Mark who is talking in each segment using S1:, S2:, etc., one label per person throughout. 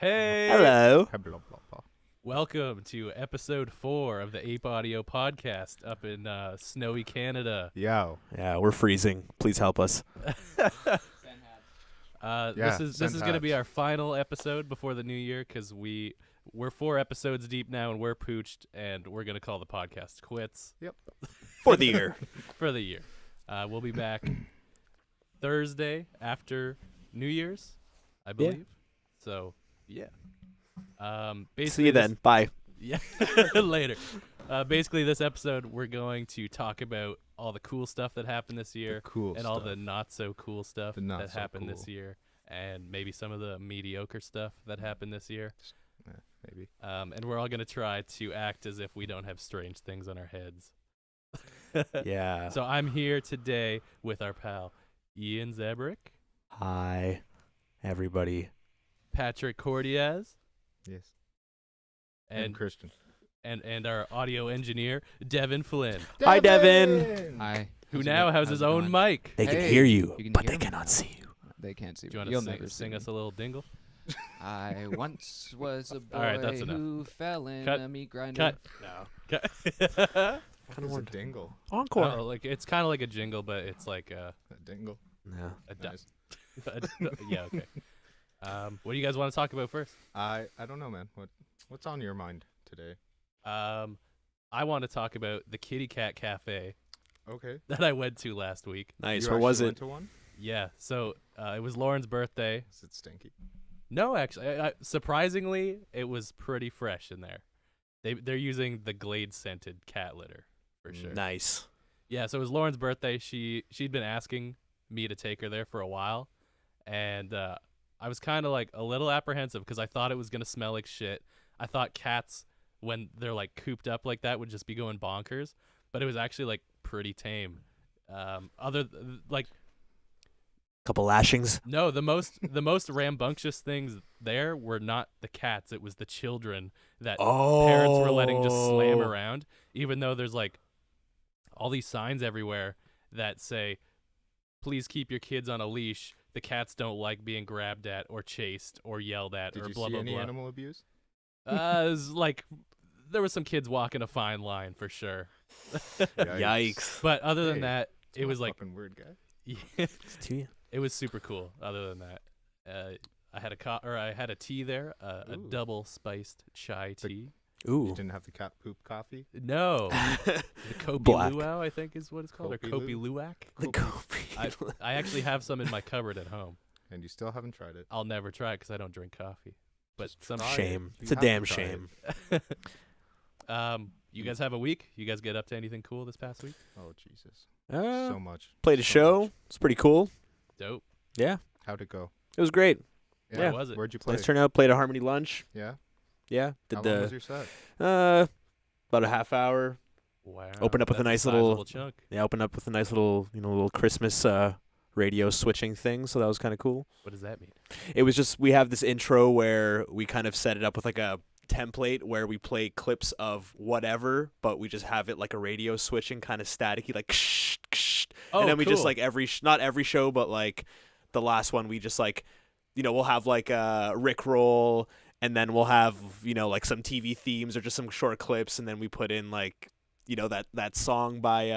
S1: Hey!
S2: Hello.
S1: Welcome to episode 4 of the APE Podcast up in snowy Canada.
S3: Yo.
S2: Yeah, we're freezing. Please help us.
S1: This is going to be our final episode before the new year because we're 4 episodes deep now and we're pooched, and we're going to call the podcast quits.
S3: Yep.
S2: For the year.
S1: For the year. We'll be back Thursday after New Year's, I believe. So, yeah. Basically
S2: See you then. Bye.
S1: Yeah, later. Basically, this episode, we're going to talk about all the cool stuff that happened this year all the not-so-cool stuff that happened this year, and maybe some of the mediocre stuff that happened this year.
S3: Maybe.
S1: And we're all going to try to act as if we don't have strange things on our heads.
S2: Yeah.
S1: So I'm here today with our pal, Ian Zebrick.
S2: Hi, everybody.
S1: Patrick Cordiaz.
S3: Yes.
S1: And
S3: Christian.
S1: And our audio engineer, Devin Flynn.
S2: Hi, Devin.
S4: Hi.
S1: Who now has his own mic.
S2: They can
S4: Hey,
S2: hear you,
S4: you can
S2: but
S4: hear
S2: they
S4: me
S2: cannot
S4: now.
S2: see you.
S4: They can't see
S1: Do you
S4: me.
S1: want
S4: You'll
S1: to
S4: never
S1: sing
S4: see
S1: us
S4: me.
S1: a little dingle?
S4: I once was a boy
S1: All right, that's enough.
S4: who fell in
S1: Cut.
S4: a meat grinder.
S1: No.
S3: Kind of a dingle.
S2: Encore.
S1: Oh, like it's kind of like a jingle, but it's like
S3: A dingle.
S2: No.
S1: a du-
S3: Nice.
S1: yeah, okay. What do you guys want to talk about first?
S3: I don't know, man. What's on your mind today?
S1: I want to talk about the Kitty Cat Cafe
S3: Okay.
S1: that I went to last week.
S2: Nice.
S3: You
S2: Where was
S3: actually
S2: it?
S3: went to one?
S1: Yeah, so it was Lauren's birthday.
S3: Is it stinky?
S1: No, actually, surprisingly, it was pretty fresh in there. They're using the Glade scented cat litter for sure.
S2: Nice.
S1: Yeah, so it was Lauren's birthday. She'd been asking me to take her there for a while, and I was kind of like a little apprehensive because I thought it was gonna smell like shit. I thought cats, when they're like cooped up like that, would just be going bonkers, but it was actually like pretty tame.
S2: Couple lashings.
S1: No, the most rambunctious things there were not the cats. It was the children that parents were letting just slam around, even though there's like all these signs everywhere that say, please keep your kids on a leash. The cats don't like being grabbed at or chased or yelled at
S3: Did
S1: or
S3: you
S1: blah,
S3: see
S1: blah,
S3: any
S1: blah.
S3: animal abuse?
S1: It was like, there was some kids walking a fine line for sure.
S2: Yikes.
S1: But other than
S3: Hey,
S1: that,
S3: It's
S1: it
S3: my
S1: was like,
S3: fucking weird guy.
S2: It's to you.
S1: it was super cool. Other than that, I had a tea there, a
S3: Ooh.
S1: double spiced chai tea.
S3: You
S2: Ooh.
S3: didn't have the cat poop coffee?
S1: No, the Kopi
S2: Black.
S1: Luau, I think is what it's called, or
S3: Kopi
S1: Kopi Luwak.
S2: The
S1: I,
S2: Kobe.
S1: I actually have some in my cupboard at home.
S3: And you still haven't tried it?
S1: I'll never try it because I don't drink coffee. But
S3: Just
S1: some
S3: try it.
S2: Shame.
S3: You
S2: It's a
S3: have to
S2: damn
S3: try
S2: shame.
S1: You guys have a week? You guys get up to anything cool this past week?
S3: Oh, Jesus. So much.
S2: Played a
S3: So
S2: show.
S3: much.
S2: It's pretty cool.
S1: Dope.
S2: Yeah.
S3: How'd it go?
S2: It was great.
S3: Yeah.
S1: Where was it?
S3: Where'd you play?
S2: Nice turnout. Played a Harmony Lunch.
S3: Yeah?
S2: Yeah. Did
S3: How long was your set?
S2: about a half hour.
S1: Wow.
S2: Opened up with a
S1: that's
S2: nice little-
S1: sizable chunk.
S2: Yeah, opened up with a nice little Christmas radio switching thing, so that was kind of cool.
S1: What does that mean?
S2: It was just, we have this intro where we kind of set it up with like a template where we play clips of whatever, but we just have it like a radio switching kind of staticky, like ksh, ksh.
S1: Oh,
S2: And then we just
S1: cool.
S2: like not every show, but like the last one, we just like, we'll have like a Rick roll, and then we'll have, like some TV themes or just some short clips, and then we put in like, that song by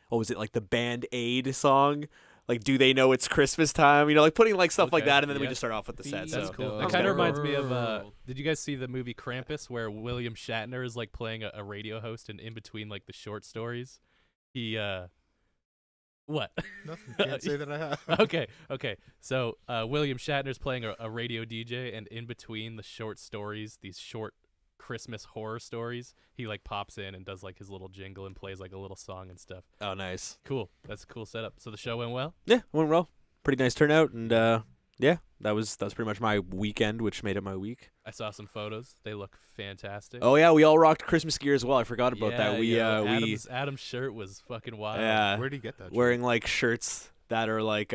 S2: what was it, like the Band Aid song, like Do They Know It's Christmas Time, like putting like stuff like
S1: Okay,
S2: that, and then we
S1: yeah.
S2: just start off with the set.
S1: That's
S2: So
S1: cool.
S4: Oh,
S1: That kind of
S4: okay.
S1: reminds me of. Did you guys see the movie Krampus, where William Shatner is like playing a radio host, and in between like the short stories, he what?
S3: Nothing. Can't say that I have.
S1: Okay. So William Shatner's playing a radio DJ, and in between the short stories, these short Christmas horror stories, he like pops in and does like his little jingle and plays like a little song and stuff.
S2: Oh, nice.
S1: Cool. That's a cool setup. So the show went well.
S2: Yeah, went well. Pretty nice turnout, and yeah, that was pretty much my weekend, which made it my week.
S1: I saw some photos. They look fantastic.
S2: Oh yeah, we all rocked Christmas gear as well. I forgot about that.
S1: Adam's shirt was fucking wild.
S3: Where'd he get that shirt?
S2: wearing like shirts that are like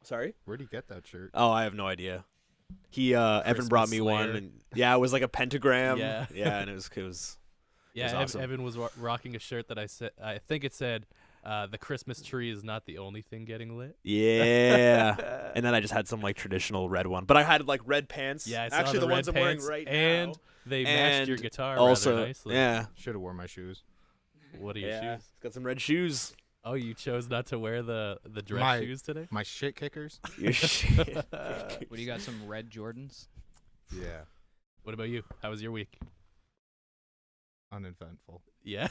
S2: sorry?
S3: Where'd he get that shirt?
S2: Oh, I have no idea. He Evan brought me one,
S1: Slayer.
S2: and yeah, it was like a pentagram.
S1: Yeah.
S2: and it was
S1: Yeah,
S2: awesome.
S1: Evan was rocking a shirt that I think it said The Christmas tree is not the only thing getting lit.
S2: Yeah. And then I just had some like traditional red one, but I had like red pants.
S1: Yeah, I saw
S2: actually
S1: the
S2: ones
S1: red
S2: I'm wearing
S1: pants,
S2: right
S1: and
S2: now.
S1: they matched your
S2: And
S1: guitar
S2: Also,
S1: rather nicely.
S2: yeah.
S3: Should have worn my shoes.
S1: What are your
S2: Yeah.
S1: shoes?
S2: Got some red shoes.
S1: Oh, you chose not to wear the dress
S3: My-
S1: shoes today?
S3: My shit kickers.
S2: Your shit.
S4: What do you got? Some red Jordans?
S3: Yeah.
S1: What about you? How was your week?
S3: Uneventful.
S1: Yeah.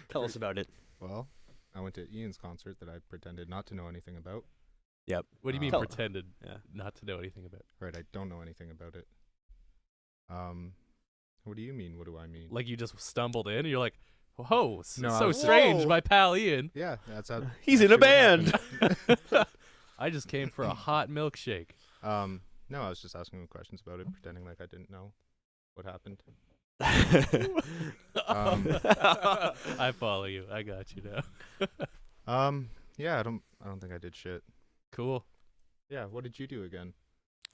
S2: Tell us about it.
S3: Well, I went to Ian's concert that I pretended not to know anything about.
S1: What do you mean
S2: Tell-
S1: pretended
S2: Yeah.
S1: not to know anything about?
S3: Right, I don't know anything about it. What do you mean? What do I mean?
S1: Like you just stumbled in and you're like, whoa,
S3: No, I
S1: so
S3: was-
S1: strange,
S2: Whoa.
S1: my pal Ian.
S3: Yeah, that's how.
S2: He's in a
S3: actually what happened.
S1: I just came for a hot milkshake.
S3: No, I was just asking him questions about it, pretending like I didn't know what happened.
S1: I follow you. I got you now.
S3: Yeah, I don't think I did shit.
S1: Cool.
S3: Yeah, what did you do again?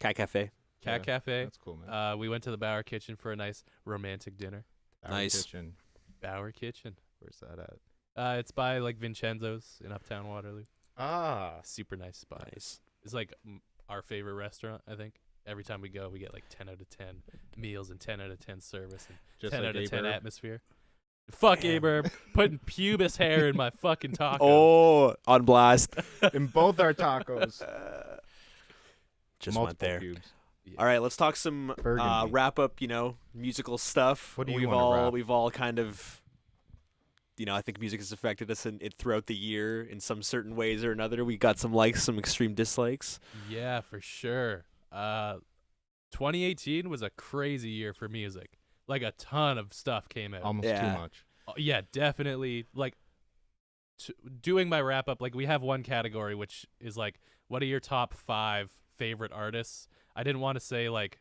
S2: Cat Cafe.
S1: Cat
S3: Yeah,
S1: Cafe.
S3: That's cool, man.
S1: We went to the Bauer Kitchen for a nice romantic dinner.
S3: Our
S2: nice.
S3: Kitchen.
S1: Bauer Kitchen.
S3: Where's that at?
S1: It's by like Vincenzo's in Uptown Waterloo.
S3: Ah,
S1: Super nice spot.
S2: Nice.
S1: It's like our favorite restaurant, I think. Every time we go, we get like 10 out of 10 meals and 10 out of 10 service and
S3: just
S1: 10
S3: like
S1: out of 10
S3: A-Burb.
S1: atmosphere. Fuck
S2: Damn.
S1: A-Burb. Putting pubis hair in my fucking taco.
S2: Oh, on blast.
S3: In both our tacos.
S2: Just
S3: Multiple
S2: went there.
S3: Cubes.
S2: All right, let's talk some
S3: Burgundy.
S2: wrap up. Musical stuff.
S3: What do you
S2: we've
S3: wanna
S2: all
S3: wrap?
S2: we've all kind of, I think music has affected us in it throughout the year in some certain ways or another. We got some likes, some extreme dislikes.
S1: Yeah, for sure. 2018 was a crazy year for music. Like a ton of stuff came out.
S3: Almost
S2: Yeah.
S3: too much.
S1: Yeah, definitely. Like doing my wrap up, like we have one category which is like, what are your top 5 favorite artists? I didn't want to say like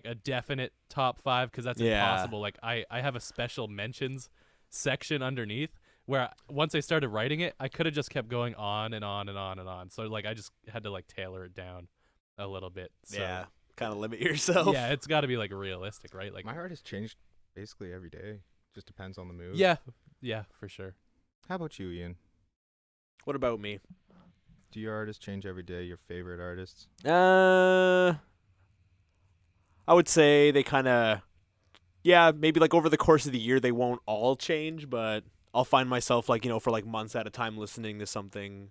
S1: a definite top 5 because that's
S2: Yeah.
S1: impossible. Like I have a special mentions section underneath where once I started writing it, I could have just kept going on and on and on and on. So like I just had to like tailor it down a little bit. So,
S2: Yeah, kind of limit yourself.
S1: yeah, it's got to be like realistic, right? Like
S3: My heart has changed basically every day. Just depends on the mood.
S1: yeah, for sure.
S3: How about you, Ian?
S2: What about me?
S3: Do your artists change every day? Your favorite artists?
S2: I would say they kind of, maybe like over the course of the year they won't all change, but I'll find myself like, for like months at a time listening to something,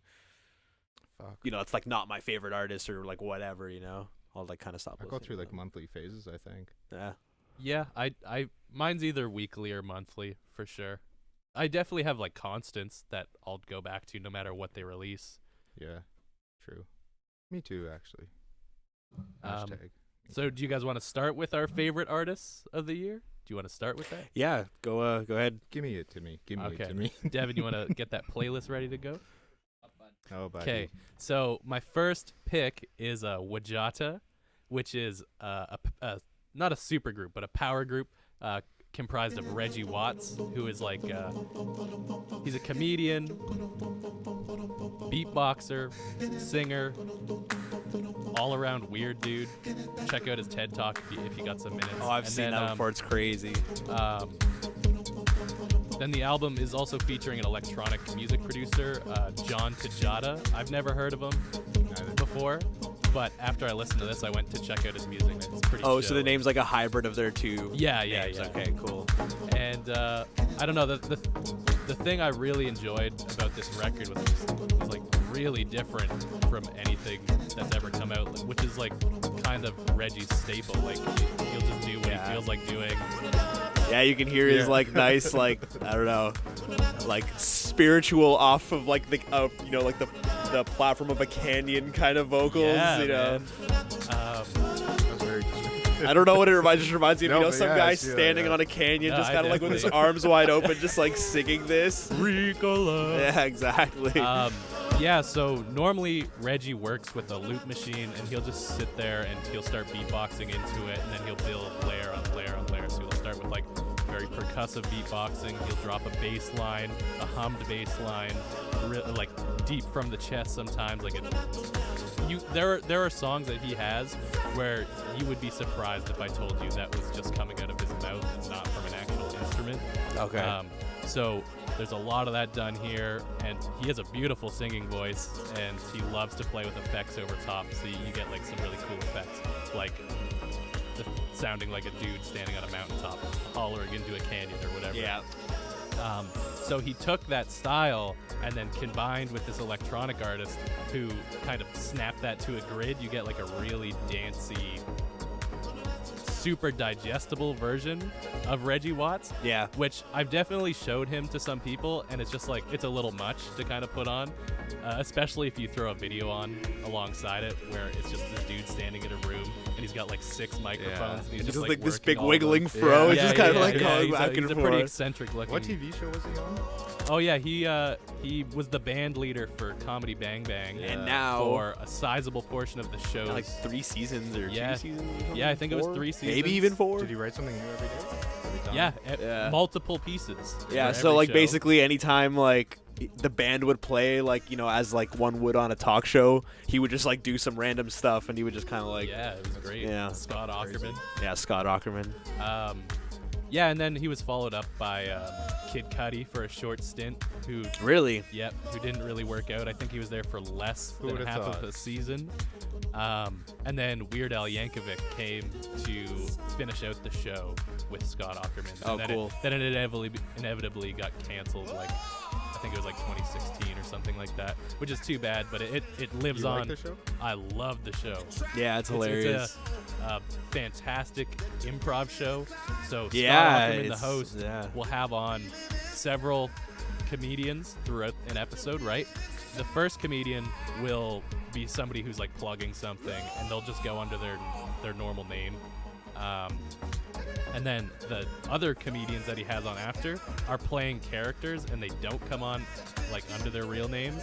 S3: Fuck.
S2: it's like not my favorite artist or like whatever, I'll like kind of stop
S3: I
S2: listening.
S3: go through
S2: to
S3: like
S2: them.
S3: monthly phases, I think.
S2: Yeah.
S1: Yeah, I mine's either weekly or monthly for sure. I definitely have like constants that I'll go back to no matter what they release.
S3: Yeah, true. Me too, actually.
S1: Um,
S3: Hashtag.
S1: So do you guys want to start with our favorite artists of the year? Do you want to start with that?
S2: Yeah, go ahead.
S3: Give me it to me. Give me it
S1: Okay.
S3: to me.
S1: Devin, you want to get that playlist ready to go?
S3: Oh, buddy.
S1: Okay, so my first pick is Wajata, which is not a super group, but a power group comprised of Reggie Watts, who is like he's a comedian, beatboxer, singer, all around weird dude. Check out his TED Talk if you got some minutes.
S2: Oh, I've
S1: And
S2: seen
S1: then,
S2: that before. It's crazy.
S1: Then the album is also featuring an electronic music producer, John Tejada. I've never heard of him
S3: Neither.
S1: before, but after I listened to this, I went to check out his music. And it's pretty.
S2: Oh, so
S1: chill.
S2: the name's like a hybrid of their two.
S1: Yeah.
S2: names. Okay, cool.
S1: And I don't know, the thing I really enjoyed about this record was like really different from anything that's ever come out, which is like kind of Reggie's staple. Like he'll just do what he feels like doing.
S2: Yeah, you can hear his
S3: Yeah.
S2: like nice like I don't know, like spiritual off of like the like the platform of a canyon kind of vocals.
S1: Yeah,
S2: know.
S1: man.
S3: That was very
S2: I don't know what it reminds. Just reminds me of
S3: No, but
S2: some
S3: yeah,
S2: guy
S3: I see that,
S2: standing
S3: yeah.
S2: on a canyon,
S1: No,
S2: just
S1: I
S2: kind of like with his
S1: definitely-
S2: arms wide open, just like singing this.
S1: Ricola.
S2: Yeah, exactly.
S1: Yeah, so normally Reggie works with a loop machine, and he'll just sit there and he'll start beatboxing into it, and then he'll build layer on layer on layer. So he'll start with like very percussive beatboxing. He'll drop a bass line, a hummed bass line, like deep from the chest sometimes. Like there are songs that he has where you would be surprised if I told you that was just coming out of his mouth and not from an actual instrument.
S2: Okay.
S1: So there's a lot of that done here, and he has a beautiful singing voice, and he loves to play with effects over top, so you get like some really cool effects, like sounding like a dude standing on a mountaintop, hollering into a canyon or whatever.
S2: Yeah.
S1: So he took that style and then combined with this electronic artist who kind of snapped that to a grid. You get like a really dancey, super digestible version of Reggie Watts.
S2: Yeah.
S1: Which I've definitely showed him to some people, and it's just like, it's a little much to kind of put on, especially if you throw a video on alongside it where it's just this dude standing in a room and he's got like 6 microphones and he's just like
S2: this
S1: working
S2: big
S1: all of
S2: wiggling
S1: them.
S2: fro.
S3: Yeah.
S2: It's just kind of like going
S1: he's
S2: back
S1: a,
S2: and
S1: he's a
S2: forth.
S1: pretty eccentric looking.
S3: What TV show was he on?
S1: Oh yeah, he was the band leader for Comedy Bang Bang,
S2: And now
S1: for a sizable portion of the show.
S2: like 3 seasons or
S1: Yeah.
S2: 2 seasons. Or something?
S1: Yeah, I think it was
S2: 4?
S1: 3 seasons.
S2: Maybe even 4.
S3: Did he write something new every day? Every time?
S1: Yeah,
S2: Yeah.
S1: multiple pieces.
S2: Yeah,
S1: for
S2: so
S1: every
S2: like
S1: show.
S2: basically anytime like the band would play, like, you know, as like one would on a talk show, he would just like do some random stuff and he would just kind of like
S1: yeah, it was great.
S2: Yeah.
S1: Scott Aukerman.
S2: Scott Aukerman.
S1: Yeah, and then he was followed up by Kid Cudi for a short stint, who
S2: Really?
S1: who didn't really work out. I think he was there for less
S3: Who
S1: than
S3: would've
S1: half
S3: thought?
S1: of a season. And then Weird Al Yankovic came to finish out the show with Scott Aukerman.
S2: Oh,
S1: and then
S2: cool.
S1: Then it inevitably got canceled, like, I think it was like 2016 or something like that, which is too bad, but it lives
S3: You
S1: on.
S3: like the show?
S1: I love the show.
S2: Yeah, it's hilarious.
S1: It's a fantastic improv show. So
S2: Yeah,
S1: Scott Aukerman, the
S2: it's-
S1: host,
S2: yeah.
S1: will have on several comedians throughout an episode, right? The first comedian will be somebody who's like plugging something, and they'll just go under their normal name. And then the other comedians that he has on after are playing characters, and they don't come on like under their real names,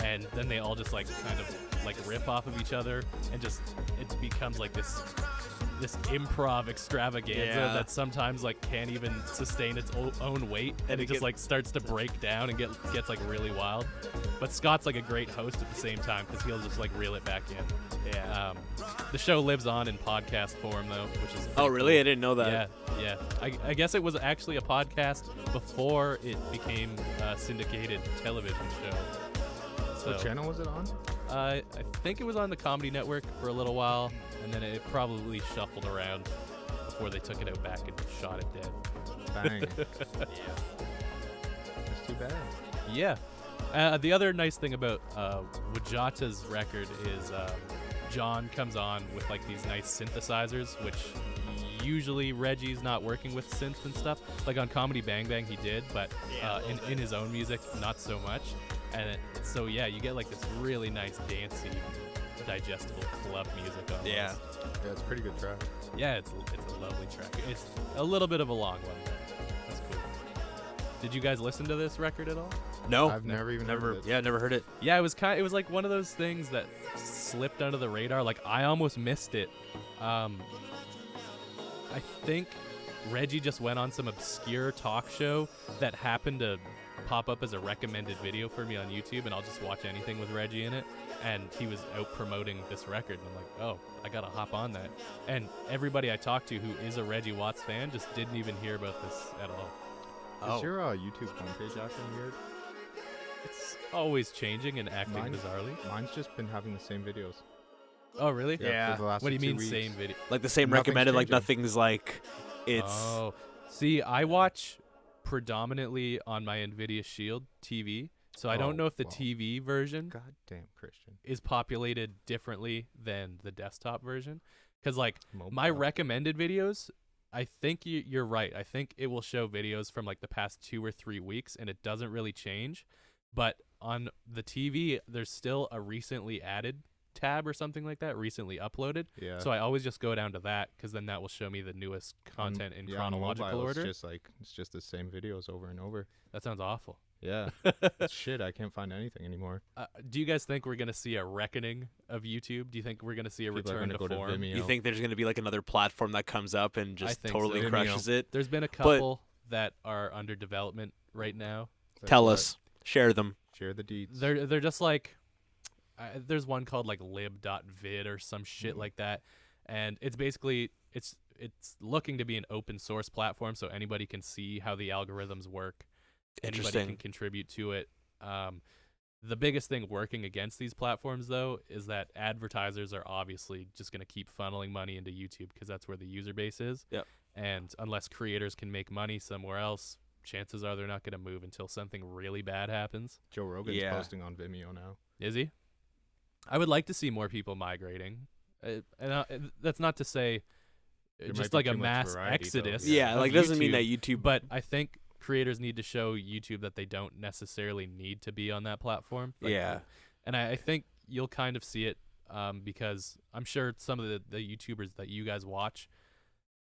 S1: and then they all just like kind of like rip off of each other, and just it becomes like this improv extravaganza
S2: Yeah.
S1: that sometimes like can't even sustain its own weight, and
S2: it
S1: it just
S2: gets-
S1: like starts to break down and gets like really wild. But Scott's like a great host at the same time because he'll just like reel it back in.
S2: Yeah.
S1: The show lives on in podcast form though, which is
S2: Oh,
S1: pretty
S2: really?
S1: cool.
S2: I didn't know that.
S1: Yeah. I guess it was actually a podcast before it became a syndicated television show. So
S3: What channel was it on?
S1: I think it was on the Comedy Network for a little while, and then it probably shuffled around before they took it out back and shot it dead.
S3: Bang. That's too bad.
S1: Yeah. The other nice thing about Wajata's record is John comes on with like these nice synthesizers, which usually Reggie's not working with synths and stuff. Like on Comedy Bang Bang he did, but in his own music, not so much. And so yeah, you get like this really nice dancey, digestible club music almost.
S2: Yeah.
S3: Yeah, it's a pretty good track.
S1: Yeah, it's a lovely track. It's a little bit of a long one, but that's cool. Did you guys listen to this record at all?
S2: No.
S3: I've never even heard
S2: never.
S3: of it.
S2: Yeah, never heard it.
S1: Yeah, it was like one of those things that slipped under the radar. Like I almost missed it. I think Reggie just went on some obscure talk show that happened to pop up as a recommended video for me on YouTube, and I'll just watch anything with Reggie in it. And he was out promoting this record, and I'm like, oh, I gotta hop on that. And everybody I talked to who is a Reggie Watts fan just didn't even hear about this at all.
S3: Is your YouTube homepage acting weird?
S1: It's always changing and acting
S3: Mine-
S1: bizarrely.
S3: Mine's just been having the same videos.
S1: Oh, really?
S2: Yeah.
S3: For the last
S1: What do you
S3: 2
S1: mean
S3: weeks.
S1: same video?
S2: Like the same
S3: Nothing's
S2: recommended. Like
S3: changing.
S2: nothing's like. It's.
S1: Oh, see, I watch predominantly on my NVIDIA Shield TV, so I
S3: Oh,
S1: don't know if the
S3: wow.
S1: TV version
S3: God damn, Christian.
S1: is populated differently than the desktop version. Because, like,
S3: Mobile.
S1: my recommended videos, I think you're right. I think it will show videos from, like, the past 2 or 3 weeks, and it doesn't really change. But on the TV, there's still a recently added tab or something like that, recently uploaded.
S3: Yeah.
S1: So I always just go down to that because then that will show me the newest content in
S3: on
S1: chronological
S3: mobile,
S1: order.
S3: It's just the same videos over and over.
S1: That sounds awful.
S3: Yeah. It's shit. I can't find anything anymore.
S1: Do you guys think we're gonna see a reckoning of YouTube? Do you think we're gonna see a
S3: People are
S1: return
S3: gonna
S1: to
S3: go to
S1: form?
S3: Vimeo.
S2: You think there's gonna be like another platform that comes up and just
S1: think
S2: totally
S1: so.
S2: crushes it?
S1: There's been a couple that are under development right now.
S3: That's
S2: Tell
S3: what-
S2: us. Share them.
S3: Share the deeds.
S1: They're just like there's one called like lib.vid or some shit like that, and it's basically it's looking to be an open source platform so anybody can see how the algorithms work. anybody
S2: Interesting.
S1: can contribute to it. The biggest thing working against these platforms, though, is that advertisers are obviously just going to keep funneling money into YouTube because that's where the user base is.
S2: Yep.
S1: And unless creators can make money somewhere else, chances are they're not going to move until something really bad happens.
S3: Joe Rogan's
S2: Yeah.
S3: posting on Vimeo now.
S1: Is he? I would like to see more people migrating. That's not to say
S3: There
S1: just
S3: might
S1: like
S3: be
S1: a
S3: too much
S1: mass
S3: variety, though.
S1: exodus.
S2: Yeah,
S1: of
S2: like doesn't mean
S1: YouTube,
S2: that YouTube.
S1: But I think creators need to show YouTube that they don't necessarily need to be on that platform.
S2: Yeah.
S1: And I think you'll kind of see it because I'm sure some of the YouTubers that you guys watch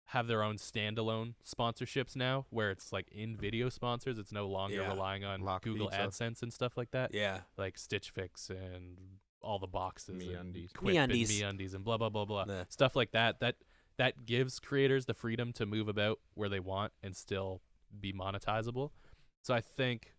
S1: have their own standalone sponsorships now where it's like in-video sponsors. It's no longer
S2: Yeah.
S1: relying on
S3: Lock
S1: Google
S3: pizza.
S1: AdSense and stuff like that.
S2: Yeah.
S1: Like Stitch Fix and all the boxes and
S3: MeUndies.
S1: Quip and
S2: MeUndies.
S1: MeUndies and blah, blah, blah, blah.
S2: Yeah.
S1: Stuff like that. That gives creators the freedom to move about where they want and still be monetizable. So I think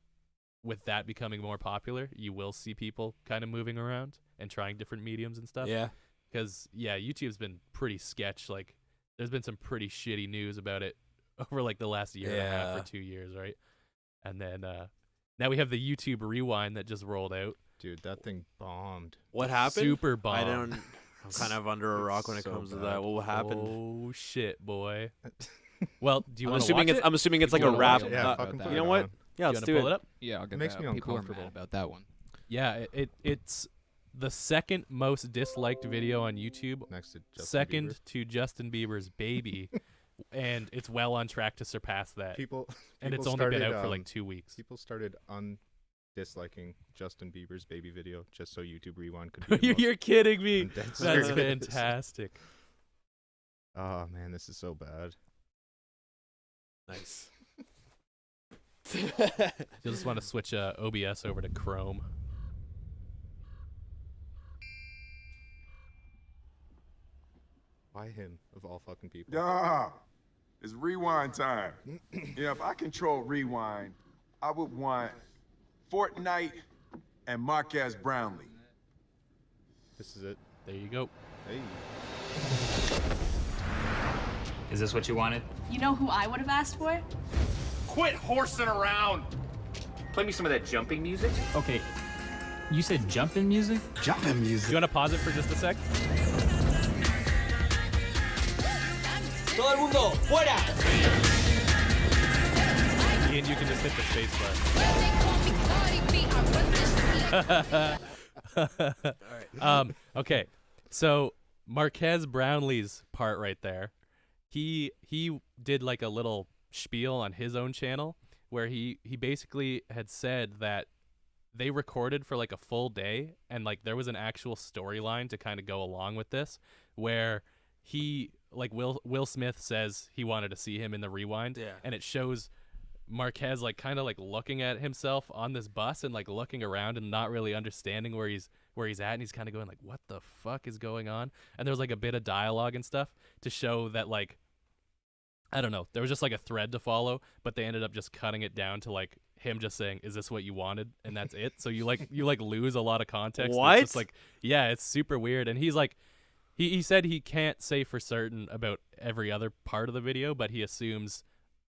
S1: with that becoming more popular, you will see people kind of moving around and trying different mediums and stuff.
S2: Yeah.
S1: Because, YouTube's been pretty sketch. Like, there's been some pretty shitty news about it over, like, the last year and a half
S2: Yeah.
S1: or 2 years, right? And then now we have the YouTube Rewind that just rolled out.
S3: Dude, that thing bombed.
S2: What happened?
S1: Super bomb.
S2: I don't. I'm kind of under a rock when it
S3: so
S2: comes to
S3: bad.
S2: that. What happened?
S1: Oh, shit, boy. Well, do you
S2: I'm
S1: want to
S2: assuming
S1: watch
S2: it's.
S1: it?
S2: I'm assuming it's
S4: You
S2: like a
S4: wanna
S2: rap.
S4: watch it?
S3: Yeah,
S4: Uh,
S3: fucking
S4: you
S3: put
S2: you
S3: it
S2: know what?
S3: on.
S2: Yeah,
S1: You
S2: let's
S1: wanna
S2: do
S1: pull
S2: it.
S1: it up?
S4: Yeah, I'll get
S3: makes
S4: that.
S3: me
S4: People are
S3: uncomfortable.
S4: mad about that one.
S1: Yeah, it's the second most disliked video on YouTube,
S3: Next to Justin
S1: second
S3: Bieber.
S1: to Justin Bieber's Baby, and it's well on track to surpass that.
S3: People,
S1: And it's
S3: people
S1: only been
S3: started,
S1: out for like 2 weeks.
S3: People started disliking Justin Bieber's Baby video just so YouTube Rewind could be the most
S1: You're kidding me.
S3: condensed
S1: That's
S3: version.
S1: fantastic.
S3: Oh man, this is so bad.
S2: Nice.
S1: You'll just want to switch OBS over to Chrome.
S3: Why him of all fucking people?
S5: Yeah, it's rewind time. Yeah, if I control rewind, I would want Fortnite and Marquez Brownlee.
S3: This is it.
S1: There you go.
S3: Hey.
S6: Is this what you wanted?
S7: You know who I would have asked for?
S6: Quit horsing around! Play me some of that jumping music. Okay, you said jumping music?
S8: Jumping
S1: Do
S8: music.
S1: you want to pause it for just a sec?
S9: Todo el mundo, fuera!
S1: Ian, you can just hit the space bar. Okay, so Marquez Brownlee's part right there, he did like a little spiel on his own channel where he basically had said that they recorded for like a full day and like there was an actual storyline to kind of go along with this where he like Will Smith says he wanted to see him in the rewind,
S2: Yeah.
S1: and it shows Marquez like kind of like looking at himself on this bus and like looking around and not really understanding where he's at, and he's kind of going like, what the fuck is going on? And there's like a bit of dialogue and stuff to show that like, I don't know, there was just like a thread to follow, but they ended up just cutting it down to like him just saying, is this what you wanted? And that's it. So you lose a lot of context. It's
S2: What?
S1: just like, yeah, it's super weird. And he's like, he said he can't say for certain about every other part of the video, but he assumes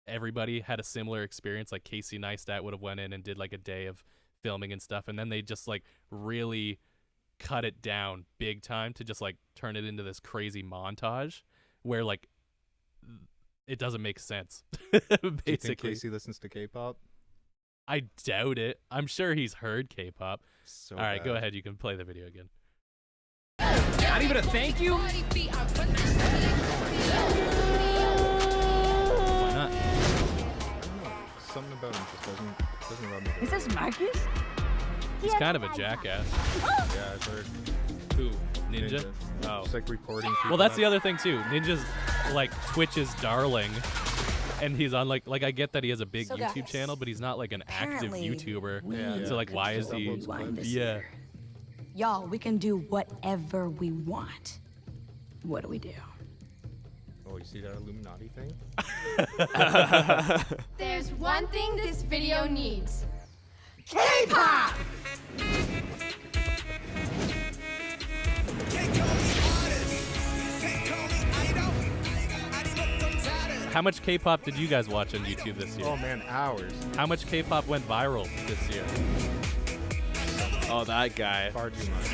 S1: everybody had a similar experience. Like Casey Neistat would have went in and did like a day of filming and stuff, and then they just like really cut it down big time to just like turn it into this crazy montage where like it doesn't make sense.
S3: Do you think
S1: Basically,
S3: Casey listens to K-pop?
S1: I doubt it. I'm sure he's heard K-pop.
S3: So
S1: All right, go
S3: bad.
S1: ahead. You can play the video again.
S6: Not even a thank you?
S1: Why not?
S3: I don't know. Something about him just doesn't rub me. the
S7: Is this
S3: right
S7: Marcus?
S1: He's kind of a jackass.
S3: way. Yeah, I've heard.
S1: Who? Ninja? Oh.
S3: Just like recording. People
S1: Well, that's
S3: that-
S1: the other thing too. Ninja's like Twitch's darling, and he's on like I get that he has a big
S7: So
S1: YouTube
S7: guys,
S1: channel, but he's not like an active
S7: apparently
S1: YouTuber.
S2: Yeah.
S1: So like, why is he?
S3: Uploads clips.
S1: Yeah.
S7: Y'all, we can do whatever we want. What do we do?
S3: Oh, you see that Illuminati thing?
S10: There's one thing this video needs.
S7: K-pop!
S1: How much K-pop did you guys watch on YouTube this year?
S3: Oh man, hours.
S1: How much K-pop went viral this year?
S2: Oh, that guy.
S3: Far too much.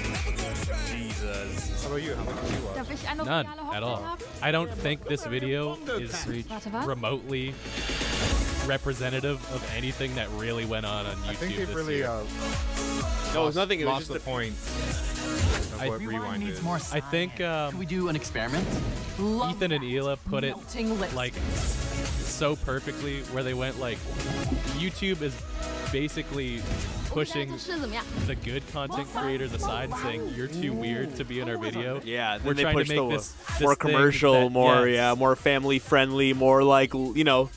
S2: Jesus.
S3: How about you? How much did you watch?
S10: Darf ich eine
S1: None
S10: royale
S1: at all.
S10: Hochzeit haben?
S1: I don't think this video is
S10: Warte, was?
S1: remotely representative of anything that really went on YouTube
S3: I think they've
S1: this
S3: really
S1: year.
S2: No, it was nothing. It was
S3: lost
S2: just
S3: the point of what Rewind is.
S1: I think
S9: Can we do an experiment?
S1: Ethan and Hila put it like so perfectly, where they went like, YouTube is basically pushing
S10: 是怎么样？
S1: the good content creators aside and saying you're too weird to be in our video.
S2: Yeah, then
S1: We're
S2: they
S1: trying to
S2: push
S1: make
S2: the
S1: this
S2: more
S1: thing
S2: commercial,
S1: that-
S2: more
S1: yes.
S2: more family friendly, more like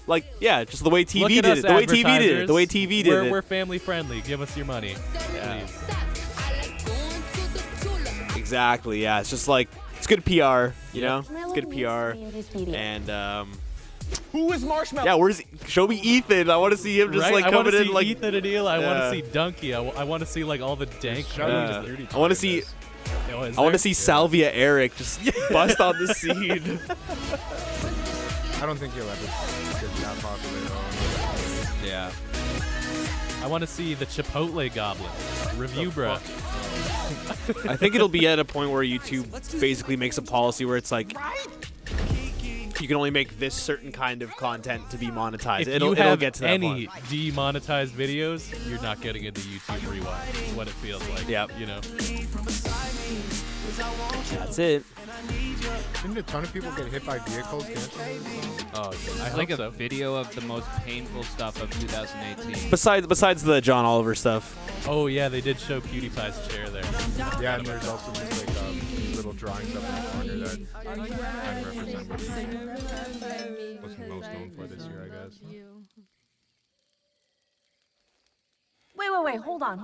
S2: like just the way TV
S1: Look at
S2: did
S1: us,
S2: it. The way TV did it. The way
S1: advertisers.
S2: TV did
S1: we're,
S2: it.
S1: We're family friendly. Give us your money.
S2: Yeah.
S1: Please.
S2: Exactly. Yeah, it's just like it's good PR. You
S1: Yeah.
S2: know, it's good PR. And
S9: Who is Marshmallow?
S2: yeah, where's show me Ethan? I want to see him just
S1: Right?
S2: like
S1: I want
S2: coming
S1: to
S2: in
S1: see
S2: like
S1: Ethan and Hila. I want
S2: Yeah.
S1: to see Donkey. I want to see like all the dank.
S3: Shout out to
S2: Yeah.
S3: Beauty
S2: I want to
S3: Talk in
S2: see.
S3: this.
S1: Oh, is
S2: I want
S1: there?
S2: to see Salvia Eric just bust on the scene.
S3: I don't think you'll ever get that popular though.
S2: Yeah.
S1: I want to see the Chipotle Goblin. Review, bro.
S2: I think it'll be at a point where YouTube basically makes a policy where it's like you can only make this certain kind of content to be monetized.
S1: If
S2: It'll
S1: you have
S2: get to that
S1: any
S2: point.
S1: demonetized videos, you're not getting into YouTube Rewind. Is what it feels like.
S2: Yep.
S1: You know.
S2: That's it.
S3: Didn't a ton of people get hit by vehicles dancing?
S1: Oh, I
S4: Like
S1: hope
S4: a
S1: so.
S4: video of the most painful stuff of 2018.
S2: Besides the John Oliver stuff.
S1: Oh yeah, they did show PewDiePie's chair there.
S3: Yeah, and there's also just like these little drawings up in the corner that kind of represent what he was most known for this year, I guess.
S7: Wait, hold on.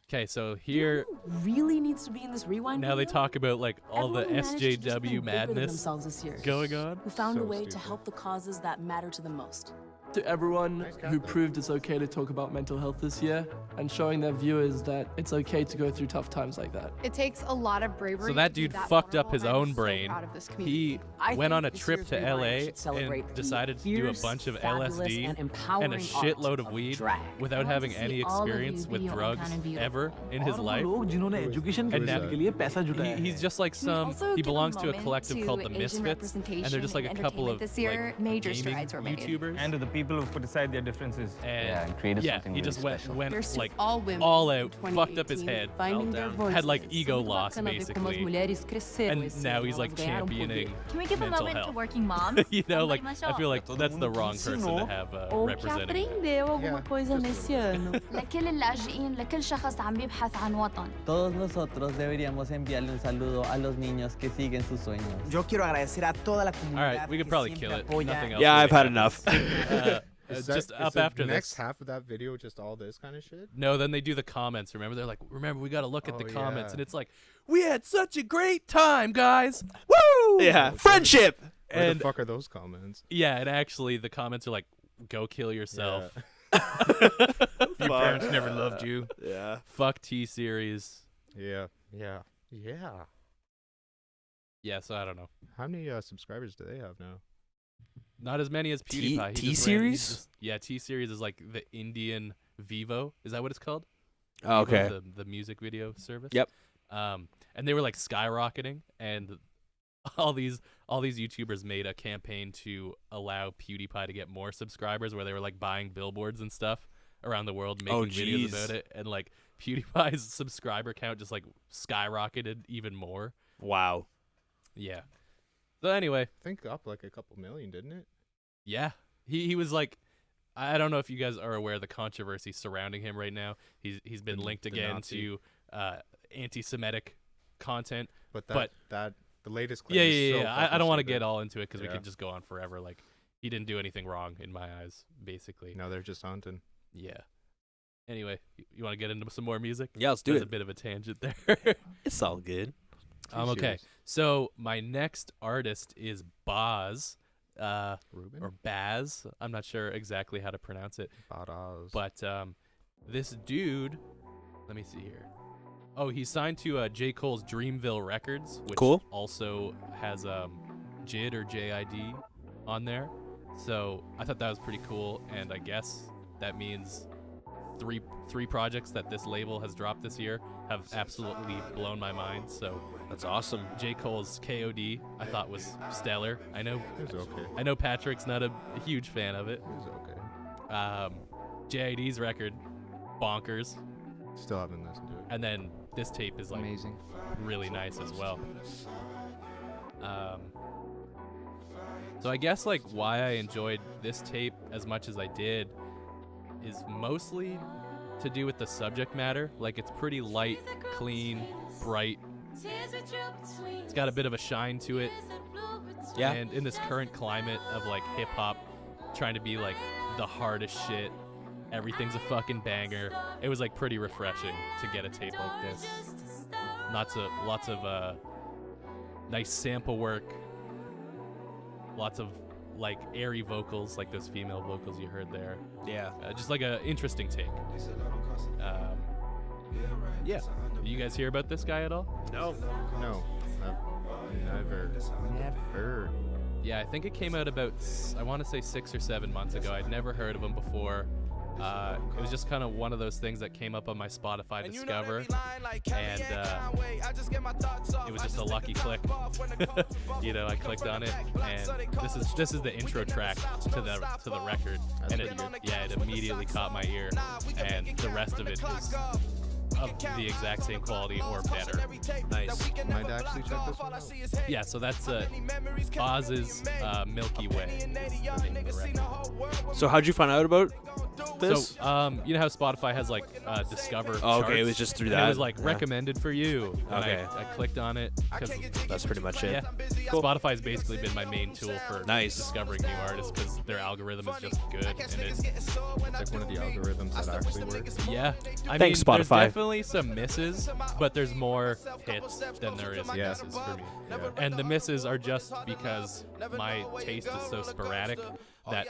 S1: Okay, so here
S7: Really needs to be in this rewind
S1: now they
S7: video?
S1: talk about like all the
S7: Everyone managed to just
S1: SJW
S7: think bigger than
S1: madness
S7: themselves this year.
S1: going on.
S7: Who found a
S3: So
S7: way to
S3: stupid.
S7: help the causes that matter to them most.
S8: To everyone
S3: cat,
S8: who
S3: though.
S8: proved it's okay to talk about mental health this year and showing their viewers that it's okay to go through tough times like that.
S10: It takes a lot of bravery.
S1: So that
S10: to be
S1: dude
S10: that
S1: fucked up
S10: vulnerable,
S1: his
S10: and I'm
S1: own
S10: so
S1: brain.
S10: proud of this community.
S1: He
S7: I
S1: went
S7: think
S1: on a
S7: this
S1: trip
S7: year's
S1: to
S7: Rewind
S1: LA
S7: should celebrate
S1: and
S7: the
S1: decided to do a
S7: fierce,
S1: bunch of
S7: fabulous,
S1: LSD
S7: and
S1: and a
S7: empowering
S1: shitload
S7: art
S1: of weed
S7: drag.
S1: without having any experience with drugs ever in his life. And now he's just like he belongs to a collective called the Misfits, and they're just like a couple of
S10: this year,
S1: like
S10: major
S1: gaming
S10: strides were made.
S1: YouTubers.
S11: And to the people who put aside their differences.
S1: And
S11: created
S1: yeah,
S11: something
S1: he
S11: really
S1: just
S11: special.
S1: went
S10: Here's to
S1: like
S10: all women
S1: all
S10: in
S1: out, fucked up his head,
S7: Finding their voices.
S1: had like ego loss basically, and now he's like
S7: ganharam poder.
S1: championing
S10: Can we give a
S1: mental
S10: moment to
S1: health.
S10: working moms?
S1: You know, like I feel like that's the wrong person to have
S7: Ou que
S1: representing.
S7: aprendeu alguma
S3: Yeah,
S7: coisa
S3: just a
S7: nesse
S3: little.
S7: ano.
S10: لكل اللاجئين لكل شخص عم يبحث عن وطن.
S11: Todos nosotros deberíamos enviarle un saludo a los niños que siguen sus sueños.
S9: Yo quiero agradecer a toda la
S1: All
S9: comunidad.
S1: right, we could
S9: que
S1: probably
S9: siempre
S1: kill it.
S9: apoya.
S1: Nothing else.
S2: Yeah,
S1: really
S2: I've had
S1: happens.
S2: enough.
S1: Just
S3: Is
S1: up
S3: the
S1: after
S3: next
S1: this.
S3: half of that video just all this kind of shit?
S1: No, then they do the comments. Remember, they're like, "Remember, we got to look at the
S3: Oh,
S1: comments,"
S3: yeah.
S1: and it's like, "We had such a great time, guys! Woo!"
S2: Yeah, friendship.
S3: Where
S1: And
S3: the fuck are those comments?
S1: yeah, and actually, the comments are like, "Go kill yourself."
S3: Your parents never loved you.
S2: Yeah.
S1: Fuck T series.
S3: Yeah.
S1: Yeah, so I don't know.
S3: How many subscribers do they have now?
S1: Not as many as
S2: T-
S1: PewDiePie. He
S2: T
S1: just
S2: series?
S1: Yeah, T series is like the Indian Vivo. Is that what it's called?
S2: Oh,
S1: Vivo,
S2: okay.
S1: The music video service.
S2: Yep.
S1: And they were like skyrocketing, and all these YouTubers made a campaign to allow PewDiePie to get more subscribers, where they were like buying billboards and stuff around the world, making
S2: Oh,
S1: videos
S2: jeez.
S1: about it, and like PewDiePie's subscriber count just like skyrocketed even more.
S2: Wow.
S1: Yeah. So anyway,
S3: I think up like a couple million, didn't it?
S1: yeah, he was like, I don't know if you guys are aware of the controversy surrounding him right now. He's been linked
S3: the
S1: again
S3: Nazi.
S1: to anti-Semitic content.
S3: But
S1: But-
S3: that the latest clip
S1: Yeah,
S3: is
S1: yeah,
S3: so
S1: yeah. I
S3: fucking
S1: don't want to
S3: stupid.
S1: get all into it because we
S3: Yeah.
S1: could just go on forever. Like, he didn't do anything wrong in my eyes, basically.
S3: No, they're just hunting.
S1: Yeah. Anyway, you want to get into some more music?
S2: Yeah, let's do
S1: There's
S2: it.
S1: a bit of a tangent there.
S2: It's all good.
S1: Okay.
S3: Serious.
S1: So my next artist is Baz,
S3: Ruben?
S1: or Baz. I'm not sure exactly how to pronounce it,
S3: Badass.
S1: but this dude, let me see here. Oh, he's signed to J. Cole's Dreamville Records, which
S2: Cool.
S1: also has JID or JID on there. So I thought that was pretty cool, and I guess that means three projects that this label has dropped this year have absolutely blown my mind. So
S2: That's awesome.
S1: J. Cole's KOD I thought was stellar. I know
S3: It was okay.
S1: I know Patrick's not a huge fan of it.
S3: It was okay.
S1: JID's record, bonkers.
S3: Still haven't listened to it.
S1: And then this tape is like
S4: Amazing.
S1: really nice as well. So I guess like why I enjoyed this tape as much as I did is mostly to do with the subject matter. Like it's pretty light, clean, bright. It's got a bit of a shine to it.
S2: Yeah.
S1: And in this current climate of like hip hop trying to be like the hardest shit, everything's a fucking banger. It was like pretty refreshing to get a tape like this. Lots of nice sample work. Lots of like airy vocals, like those female vocals you heard there.
S2: Yeah.
S1: Just like a interesting take. Yeah. Do you guys hear about this guy at all?
S2: No.
S3: No, I've never.
S1: Yeah, I think it came out about, I want to say 6 or 7 months ago. I'd never heard of him before. It was just kind of one of those things that came up on my Spotify Discover, and it was just a lucky click. I clicked on it, and this is the intro track to the record, and it immediately caught my ear, and the rest of it is of the exact same quality or better.
S2: Nice.
S3: Might actually check this one out.
S1: Yeah, so that's Oz's Milky Way. Is the name of the record.
S2: So how'd you find out about this?
S1: So, you know how Spotify has like Discover
S2: Oh, okay,
S1: charts?
S2: it was just through
S1: And
S2: that.
S1: it was like
S2: Yeah.
S1: recommended for you. And
S2: Okay.
S1: I clicked on it. 'Cause,
S2: That's pretty much it.
S1: yeah. Spotify's basically been my main tool for
S2: Nice.
S1: discovering new artists because their algorithm is just good. And
S3: It's like one of the algorithms that actually works.
S1: yeah. I
S2: Thanks,
S1: mean, there's
S2: Spotify.
S1: definitely some misses, but there's more hits than there is
S3: Yeah.
S1: misses for me.
S3: Yeah.
S1: And the misses are just because my taste is so sporadic that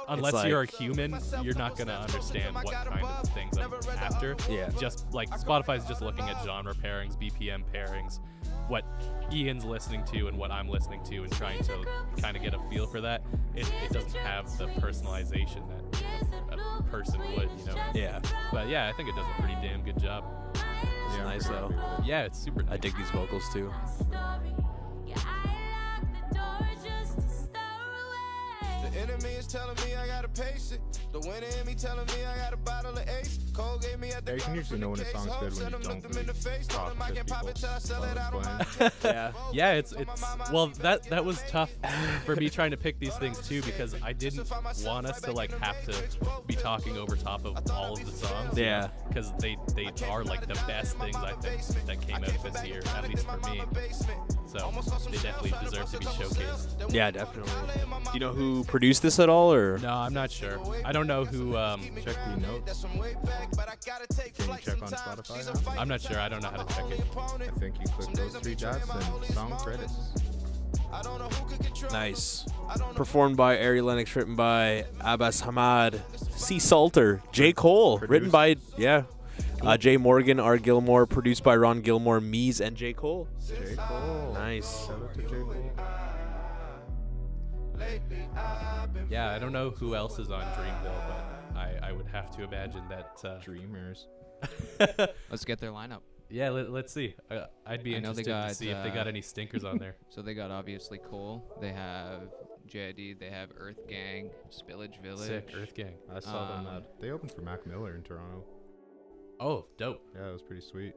S1: unless
S2: like-
S1: you're a human, you're not going to understand what kind of things I'm after.
S2: Yeah.
S1: Just like Spotify's just looking at genre pairings, BPM pairings, what Ian's listening to and what I'm listening to, and trying to kind of get a feel for that. It doesn't have the personalization that a person would,
S2: Yeah.
S1: But yeah, I think it does a pretty damn good job.
S2: It's
S3: Yeah, I'm
S2: nice
S3: pretty
S2: though.
S3: happy with it.
S1: Yeah, it's super nice.
S2: I dig these vocals too.
S12: The enemy is telling me I gotta pace it. The winner in me telling me I got a bottle of Ace. Cole gave me at the
S3: Yeah, you can usually know when a song's good when you don't really talk
S12: I
S3: to
S12: can pop
S3: people
S12: it till I sell
S3: while
S12: it
S3: it's
S12: out on my
S3: playing.
S2: Yeah.
S1: Yeah, it's well that was tough for me trying to pick these things too, because I didn't want us to like have to be talking over top of all of the songs.
S2: Yeah.
S1: Because they are like the best things I think that came out this year, at least for me. So they definitely deserve to be showcased.
S2: Yeah, definitely. Do you know who produced this at all, or?
S1: No, I'm not sure. I don't know who.
S3: Check the notes. Can you check on Spotify now?
S1: I'm not sure. I don't know how to check it.
S3: I think you click those 3 dots and song credits.
S2: Nice. Performed by Ari Lennox, written by Abbas Hamad, C. Salter, J. Cole, written by Jay Morgan, R. Gilmore, produced by Ron Gilmore, Mies, and J. Cole.
S3: J. Cole.
S2: Nice.
S3: Shout out to J. Cole.
S1: Yeah, I don't know who else is on Dreamville, but I would have to imagine that.
S3: Dreamers.
S4: Let's get their lineup.
S1: Yeah, let's see. I'd be
S4: I know they
S1: interested to
S4: got,
S1: see if they got any stinkers on there.
S4: So they got obviously Cole. They have JID. They have Earth Gang, Spillage Village.
S1: Sick, Earth Gang.
S3: I saw them they opened for Mac Miller in Toronto.
S1: Oh, dope.
S3: Yeah, it was pretty sweet.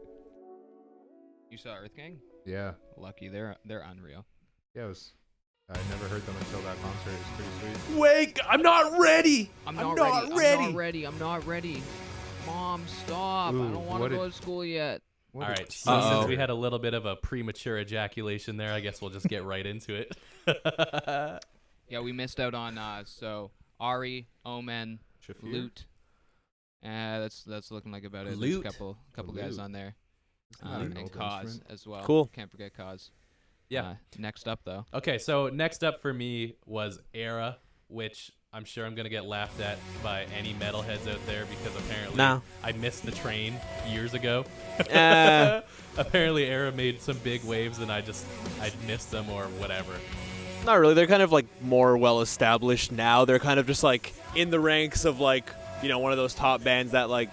S4: You saw Earth Gang?
S3: Yeah.
S4: Lucky, they're unreal.
S3: Yeah, it was. I never heard them until that concert. It was pretty sweet.
S2: Wake! I'm not ready.
S4: I'm not ready. I'm not ready. Mom, stop.
S3: Ooh,
S4: I don't want
S3: what
S4: to go
S3: did-
S4: to school yet.
S1: All right, so since we had a little bit of a premature ejaculation there, I guess we'll just get right into it.
S4: Yeah, we missed out on so Ari, Omen,
S3: Shafir?
S4: Loot. That's looking like about it.
S2: Loot?
S4: There's a couple guys
S3: Loot.
S4: on there.
S3: not an
S4: And
S3: old
S4: Cause
S3: instrument.
S4: as well.
S2: Cool.
S4: Can't forget Cause.
S1: Yeah.
S4: Next up though.
S1: Okay, so next up for me was Era, which I'm sure I'm going to get laughed at by any metalheads out there because apparently
S2: No.
S1: I missed the train years ago.
S2: Uh.
S1: Apparently Era made some big waves and I missed them or whatever.
S2: Not really. They're kind of like more well established now. They're kind of just like in the ranks of like, you know, one of those top bands that like,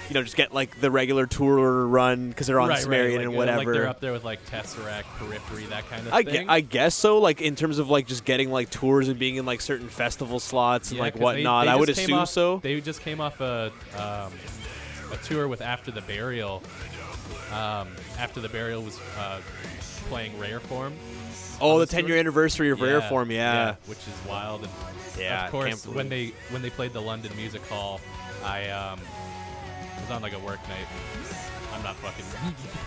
S2: you know, just get like the regular tour run because they're on Sumerian and whatever.
S1: Like they're up there with like Tesseract, Periphery, that kind of thing.
S2: I guess so. Like in terms of like just getting like tours and being in like certain festival slots and like whatnot. I would assume so.
S1: They just came off a tour with After the Burial. After the Burial was playing Rare Form.
S2: Oh, the 10-year anniversary of Rare Form, yeah.
S1: Which is wild. And
S2: yeah,
S1: of course, when they played the London Music Hall, I was on like a work night. I'm not fucking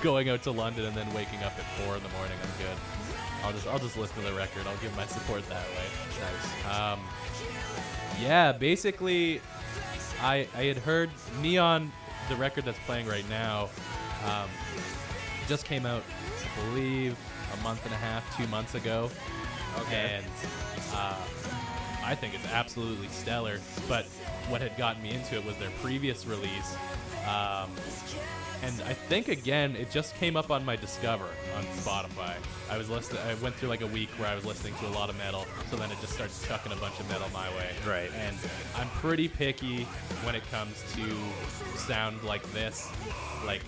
S1: going out to London and then waking up at 4 in the morning. I'm good. I'll just listen to the record. I'll give my support that way. Nice. Yeah, basically, I had heard Neon, the record that's playing right now, just came out, I believe, a month and a half, 2 months ago. Okay. And I think it's absolutely stellar. But what had gotten me into it was their previous release. And I think, again, it just came up on my Discover on Spotify. I went through like a week where I was listening to a lot of metal, so then it just starts chucking a bunch of metal my way.
S2: Right.
S1: And I'm pretty picky when it comes to sound like this. Like,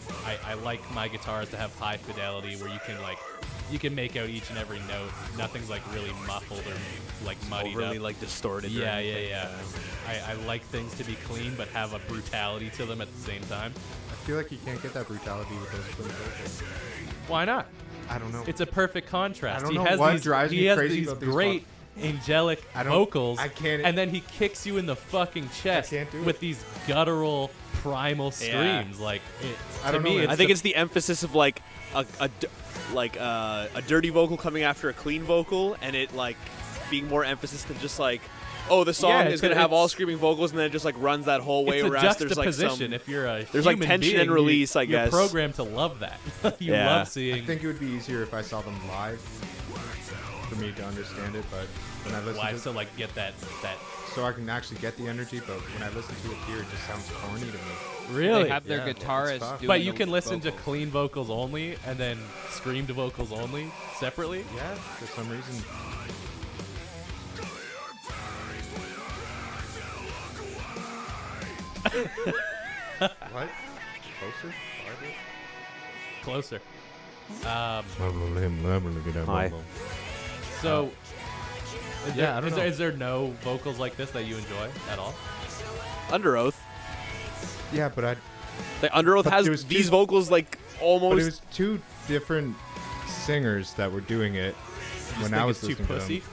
S1: I like my guitars to have high fidelity where you can make out each and every note. Nothing's like really muffled or like muddied
S2: overly
S1: up.
S2: Like distorted.
S1: Yeah. I like things to be clean but have a brutality to them at the same time.
S3: I feel like you can't get that brutality with those clean vocals.
S1: Why not?
S3: I don't know.
S1: It's a perfect contrast.
S3: I don't know what drives me crazy
S1: these
S3: about these
S1: great angelic vocals,
S3: I can't.
S1: and then he kicks you in the fucking chest with these guttural primal screams. Like, to me,
S2: I think it's the emphasis of like a dirty vocal coming after a clean vocal, and it like being more emphasis than just like, oh, the song is going to have all screaming vocals, and then it just like runs that whole way.
S1: It's a
S2: whereas there's like
S1: juxtaposition. If you're a
S2: there's like
S1: human
S2: tension
S1: being,
S2: and release. I guess
S1: you're programmed to love that. You love seeing.
S3: I think it would be easier if I saw them live for me to understand it, but when I listen
S1: live,
S3: to
S1: so like get that.
S3: So I can actually get the energy, but when I listen to it here, it just sounds corny to me.
S1: Really?
S4: They have their guitarist doing
S1: but you
S4: the
S1: can listen to
S4: vocals.
S1: clean vocals only and then screamed vocals only separately?
S3: Yeah, for some reason. What? Closer? Farther?
S1: Closer.
S2: Hi.
S1: So,
S3: I don't know.
S1: is there no vocals like this that you enjoy at all?
S2: Under Oath.
S3: Yeah, but
S2: Under Oath
S3: but
S2: has
S3: there was
S2: these
S3: two-
S2: vocals like almost.
S3: But it was two different singers that were doing it when I was
S1: too
S3: listening to
S1: pussy?
S3: them.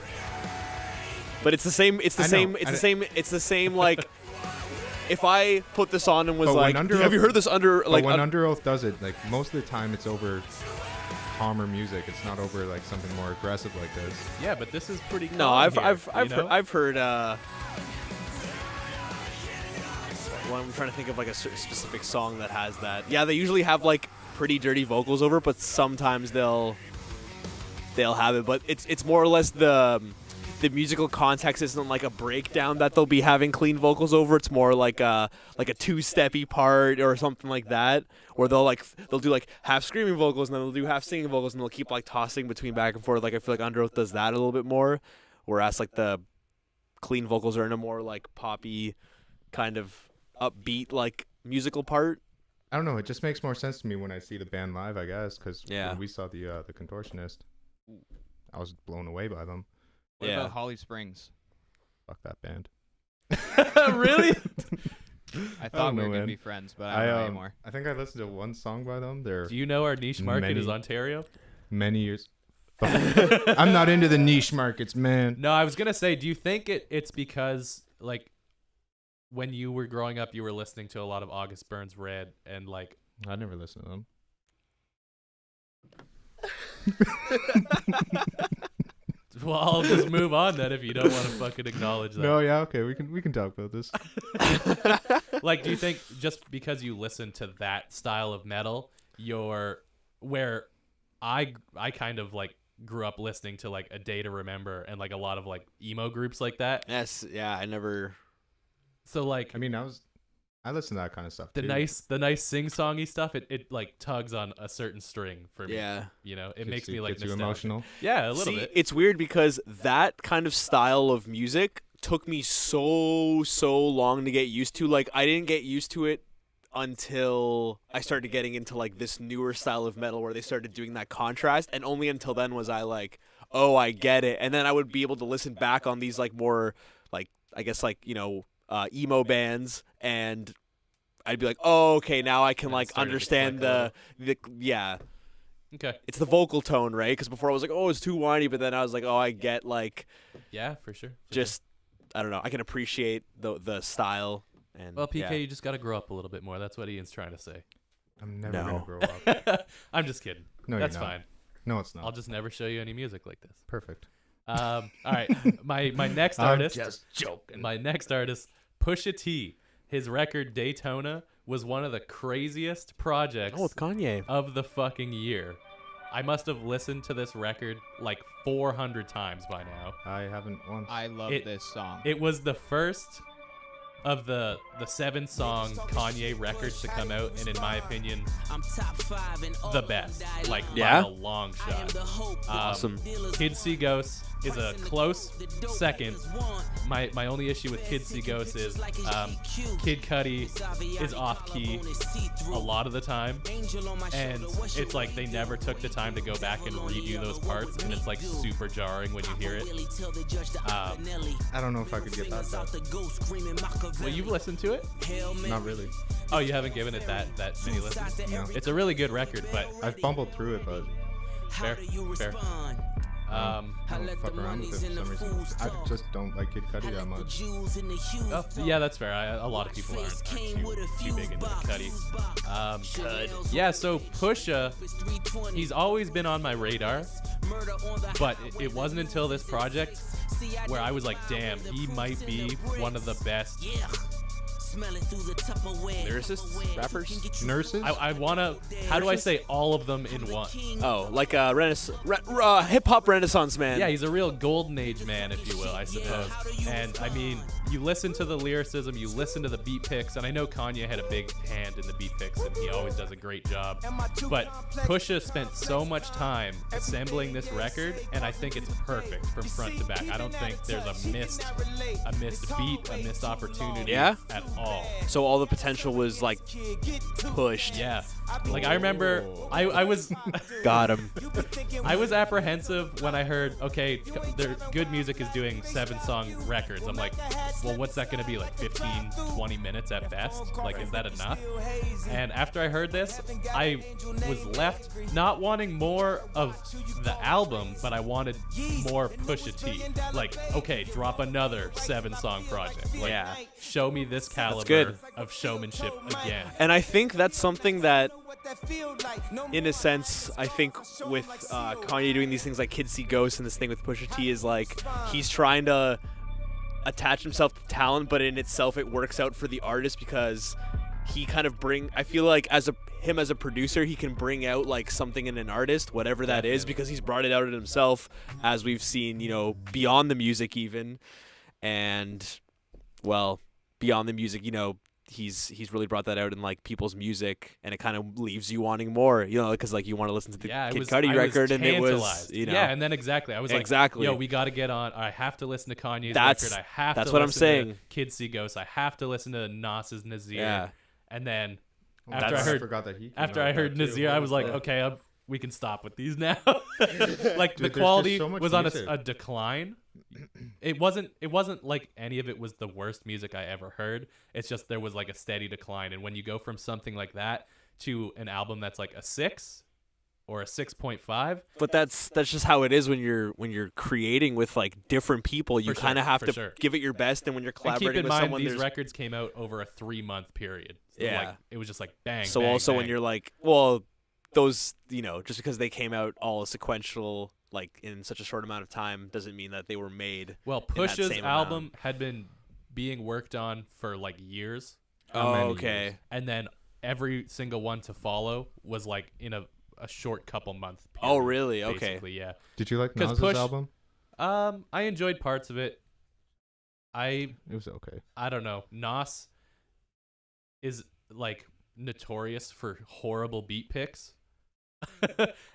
S2: But it's the same. It's the
S3: I know,
S2: same. It's
S3: I
S2: the
S3: know.
S2: same. It's the same. Like, if I put this on and was
S3: But when
S2: like,
S3: Under
S2: "Have you
S3: Oath-
S2: heard this under?"
S3: But
S2: Like,
S3: when Under Oath does it, like most of the time, it's over calmer music. It's not over like something more aggressive like this.
S1: Yeah, but this is pretty calm
S2: no, I've
S1: here,
S2: I've heard. Well, I'm trying to think of like a specific song that has that. Yeah, they usually have like pretty dirty vocals over it, but sometimes they'll have it. But it's more or less the musical context isn't like a breakdown that they'll be having clean vocals over. It's more like a two-steppy part or something like that, where they'll do like half screaming vocals and then they'll do half singing vocals and they'll keep like tossing between back and forth. Like I feel like Under Oath does that a little bit more, whereas like the clean vocals are in a more like poppy kind of upbeat like musical part.
S3: I don't know. It just makes more sense to me when I see the band live, I guess, because
S2: Yeah.
S3: when we saw the Contortionist, I was blown away by them.
S4: What about Holly Springs?
S3: Fuck that band.
S1: Really?
S4: I thought we were going to be friends, but I don't know anymore.
S3: I think I listened to one song by them. They're
S1: Do you know our niche market is Ontario?
S3: Many years. I'm not into the niche markets, man.
S1: No, I was going to say, do you think it's because, like, when you were growing up, you were listening to a lot of August Burns Red and, like...
S3: I never listened to them.
S1: Well, I'll just move on then if you don't want to fucking acknowledge that.
S3: No, yeah, okay, we can talk about this.
S1: Like, do you think just because you listen to that style of metal, where I kind of like grew up listening to like A Day to Remember and like a lot of like emo groups like that.
S2: Yes, yeah, I never.
S1: So like,
S3: I mean, I was I listen to that kind of stuff.
S1: The
S3: too.
S1: nice sing-songy stuff. It like tugs on a certain string for me.
S2: Yeah.
S1: You know, it
S3: Gets
S1: makes
S3: you-
S1: me like
S3: gets you
S1: nostalgic.
S3: emotional.
S1: Yeah, a little
S2: See,
S1: bit.
S2: it's weird because that kind of style of music took me so long to get used to. Like, I didn't get used to it until I started getting into like this newer style of metal where they started doing that contrast, and only until then was I like, oh, I get it. And then I would be able to listen back on these like more like, I guess, like, you know, emo bands, and I'd be like, oh, okay, now I can
S1: And it
S2: like
S1: started to
S2: understand
S1: click a
S2: the yeah.
S1: Okay.
S2: It's the vocal tone, right? Because before I was like, oh, it's too whiny, but then I was like, oh, I get like
S1: Yeah, for sure.
S2: just I don't know. I can appreciate the style. And
S1: Well, PK,
S2: yeah.
S1: you just got to grow up a little bit more. That's what Ian's trying to say.
S3: I'm never
S2: No.
S3: gonna grow up.
S1: I'm just kidding.
S3: No,
S1: That's
S3: you're not.
S1: fine.
S3: No, it's not.
S1: I'll just never show you any music like this.
S3: Perfect.
S1: All right, my next
S3: I'm
S1: artist.
S3: just joking.
S1: My next artist, Pusha T. His record Daytona was one of the craziest projects
S2: Oh, with Kanye.
S1: of the fucking year. I must have listened to this record like 400 times by now.
S3: I haven't once.
S4: I love
S1: It-
S4: this song.
S1: It was the first of the 7-song Kanye records to come out, and in my opinion, the best. Like
S2: Yeah?
S1: by a long shot.
S2: Awesome.
S1: Kids See Ghosts is a close second. My only issue with Kids See Ghosts is Kid Cudi is off key a lot of the time, and it's like they never took the time to go back and redo those parts, and it's like super jarring when you hear it.
S3: I don't know if I could get that bad.
S1: Well, you've listened to it?
S3: Not really.
S1: Oh, you haven't given it that many listens?
S3: No.
S1: It's a really good record, but
S3: I've bumbled through it, but
S1: fair.
S3: I don't fuck around with it for some reason. I just don't like Kid Cudi that much.
S1: Oh, yeah, that's fair. A lot of people aren't too big into Cudi. Yeah, so Pusha, he's always been on my radar, but it wasn't until this project where I was like, damn, he might be one of the best
S2: Lyricists, rappers.
S3: Nurses?
S1: I want to, how do I say all of them in one?
S2: Oh, like a hip hop renaissance man.
S1: Yeah, he's a real golden age man, if you will, I suppose. And I mean, you listen to the lyricism, you listen to the beat picks, and I know Kanye had a big hand in the beat picks, and he always does a great job. But Pusha spent so much time assembling this record, and I think it's perfect from front to back. I don't think there's a missed beat, a missed opportunity
S2: Yeah?
S1: at all.
S2: So all the potential was like pushed.
S1: Yeah. Like I remember I was
S2: Got him.
S1: I was apprehensive when I heard, okay, their good music is doing 7-song records. I'm like, well, what's that going to be, like 15, 20 minutes at best? Like, is that enough? And after I heard this, I was left not wanting more of the album, but I wanted more Pusha T. Like, okay, drop another 7-song project. Like,
S2: Yeah.
S1: show me this caliber
S2: good.
S1: of showmanship again.
S2: And I think that's something that, in a sense, I think with Kanye doing these things like Kids See Ghosts and this thing with Pusha T is like he's trying to attach himself to talent, but in itself it works out for the artist because he kind of I feel like as a producer, he can bring out like something in an artist, whatever that is, because he's brought it out in himself, as we've seen, you know, beyond the music even, and well, beyond the music, you know, he's really brought that out in like people's music, and it kind of leaves you wanting more, you know, because like you want to listen to the Kid Cudi record, and it was,
S1: tantalized.
S2: you know,
S1: yeah, and then exactly, I was
S2: Exactly.
S1: like, yo, we got to get on. I have to listen to Kanye's
S2: That's-
S1: record. I have
S2: that's
S1: to
S2: what I'm
S1: listen
S2: saying.
S1: to Kids See Ghosts. I have to listen to Nas's Nazir.
S2: Yeah.
S1: And then
S3: Oh,
S1: after I
S3: that's- I
S1: heard
S3: forgot that he came
S1: after
S3: out
S1: I
S3: with
S1: heard
S3: that too.
S1: Nazir, I was like,
S3: Yeah.
S1: okay, we can stop with these now. Like the
S3: Dude, there's
S1: quality
S3: just so much
S1: was on
S3: music.
S1: a decline. It wasn't like any of it was the worst music I ever heard. It's just there was like a steady decline, and when you go from something like that to an album that's like a 6 or a 6.5,
S2: but that's just how it is when you're creating with like different people. You
S1: For
S2: kind of
S1: sure,
S2: have
S1: for
S2: to
S1: sure.
S2: give it your best, and when you're
S1: and keep
S2: collaborating
S1: in
S2: with
S1: mind
S2: someone,
S1: these
S2: there's
S1: records came out over a 3-month period. So
S2: Yeah.
S1: like, it was just like bang.
S2: so
S1: bang,
S2: also when
S1: bang.
S2: you're like, well, those, you know, just because they came out all sequential like in such a short amount of time doesn't mean that they were made.
S1: Well,
S2: in that
S1: Pusha's
S2: same
S1: album
S2: amount.
S1: had been being worked on for like years,
S2: Oh,
S3: many
S2: okay.
S3: years?
S1: and then every single one to follow was like in a short couple month period.
S2: Oh, really? Okay.
S1: Basically, yeah.
S3: Did you like
S1: 'Cause
S3: Nas's
S1: Push-
S3: album?
S1: I enjoyed parts of it.
S3: It was okay.
S1: I don't know. Nas is like notorious for horrible beat picks.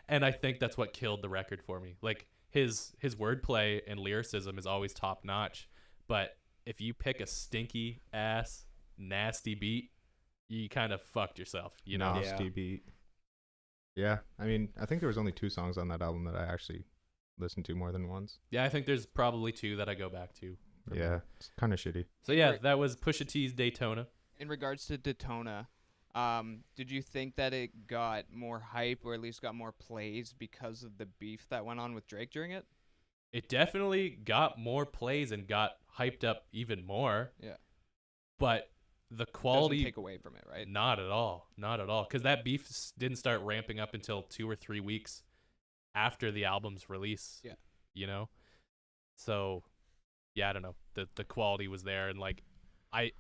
S1: And I think that's what killed the record for me. Like his wordplay and lyricism is always top notch, but if you pick a stinky ass nasty beat, you kind of fucked yourself, you know.
S3: Nasty beat. Yeah, I mean, I think there was only 2 songs on that album that I actually listened to more than once.
S1: Yeah, I think there's probably 2 that I go back to.
S3: Yeah, it's kind of shitty.
S1: So yeah, that was Pusha T's Daytona.
S4: In regards to Daytona, did you think that it got more hype or at least got more plays because of the beef that went on with Drake during it?
S1: It definitely got more plays and got hyped up even more.
S4: Yeah.
S1: But the quality
S4: doesn't take away from it, right?
S1: Not at all. Not at all. Because that beef didn't start ramping up until 2 or 3 weeks after the album's release.
S4: Yeah.
S1: You know? So, yeah, I don't know. The quality was there. And, like, I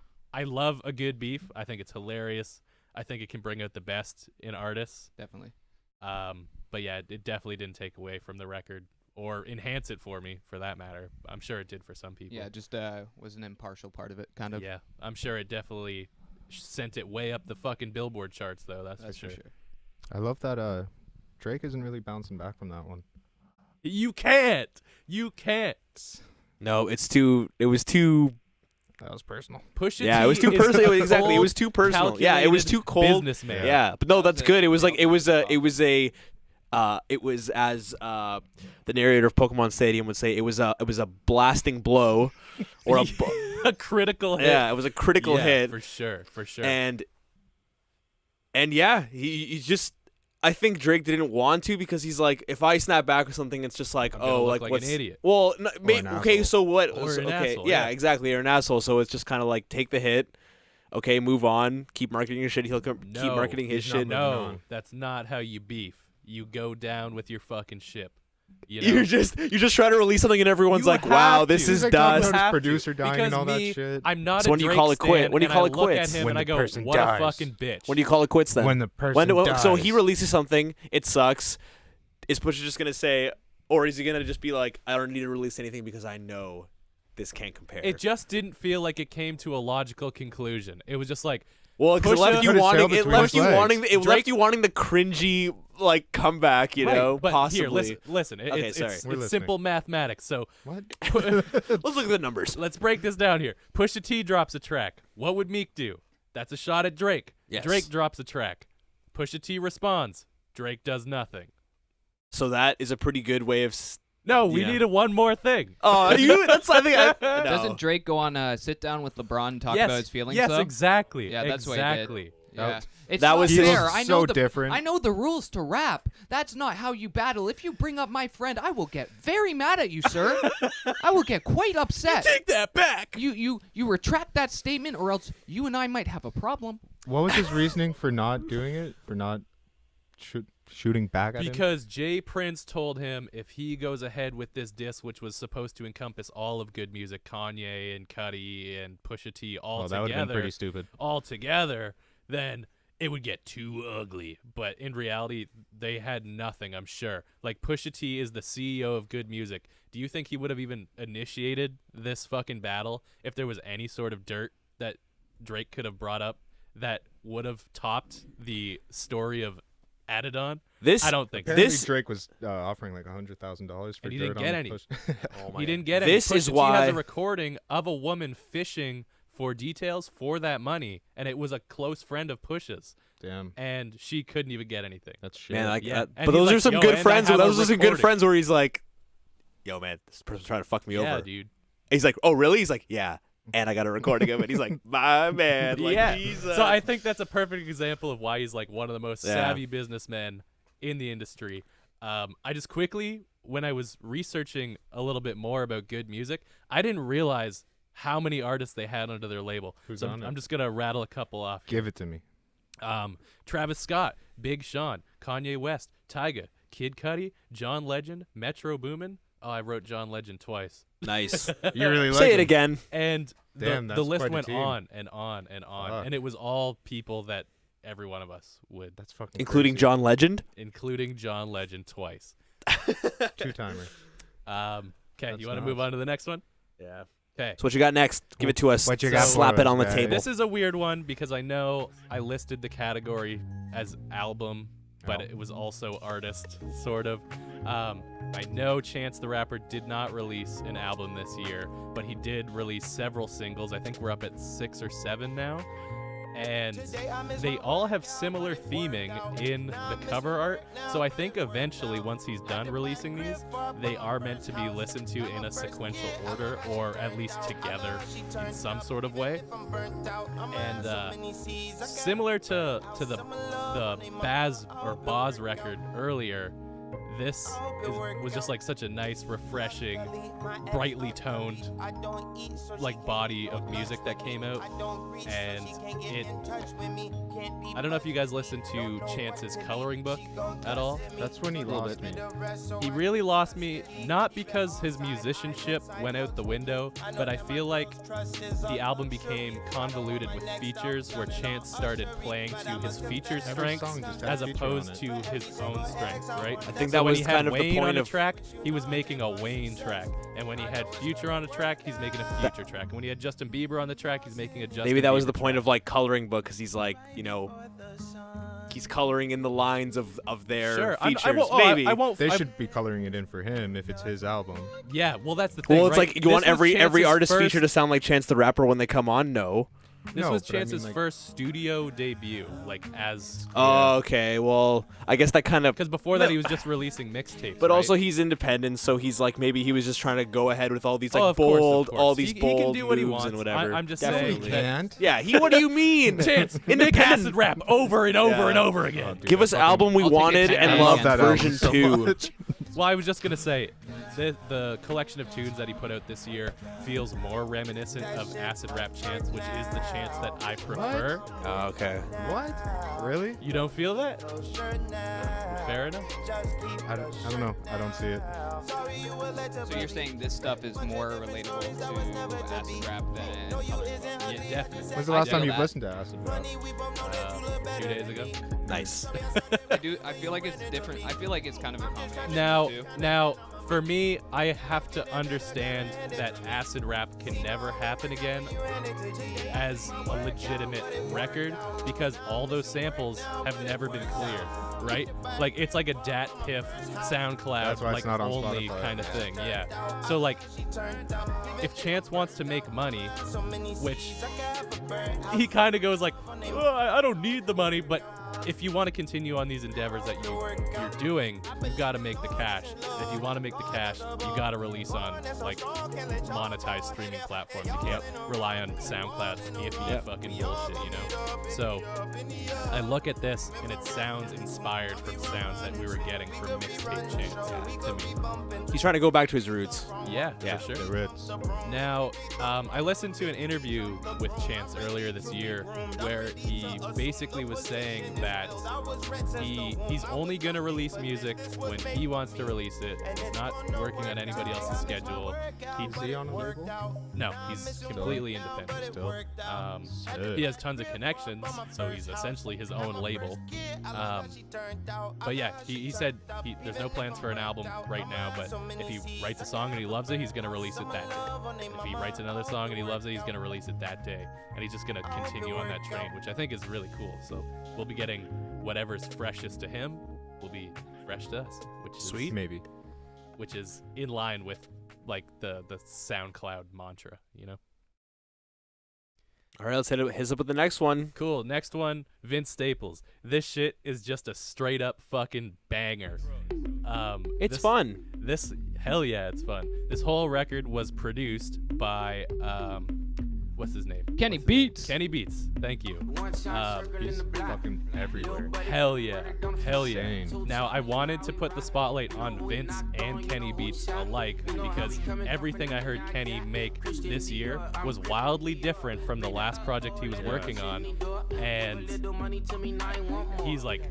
S1: love a good beef. I think it's hilarious. I think it can bring out the best in artists.
S4: Definitely.
S1: But, yeah, it definitely didn't take away from the record or enhance it for me, for that matter. I'm sure it did for some people.
S4: Yeah, just was an impartial part of it, kind of.
S1: Yeah, I'm sure it definitely sent it way up the fucking Billboard charts, though. That's for sure.
S3: I love that Drake isn't really bouncing back from that one.
S1: You can't.
S2: No, it was too.
S3: That was personal.
S1: Pusha
S2: yeah,
S1: T
S2: it was too
S1: is
S2: personal.
S1: a
S2: Exactly, it was too
S1: cold,
S2: personal. Yeah, it was too cold.
S1: Businessman.
S2: Yeah, but no, that's good. It was like it was as the narrator of Pokemon Stadium would say, it was a blasting blow, or
S1: a critical hit.
S2: Yeah, it was a critical hit
S1: for sure.
S2: And yeah, he just. I think Drake didn't want to because he's like, if I snap back or something, it's just like,
S1: I'm
S2: like
S1: an
S2: what's
S1: idiot.
S2: Well, okay,
S3: asshole.
S2: so what?
S1: Or an
S2: okay,
S1: asshole,
S2: yeah,
S1: yeah.
S2: exactly, or an asshole. So it's just kind of like take the hit, okay, move on, keep marketing your shit. He'll keep marketing his shit.
S1: No, that's not how you beef. You go down with your fucking ship. You know?
S2: You're just trying to release something and everyone's
S1: You
S2: like,
S1: have
S2: wow,
S1: to.
S2: this is
S3: Like
S2: dust.
S3: talking about his producer dying
S1: Because
S3: and all
S1: me,
S3: that shit.
S1: I'm not
S2: So
S1: a
S2: when do you
S1: Drake
S2: call it quit?
S1: stan,
S2: When do you
S1: and
S2: call
S1: I
S2: it
S1: look
S2: quits?
S1: at him
S3: When
S1: and
S3: the
S1: I go,
S3: person
S1: what
S3: dies.
S1: a fucking bitch.
S2: When do you call it quits then?
S3: When the person dies.
S2: So he releases something, it sucks. Is Pusha just gonna say, or is he gonna just be like, I don't need to release anything because I know this can't compare?
S1: It just didn't feel like it came to a logical conclusion. It was just like,
S2: well, because it left you
S3: Put his
S2: wanting,
S3: tail between his legs.
S2: left you wanting the cringy like comeback, you know,
S1: but
S2: possibly.
S1: Here, listen.
S2: Okay, sorry.
S1: It's
S3: We're listening.
S1: simple mathematics. So
S3: What?
S2: Let's look at the numbers.
S1: let's break this down here. Pusha T drops a track. What would Meek do? That's a shot at Drake.
S2: Yes.
S1: Drake drops a track. Pusha T responds. Drake does nothing.
S2: So that is a pretty good way of.
S1: No, we
S2: Yeah.
S1: needed one more thing.
S2: That's I think. No.
S4: Doesn't Drake go on a sit down with LeBron and talk
S1: yes,
S4: about his feelings?
S1: yes,
S4: though?
S1: exactly.
S4: Yeah, that's
S1: exactly.
S4: what he did. Yeah. It's
S2: That
S4: not
S2: was
S4: fair.
S3: so
S4: I know
S3: different.
S4: I know the rules to rap. That's not how you battle. If you bring up my friend, I will get very mad at you, sir. I will get quite upset.
S2: Take that back.
S4: You retract that statement, or else you and I might have a problem.
S3: What was his reasoning for not doing it? For not shooting back at him?
S1: Because Jay Prince told him if he goes ahead with this diss, which was supposed to encompass all of good music, Kanye and Cudi and Pusha T all
S3: that would have been
S1: together,
S3: pretty stupid.
S1: all together, then it would get too ugly. But in reality, they had nothing, I'm sure. Like, Pusha T is the CEO of good music. Do you think he would have even initiated this fucking battle if there was any sort of dirt that Drake could have brought up that would have topped the story of Adidon? I don't think so.
S3: Apparently Drake was offering like $100,000 for
S1: And he
S3: dirt
S1: didn't get
S3: on
S1: any.
S3: Push.
S1: He didn't get any.
S2: This
S1: Pusha
S2: is
S1: T
S2: why-
S1: has a recording of a woman fishing for details for that money, and it was a close friend of Pusha's.
S3: Damn,
S1: And she couldn't even get anything.
S3: that's shit.
S2: Man, like
S1: Yeah.
S2: that.
S1: And
S2: But
S1: he's
S2: those are
S1: like,
S2: some
S1: "Yo,
S2: good
S1: and I
S2: friends.
S1: have a
S2: Those are some good
S1: recording."
S2: friends where he's like, yo, man, this person's trying to fuck me
S1: Yeah,
S2: over.
S1: dude.
S2: He's like, oh, really? He's like, yeah. And I got a recording of it. He's like, my man. Like,
S1: Yeah.
S2: he's,
S1: So I think that's a perfect example of why he's like one of the most
S2: Yeah.
S1: savvy businessmen in the industry. I just quickly, when I was researching a little bit more about good music, I didn't realize how many artists they had under their label.
S3: Who's
S1: So
S3: on it?
S1: I'm just gonna rattle a couple off.
S3: Give it to me.
S1: Travis Scott, Big Sean, Kanye West, Tyga, Kid Cudi, John Legend, Metro Boomin. Oh, I wrote John Legend twice.
S2: nice.
S3: You really like
S2: Say it
S3: him.
S2: again.
S1: And
S3: Damn,
S1: the
S3: that's
S1: list
S3: quite a
S1: went
S3: team.
S1: on and on and on.
S3: Fuck.
S1: And it was all people that every one of us would,
S3: That's fucking
S2: Including
S3: crazy.
S2: John Legend.
S1: including John Legend twice.
S3: Two-timer.
S1: Okay,
S3: That's
S1: you want to
S3: nuts.
S1: move on to the next one?
S2: Yeah.
S1: Okay.
S2: So what you got next? Give it to us.
S3: What you got
S2: Slap
S3: for
S2: it on the
S3: us,
S2: table.
S1: This is a weird one because I know I listed the category as album, but it was also artist, sort of. I know Chance the Rapper did not release an album this year, but he did release several singles. I think we're up at 6 or 7 now. And they all have similar theming in the cover art. So I think eventually, once he's done releasing these, they are meant to be listened to in a sequential order, or at least together in some sort of way. And similar to the Baz or Boz record earlier, this was just like such a nice, refreshing, brightly toned like body of music that came out, and I don't know if you guys listened to Chance's coloring book at all.
S3: That's when he lost me.
S1: He really lost me, not because his musicianship went out the window, but I feel like the album became convoluted with features where Chance started playing to his feature strengths as opposed to his own strengths, right?
S2: I think
S1: So
S2: that
S1: when
S2: was
S1: he
S2: kind
S1: had
S2: of the
S1: Wayne
S2: point
S1: on a
S2: of
S1: track, he was making a Wayne track, and when he had Future on a track, he's making a Future track, and when he had Justin Bieber on the track, he's making a Justin
S2: Maybe that was
S1: Bieber
S2: the point
S1: track.
S2: of like coloring book, because he's like, you know, he's coloring in the lines of their
S1: Sure,
S2: features.
S1: I won't.
S3: They should be coloring it in for him if it's his album.
S1: Yeah, well, that's the thing.
S2: Well, it's
S1: right?
S2: like you
S1: This
S2: want
S1: was
S2: every
S1: Chance's
S2: artist
S1: first,
S2: feature to sound like Chance the Rapper when they come on. No.
S1: This
S3: No,
S1: was
S3: but I mean,
S1: Chance's
S3: like-
S1: first studio debut, like as.
S2: Oh, okay. Well, I guess that kind of.
S1: Because before that, he was just releasing mixtapes.
S2: But
S1: right?
S2: also he's independent, so he's like maybe he was just trying to go ahead with all these like
S1: Oh, of course, of
S2: bold,
S1: course.
S2: all these
S1: He
S2: bold
S1: can do what he
S2: moves
S1: wants.
S2: and whatever.
S1: I'm just
S2: Definitely.
S1: saying that.
S2: Yeah, what do you mean?
S1: Chance, make acid rap over and over and over again.
S3: Oh, dude,
S2: Give us
S3: I fucking-
S2: album we
S4: I'll take a
S2: wanted
S4: 10
S2: and
S4: out.
S2: loved
S3: that album
S2: version
S3: so
S2: 2.
S3: much.
S1: Well, I was just gonna say, the collection of tunes that he put out this year feels more reminiscent of acid rap Chance, which is the Chance that I prefer.
S2: Oh, okay.
S3: What? Really?
S1: You don't feel that? Fair enough.
S3: I don't know. I don't see it.
S4: So you're saying this stuff is more relatable to acid rap than coloring book?
S1: Yeah, definitely.
S3: When's the
S4: I
S3: last
S4: feel
S3: time you've
S4: that.
S3: listened to acid rap?
S1: 2 days ago.
S2: Nice.
S4: I feel like it's different. I feel like it's kind of a combination.
S1: Now,
S4: of the two.
S1: now, for me, I have to understand that acid rap can never happen again as a legitimate record because all those samples have never been cleared, right? Like it's like a Dat Piff SoundCloud
S3: That's why
S1: like
S3: it's not on
S1: only
S3: Spotify.
S1: kind of thing. Yeah. So like, if Chance wants to make money, which he kind of goes like, oh, I don't need the money, but if you want to continue on these endeavors that you're doing, you've got to make the cash. And if you want to make the cash, you got to release on like monetized streaming platforms. You can't rely on SoundCloud's iffy fucking bullshit, you know? So I look at this and it sounds inspired from sounds that we were getting from mixtape Chance to me.
S2: He's trying to go back to his roots.
S1: Yeah,
S2: Yeah.
S1: for sure.
S3: The Ritz.
S1: Now, I listened to an interview with Chance earlier this year where he basically was saying that he's only going to release music when he wants to release it. He's not working on anybody else's schedule.
S3: Is he on a label?
S1: No, he's completely independent.
S3: Still.
S1: He has tons of connections, so he's essentially his own label. But yeah, he said there's no plans for an album right now, but if he writes a song and he loves it, he's going to release it that day. If he writes another song and he loves it, he's going to release it that day. And he's just going to continue on that train, which I think is really cool. So we'll be getting whatever's freshest to him will be fresh to us, which is
S2: Sweet.
S3: Maybe.
S1: which is in line with like the SoundCloud mantra, you know?
S2: All right, let's hit us up with the next one.
S1: Cool. Next one, Vince Staples. This shit is just a straight up fucking banger.
S2: It's fun.
S1: This hell yeah, it's fun. This whole record was produced by what's his name?
S4: Kenny Beats.
S1: Kenny Beats. Thank you.
S3: He's fucking everywhere.
S1: Hell yeah. Hell yeah.
S3: Insane.
S1: Now, I wanted to put the spotlight on Vince and Kenny Beats alike because everything I heard Kenny make this year was wildly different from the last project he was working on. And he's like,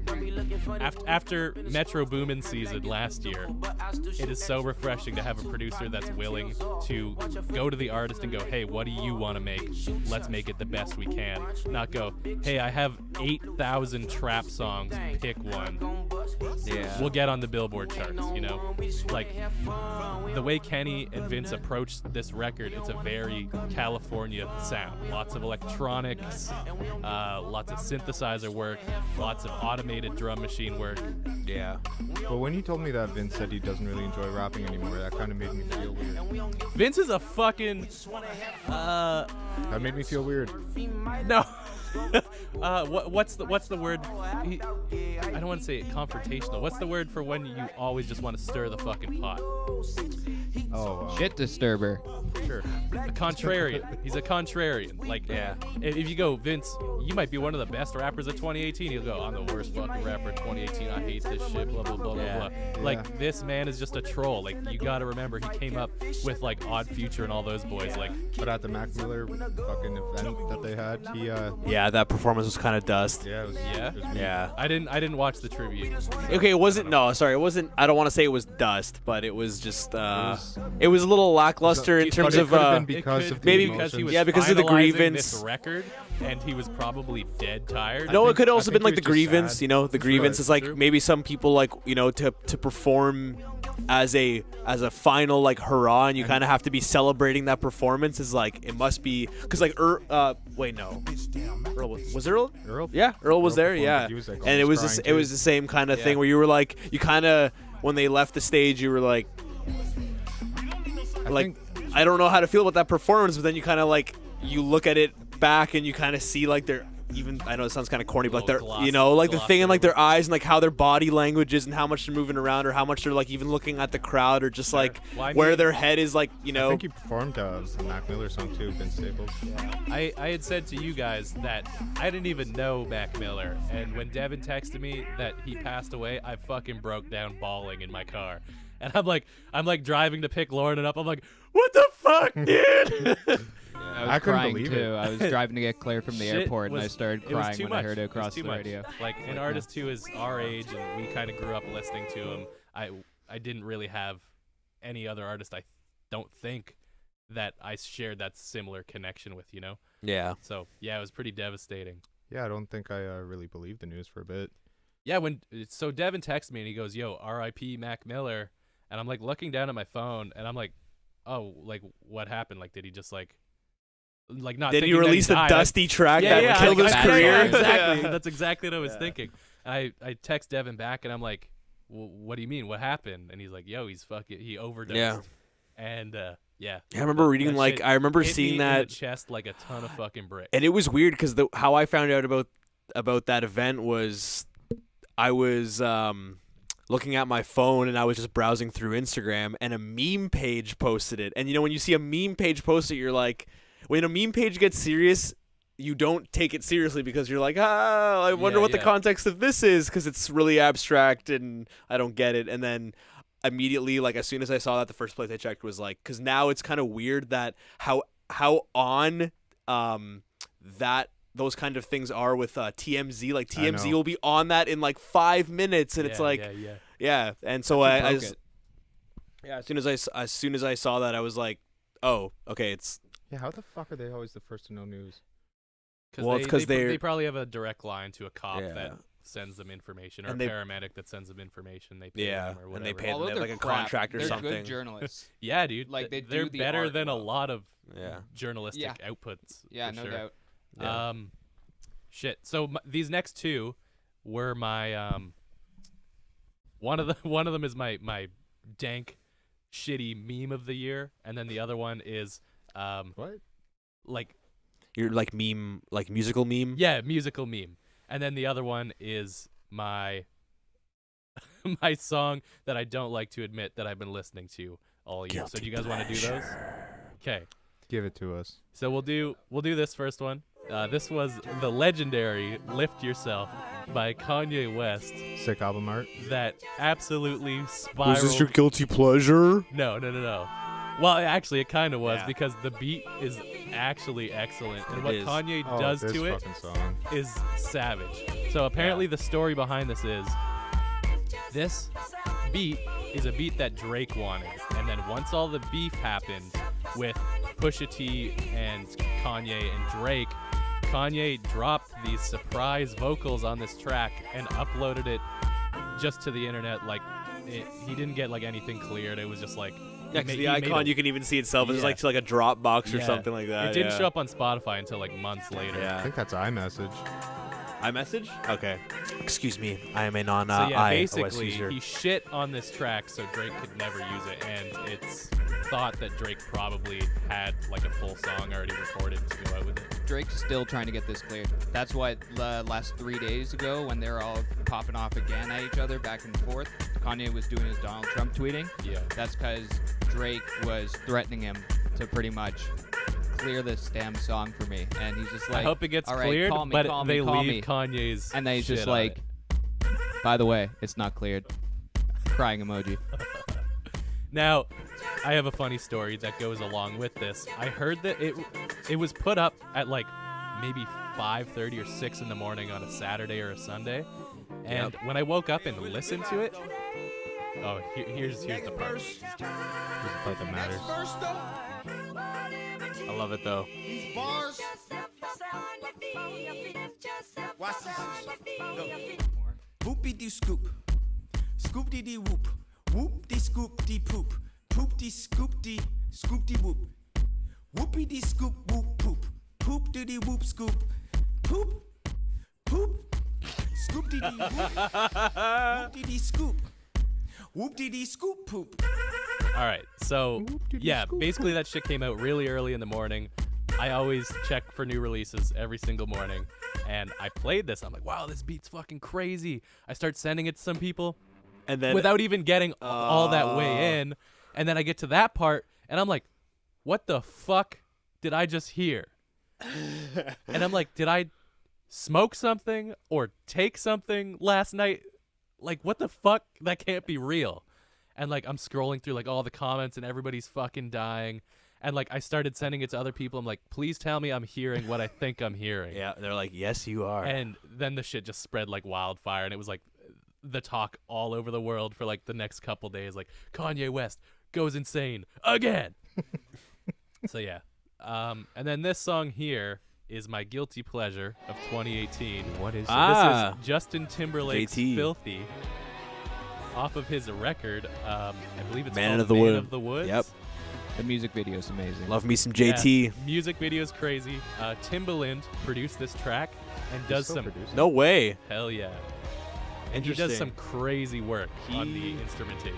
S1: after Metro Boomin season last year, it is so refreshing to have a producer that's willing to go to the artist and go, hey, what do you want to make? Let's make it the best we can. Not go, hey, I have 8,000 trap songs, pick one.
S2: Yeah.
S1: We'll get on the Billboard charts, you know? Like, the way Kenny and Vince approached this record, it's a very California sound. Lots of electronics, lots of synthesizer work, lots of automated drum machine work.
S2: Yeah.
S3: But when you told me that Vince said he doesn't really enjoy rapping anymore, that kind of made me feel weird.
S1: Vince is a fucking...
S3: That made me feel weird.
S1: No. What's the word? I don't want to say confrontational. What's the word for when you always just want to stir the fucking pot?
S4: Shit disturber.
S3: Sure.
S1: A contrarian. He's a contrarian. Like,
S2: Yeah.
S1: if you go, Vince, you might be one of the best rappers of 2018. He'll go, I'm the worst fucking rapper of 2018. I hate this shit. Blah blah blah blah blah. Like, this man is just a troll. Like, you gotta remember, he came up with like Odd Future and all those boys. Like,
S3: But at the Mac Miller fucking event that they had, he
S2: Yeah, that performance was kind of dust.
S3: yeah, it was,
S1: yeah.
S3: it was mean.
S2: Yeah.
S1: I didn't watch the tribute.
S2: Okay, it wasn't. No, sorry, it wasn't. I don't want to say it was dust, but it was just. It was a little lackluster in
S3: But
S2: terms
S3: it
S2: of.
S3: could have been because of the
S2: maybe
S1: because he was
S2: yeah, because of the
S1: finalizing
S2: grievance.
S1: this record, and he was probably dead tired.
S2: No, it
S3: think-
S2: could
S3: I
S2: also
S3: think
S2: been like
S3: he
S2: the
S3: was just
S2: grievance.
S3: sad.
S2: You know, the grievance is like
S1: True.
S2: maybe some people like to perform as a final like hurrah, and you kind of have to be celebrating that performance. Is like it must be because like wait no, Earl was Earl?
S3: Earl?
S2: Yeah, Earl was there.
S3: performed,
S2: Yeah,
S3: but he was, like,
S2: and it
S3: almost
S2: was
S3: crying,
S2: it was
S3: too.
S2: the same kind of
S1: Yeah.
S2: thing where you were like you kind of when they left the stage you were like I don't know how to feel about that performance, but then you kind of like you look at it back and you kind of see like they're even I know it sounds kind of corny, but like they're
S1: Little
S2: you know like the
S1: gloss
S2: thing in like
S1: over.
S2: their eyes and like how their body language is and how much they're moving around or how much they're like even looking at the crowd or just like
S1: Well, I
S2: where
S1: mean-
S2: their head is like you
S3: I
S2: know
S3: think he performed a Mac Miller song too, Vince Staples.
S1: I had said to you guys that I didn't even know Mac Miller, and when Devin texted me that he passed away, I fucking broke down bawling in my car. And I'm like driving to pick Lauren up. I'm like, what the fuck, dude?
S4: I was
S3: I couldn't
S4: crying
S3: believe
S4: too.
S3: it.
S4: I was driving to get Claire from the
S1: Shit
S4: airport, and I
S1: was-
S4: started
S1: it was
S4: crying
S1: too
S4: when I
S1: much.
S4: heard it
S1: It was
S4: across
S1: too
S4: the
S1: much.
S4: radio.
S1: Like an artist who is our age and we kind of grew up listening to him. I didn't really have any other artist. I don't think that I shared that similar connection with. You know.
S2: yeah
S1: So yeah, it was pretty devastating.
S3: Yeah, I don't think I really believed the news for a bit.
S1: Yeah, so Devin texted me and he goes, "Yo, R.I.P. Mac Miller," and I'm like looking down at my phone and I'm like, "Oh, like what happened? Like did he just like not?"
S2: did he
S1: thinking that
S2: release the
S1: died.
S2: dusty track
S1: Yeah,
S2: that killed his
S1: I-
S2: career?
S1: Yeah, exactly.
S2: Yeah.
S1: That's exactly what I was thinking. And I text Devin back and I'm like, "What do you mean? What happened?" And he's like, "Yo, he overdosed."
S2: Yeah.
S1: And yeah.
S2: I remember reading
S1: That
S2: like
S1: shit
S2: I remember
S1: hit
S2: seeing
S1: me
S2: that
S1: in the chest like a ton of fucking bricks.
S2: and it was weird because how I found out about that event was I was looking at my phone and I was just browsing through Instagram and a meme page posted it. And you know when you see a meme page post it, you're like, when a meme page gets serious, you don't take it seriously because you're like, I wonder what the context of this is because it's really abstract and I don't get it. And then immediately, like as soon as I saw that, the first place I checked was like, because now it's kind of weird that how on that those kind of things are with TMZ. Like TMZ will be on that in like 5 minutes, and it's like, yeah. And so as soon as I saw that, I was like, oh, okay, it's
S3: Yeah, how the fuck are they always the first to know news?
S2: Well, it's 'cause
S1: they probably have a direct line to a cop
S2: Yeah.
S1: that sends them information, or
S2: And
S1: a
S2: they-
S1: paramedic that sends them information. They pay
S2: Yeah,
S1: them or
S2: and they
S1: whatever.
S2: pay them.
S4: Although
S2: They have
S4: they're
S2: like a
S4: crap,
S2: contract or
S4: they're
S2: something.
S4: good journalists.
S1: Yeah, dude.
S4: Like, they
S1: they're
S4: do the
S1: better
S4: art
S1: than a
S4: well.
S1: lot of
S2: Yeah.
S1: journalistic outputs.
S4: Yeah,
S1: for
S4: no
S1: sure.
S4: doubt.
S2: Yeah.
S1: Shit. So these next two were my one of them is my dank, shitty meme of the year, and then the other one is
S3: What?
S2: You're like meme, like musical meme.
S1: Yeah, musical meme. And then the other one is my my song that I don't like to admit that I've been listening to all year. So do you guys want to do those? Okay.
S3: Give it to us.
S1: So we'll do this first one. This was the legendary "Lift Yourself" by Kanye West.
S3: Sick album art.
S1: That absolutely spiraled.
S2: Was this your guilty pleasure?
S1: No. Well, actually, it kind of was
S2: Yeah.
S1: because the beat is actually excellent, and
S2: It
S1: what
S2: is.
S1: Kanye
S3: Oh,
S1: does
S3: this
S1: to it
S3: fucking song.
S1: is savage. So apparently, the story behind this is this beat is a beat that Drake wanted, and then once all the beef happened with Pusha T and Kanye and Drake, Kanye dropped these surprise vocals on this track and uploaded it just to the internet. Like, he didn't get like anything cleared. It was just like
S2: Yeah, because the icon, you can even see itself as
S1: Yeah.
S2: like a Dropbox or
S1: Yeah.
S2: something like that.
S1: It didn't
S2: yeah.
S1: show up on Spotify until like months later.
S3: I
S2: Yeah.
S3: think that's iMessage.
S2: iMessage? Okay. Excuse me. I am a non
S1: So yeah,
S2: iOS
S1: basically,
S2: user.
S1: he shit on this track so Drake could never use it, and it's thought that Drake probably had like a full song already recorded to go out with it.
S4: Drake's still trying to get this cleared. That's why last 3 days ago, when they were all popping off again at each other back and forth, Kanye was doing his Donald Trump tweeting.
S1: Yeah.
S4: That's because Drake was threatening him to pretty much clear this damn song for me. And he's just like,
S1: I hope it gets
S4: all right,
S1: cleared,
S4: call me,
S1: but
S4: call
S1: they
S4: me, call
S1: leave
S4: me.
S1: Kanye's
S4: And then he's
S1: shit
S4: just
S1: on
S4: like,
S1: it.
S4: by the way, it's not cleared. Crying emoji.
S1: Now, I have a funny story that goes along with this. I heard that it was put up at like maybe 5:30 or 6 in the morning on a Saturday or a Sunday, and when I woke up and listened to it, oh, here's the part.
S3: Here's the part that matters.
S2: I love it though.
S12: These bars. Watch this. Go. Whoopie dee scoop. Scoop dee dee whoop. Whoop dee scoop dee poop. Poop dee scoop dee whoop. Whoopie dee scoop whoop poop. Poop dee dee whoop scoop. Poop. Poop. Scoop dee dee whoop. Whoop dee dee scoop. Whoop dee dee scoop poop.
S1: All right, so yeah, basically that shit came out really early in the morning. I always check for new releases every single morning, and I played this. I'm like, wow, this beat's fucking crazy. I start sending it to some people,
S2: And then
S1: without even getting all that way in, and then I get to that part, and I'm like, what the fuck did I just hear? And I'm like, did I smoke something or take something last night? Like, what the fuck? That can't be real. And like, I'm scrolling through like all the comments, and everybody's fucking dying. And like, I started sending it to other people. I'm like, please tell me I'm hearing what I think I'm hearing.
S2: Yeah, they're like, yes, you are.
S1: And then the shit just spread like wildfire, and it was like the talk all over the world for like the next couple days. Like, Kanye West goes insane again. So yeah. And then this song here is my guilty pleasure of 2018.
S3: What is it?
S2: Ah.
S1: This is Justin Timberlake's
S2: JT.
S1: Filthy, off of his record. I believe it's
S2: Man
S1: called
S2: of the
S1: Man
S2: Wood.
S1: of the Woods.
S2: Yep.
S4: The music video is amazing.
S2: Love me some
S1: Yeah,
S2: JT.
S1: music video's crazy. Timbaland produced this track and does
S3: still
S1: some
S3: producing?
S2: No way.
S1: hell yeah. And he does
S2: Interesting.
S1: some crazy work on the
S2: He-
S1: instrumentation.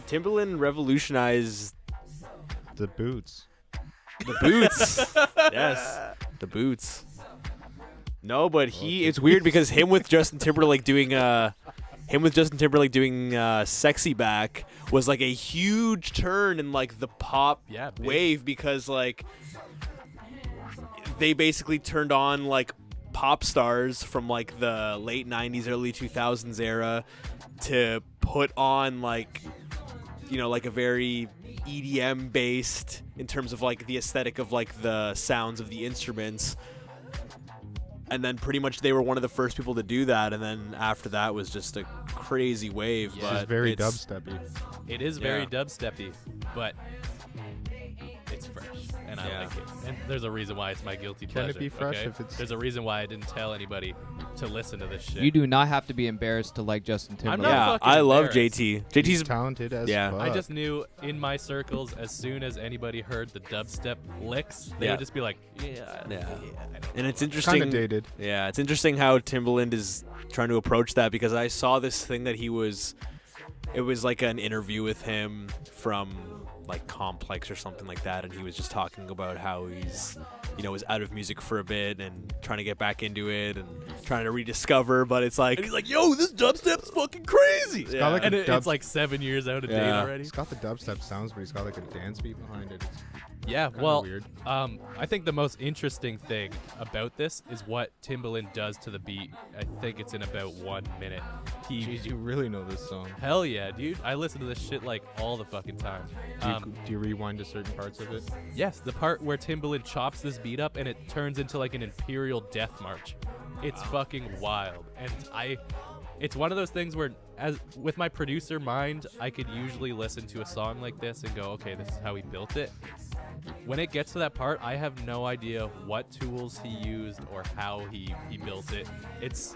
S2: Timberland revolutionized
S3: The boots.
S2: the boots. Yes, the boots. No, but it's weird because him with Justin Timberlake doing Sexy Back was like a huge turn in like the pop
S1: Yeah, big.
S2: wave, because like they basically turned on like pop stars from like the late 90s, early 2000s era to put on like, you know, like a very EDM based in terms of like the aesthetic of like the sounds of the instruments. And then pretty much they were one of the first people to do that, and then after that was just a crazy wave.
S1: Yeah.
S2: But
S3: It's very
S2: it's-
S3: dubsteppy.
S1: It is very
S2: Yeah.
S1: dubsteppy, but it's fresh, and I
S2: Yeah.
S1: like it. And there's a reason why it's my guilty
S3: Can
S1: pleasure.
S3: it be fresh
S1: okay?
S3: if it's-
S1: There's a reason why I didn't tell anybody to listen to this shit.
S4: You do not have to be embarrassed to like Justin
S1: I'm
S4: Timberlake.
S1: not
S2: Yeah,
S1: fucking
S2: I love
S1: embarrassed.
S2: JT.
S3: He's
S2: JT's
S3: talented as
S2: Yeah.
S3: fuck.
S1: I just knew in my circles, as soon as anybody heard the dubstep licks, they
S2: Yeah.
S1: would just be like, yeah.
S2: Yeah.
S1: I know.
S2: And it's interesting.
S3: kind of dated.
S2: Yeah, it's interesting how Timbaland is trying to approach that, because I saw this thing that it was like an interview with him from like Complex or something like that, and he was just talking about how he's, you know, was out of music for a bit and trying to get back into it and trying to rediscover, but it's like,
S1: And he's like, yo, this dubstep's fucking crazy.
S2: Yeah.
S3: got like
S1: And
S3: a
S1: it's
S3: dub-
S1: like 7 years out of date
S2: Yeah.
S1: already.
S3: He's got the dubstep sounds, but he's got like a dance beat behind it.
S1: Yeah,
S3: Kinda
S1: well,
S3: weird.
S1: I think the most interesting thing about this is what Timbaland does to the beat. I think it's in about 1 minute.
S3: Jeez, you really know this song.
S1: Hell yeah, dude. I listen to this shit like all the fucking time.
S3: Do you rewind to certain parts of it?
S1: Yes, the part where Timbaland chops this beat up and it turns into like an Imperial Death March. It's fucking wild. And it's one of those things where, as with my producer mind, I could usually listen to a song like this and go, okay, this is how he built it. When it gets to that part, I have no idea what tools he used or how he built it. It's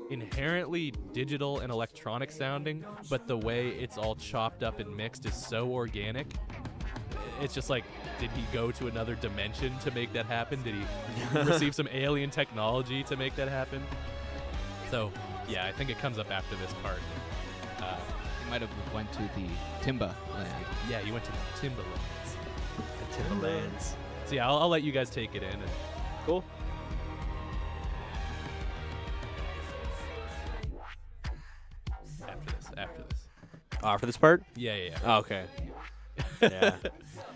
S1: inherently digital and electronic sounding, but the way it's all chopped up and mixed is so organic. It's just like, did he go to another dimension to make that happen? Did he receive some alien technology to make that happen? So, yeah, I think it comes up after this part.
S4: He might have went to the Timba land.
S1: Yeah, he went to the Timbalands.
S2: The Timbalands.
S1: So yeah, I'll let you guys take it in. And
S2: Cool.
S1: After this.
S2: After this part?
S1: Yeah, yeah, yeah.
S2: Oh, okay. Yeah.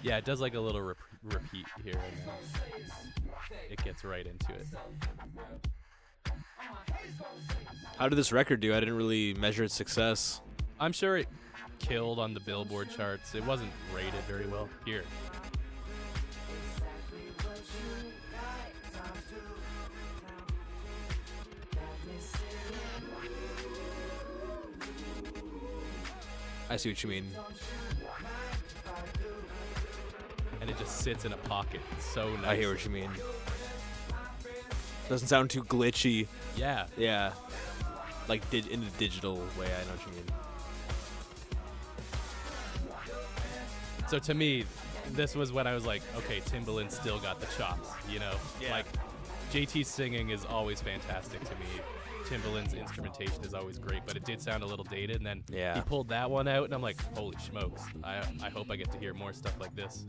S1: Yeah, it does like a little repeat here, and then it gets right into it.
S2: How did this record do? I didn't really measure its success.
S1: I'm sure it killed on the Billboard charts. It wasn't rated very well here.
S2: I see what you mean.
S1: And it just sits in a pocket. It's so nice.
S2: I hear what you mean. Doesn't sound too glitchy.
S1: Yeah.
S2: Yeah. Like in a digital way, I know what you mean.
S1: So to me, this was when I was like, okay, Timbaland still got the chops, you know?
S2: Yeah.
S1: Like, JT's singing is always fantastic to me. Timbaland's instrumentation is always great, but it did sound a little dated, and then he pulled that one out, and I'm like, holy smokes. I hope I get to hear more stuff like this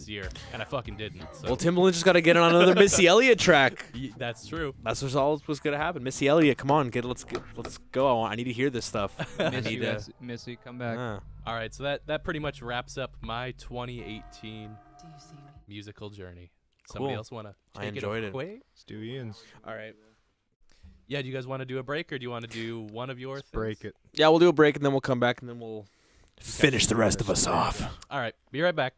S1: year, and I fucking didn't. So.
S2: Well, Timbaland just got to get on another Missy Elliott track.
S1: That's true.
S2: That's what all was gonna happen. Missy Elliott, come on, let's go. I need to hear this stuff.
S4: Missy, come back.
S1: All right, so that pretty much wraps up my 2018 musical journey. Somebody else want to take
S2: I enjoyed
S1: it away?
S3: Let's do Ian's.
S1: All right. Yeah, do you guys want to do a break, or do you want to do one of your things?
S3: Break it.
S2: Yeah, we'll do a break, and then we'll come back, and then we'll finish the rest of us off.
S1: All right, be right back.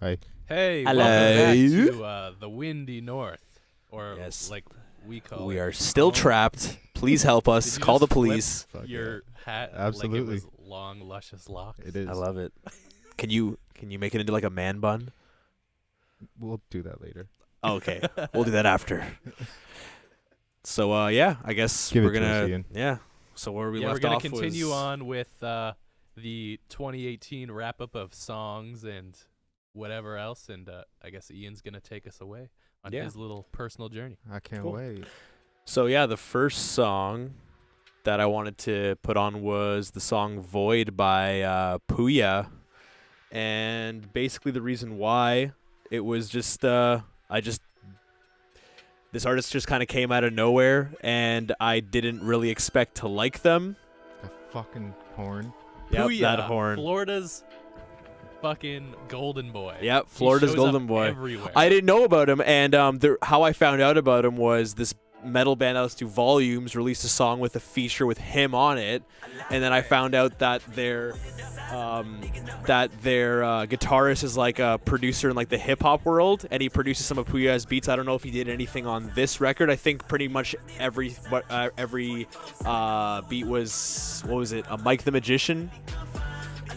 S3: Hi.
S1: Hey,
S2: hello.
S1: Welcome back to the Windy North, or like we call it.
S2: We are still trapped. Please help us.
S1: Did you
S2: Call the
S1: just flip
S2: police.
S1: Your hat,
S3: Absolutely.
S1: like it was long, luscious locks.
S3: It is.
S2: I love it. Can you make it into like a man bun?
S3: We'll do that later.
S2: Okay, we'll do that after. So yeah, I guess
S3: Give
S2: we're
S3: it to us,
S2: gonna
S3: Ian.
S2: So where we
S1: Yeah,
S2: left
S1: we're
S2: off
S1: gonna continue
S2: was
S1: on with the 2018 wrap up of songs and whatever else, and I guess Ian's gonna take us away on his little personal journey.
S3: I can't wait.
S2: So yeah, the first song that I wanted to put on was the song "Void" by Puya, and basically the reason why it was just this artist just kind of came out of nowhere, and I didn't really expect to like them.
S3: The fucking horn.
S2: Yep,
S1: Puya,
S2: that horn.
S1: Florida's fucking golden boy.
S2: Yep,
S1: He
S2: Florida's
S1: shows
S2: golden
S1: up
S2: boy.
S1: everywhere.
S2: I didn't know about him, and how I found out about him was this metal band that was to Volumes released a song with a feature with him on it, and then I found out that their guitarist is like a producer in like the hip hop world, and he produces some of Puya's beats. I don't know if he did anything on this record. I think pretty much every beat was, what was it, a Mike the Magician,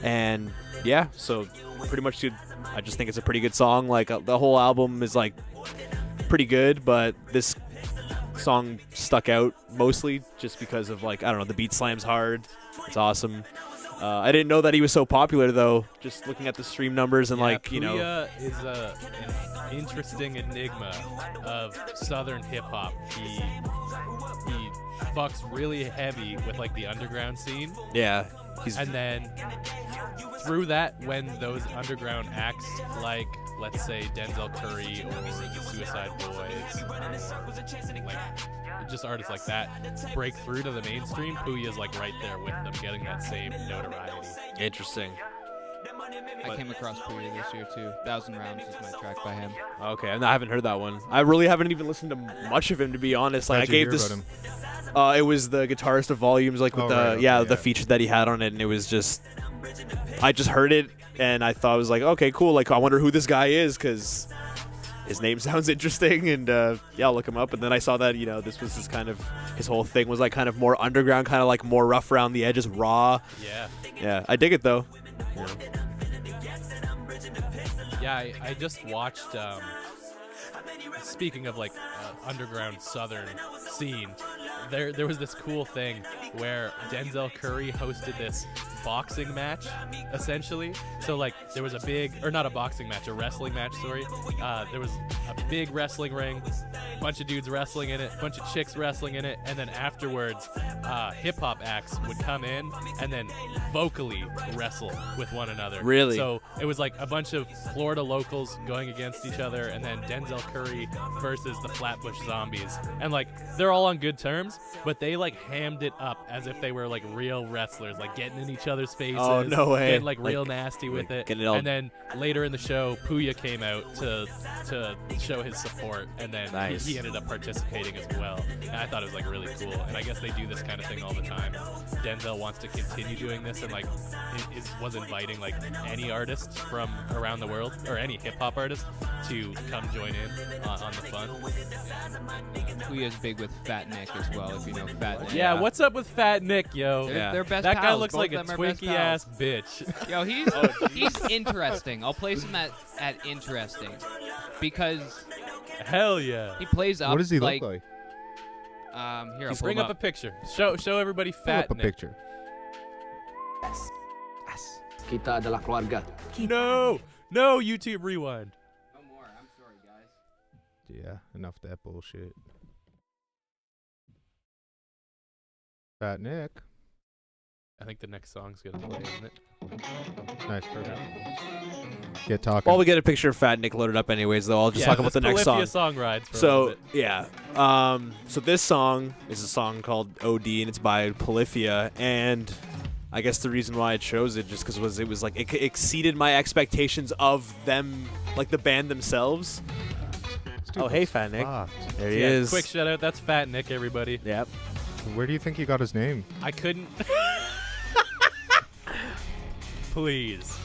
S2: and yeah, so pretty much I just think it's a pretty good song. Like the whole album is like pretty good, but this song stuck out mostly just because of, like, I don't know, the beat slams hard. It's awesome. I didn't know that he was so popular though, just looking at the stream numbers and like, you know.
S1: Puya is an interesting enigma of southern hip hop. He fucks really heavy with like the underground scene.
S2: Yeah.
S1: And then through that, when those underground acts like, let's say, Denzel Curry or the Suicide Boys, like just artists like that, break through to the mainstream, Puya's like right there with them, getting that same notoriety.
S2: Interesting.
S4: I came across Puya this year too. 1,000 Rounds is my track by him.
S2: Okay, and I haven't heard that one. I really haven't even listened to much of him, to be honest. Like,
S3: How'd
S2: I
S3: you
S2: gave
S3: hear
S2: this.
S3: about him?
S2: It was the guitarist of Volumes, like with the feature that he had on it, and it was just. I just heard it, and I thought it was like, okay, cool. Like, I wonder who this guy is, because his name sounds interesting, and yeah, I'll look him up. And then I saw that, this was his kind of, his whole thing was like kind of more underground, kind of like more rough around the edges, raw.
S1: Yeah.
S2: Yeah, I dig it though.
S1: Yeah, I just watched, speaking of like underground southern scene, there was this cool thing where Denzel Curry hosted this boxing match, essentially. So like there was a wrestling match, sorry. There was a big wrestling ring, bunch of dudes wrestling in it, bunch of chicks wrestling in it, and then afterwards hip-hop acts would come in and then vocally wrestle with one another.
S2: Really?
S1: So it was like a bunch of Florida locals going against each other, and then Denzel Curry versus the Flatbush Zombies. And like they're all on good terms, but they like hammed it up as if they were like real wrestlers, like getting in each other's faces.
S2: Oh, no way.
S1: Getting like real nasty with it.
S2: And
S1: then later in the show, Puya came out to show his support, and then
S2: Nice.
S1: he ended up participating as well. And I thought it was like really cool. And I guess they do this kind of thing all the time. Denzel wants to continue doing this, and like was inviting like any artists from around the world, or any hip hop artist, to come join in on the fun.
S4: Puya's big with Fat Nick as well, if you know Fat Nick.
S1: Yeah, what's up with Fat Nick, yo?
S4: They're best
S1: That guy
S4: pals.
S1: looks
S4: Both
S1: like a
S4: of them are best
S1: Twinkie
S4: pals.
S1: ass bitch.
S4: Yo, he's interesting. I'll place him at interesting because
S1: Hell yeah.
S4: he plays up.
S3: What does he
S4: like,
S3: look like?
S4: Here, I'll pull
S1: Bring
S4: him
S1: up a picture. Show everybody
S3: Pull
S1: Fat
S3: up a
S1: Nick.
S3: picture.
S11: Kita adalah keluarga.
S1: No, YouTube Rewind.
S4: No more. I'm sorry, guys.
S3: Yeah, enough of that bullshit. Fat Nick.
S1: I think the next song's gonna play, isn't it?
S3: Nice, perfect. Get talking.
S2: While we get a picture of Fat Nick loaded up anyways, though, I'll just talk about the next song.
S1: Song rides for a
S2: So,
S1: little bit.
S2: yeah. So this song is a song called OD, and it's by Polyphia, and I guess the reason why I chose it just because it was like it exceeded my expectations of them, like the band themselves. Oh, hey, Fat Nick. There he is.
S1: Quick shout out. That's Fat Nick, everybody.
S2: Yep.
S3: Where do you think he got his name?
S1: I couldn't. Please.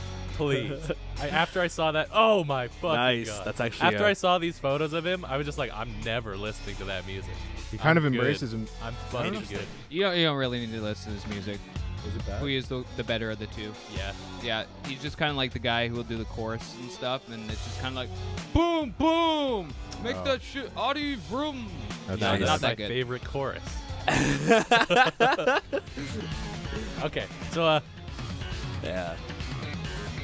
S1: After I saw that, oh my fucking
S2: Nice.
S1: god.
S2: That's actually
S1: After I saw these photos of him, I was just like, I'm never listening to that music.
S3: He kind
S1: I'm
S3: of
S1: good.
S3: embraces him.
S1: I'm fucking good.
S4: You don't really need to listen to his music.
S3: Is it bad?
S4: Puya's the better of the two.
S1: Yeah.
S4: Yeah, he's just kind of like the guy who will do the chorus and stuff, and it's just kind of like, boom, boom, make that shit Audi vroom.
S3: That's
S1: Yeah,
S3: not
S1: that's
S3: bad.
S1: my
S4: that good.
S1: favorite chorus. Okay, so
S2: Yeah.
S1: Yeah,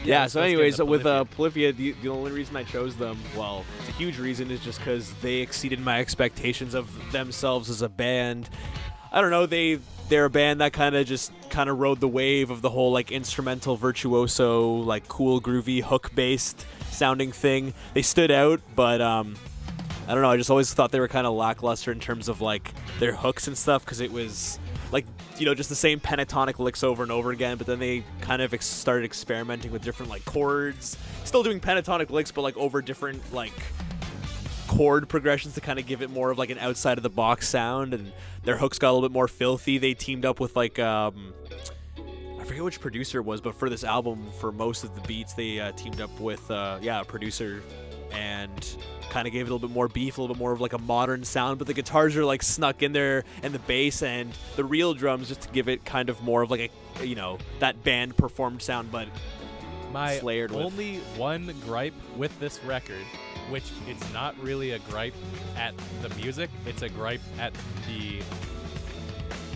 S2: Yeah,
S1: let's
S2: so
S1: get
S2: anyways,
S1: into
S2: with
S1: Polyphia.
S2: Polyphia, the only reason I chose them, well, it's a huge reason, is just because they exceeded my expectations of themselves as a band. I don't know, they're a band that kind of rode the wave of the whole like instrumental virtuoso, like cool groovy hook-based sounding thing. They stood out, but I don't know, I just always thought they were kind of lackluster in terms of like their hooks and stuff, because it was like, just the same pentatonic licks over and over again, but then they kind of started experimenting with different like chords, still doing pentatonic licks, but like over different like chord progressions to kind of give it more of like an outside of the box sound, and their hooks got a little bit more filthy. They teamed up with like I forget which producer it was, but for this album, for most of the beats, they teamed up with a producer, and kind of gave it a little bit more beef, a little bit more of like a modern sound, but the guitars are like snuck in there, and the bass and the real drums just to give it kind of more of like a that band performed sound, but
S1: my
S2: slayered with.
S1: only one gripe with this record, which it's not really a gripe at the music, it's a gripe at the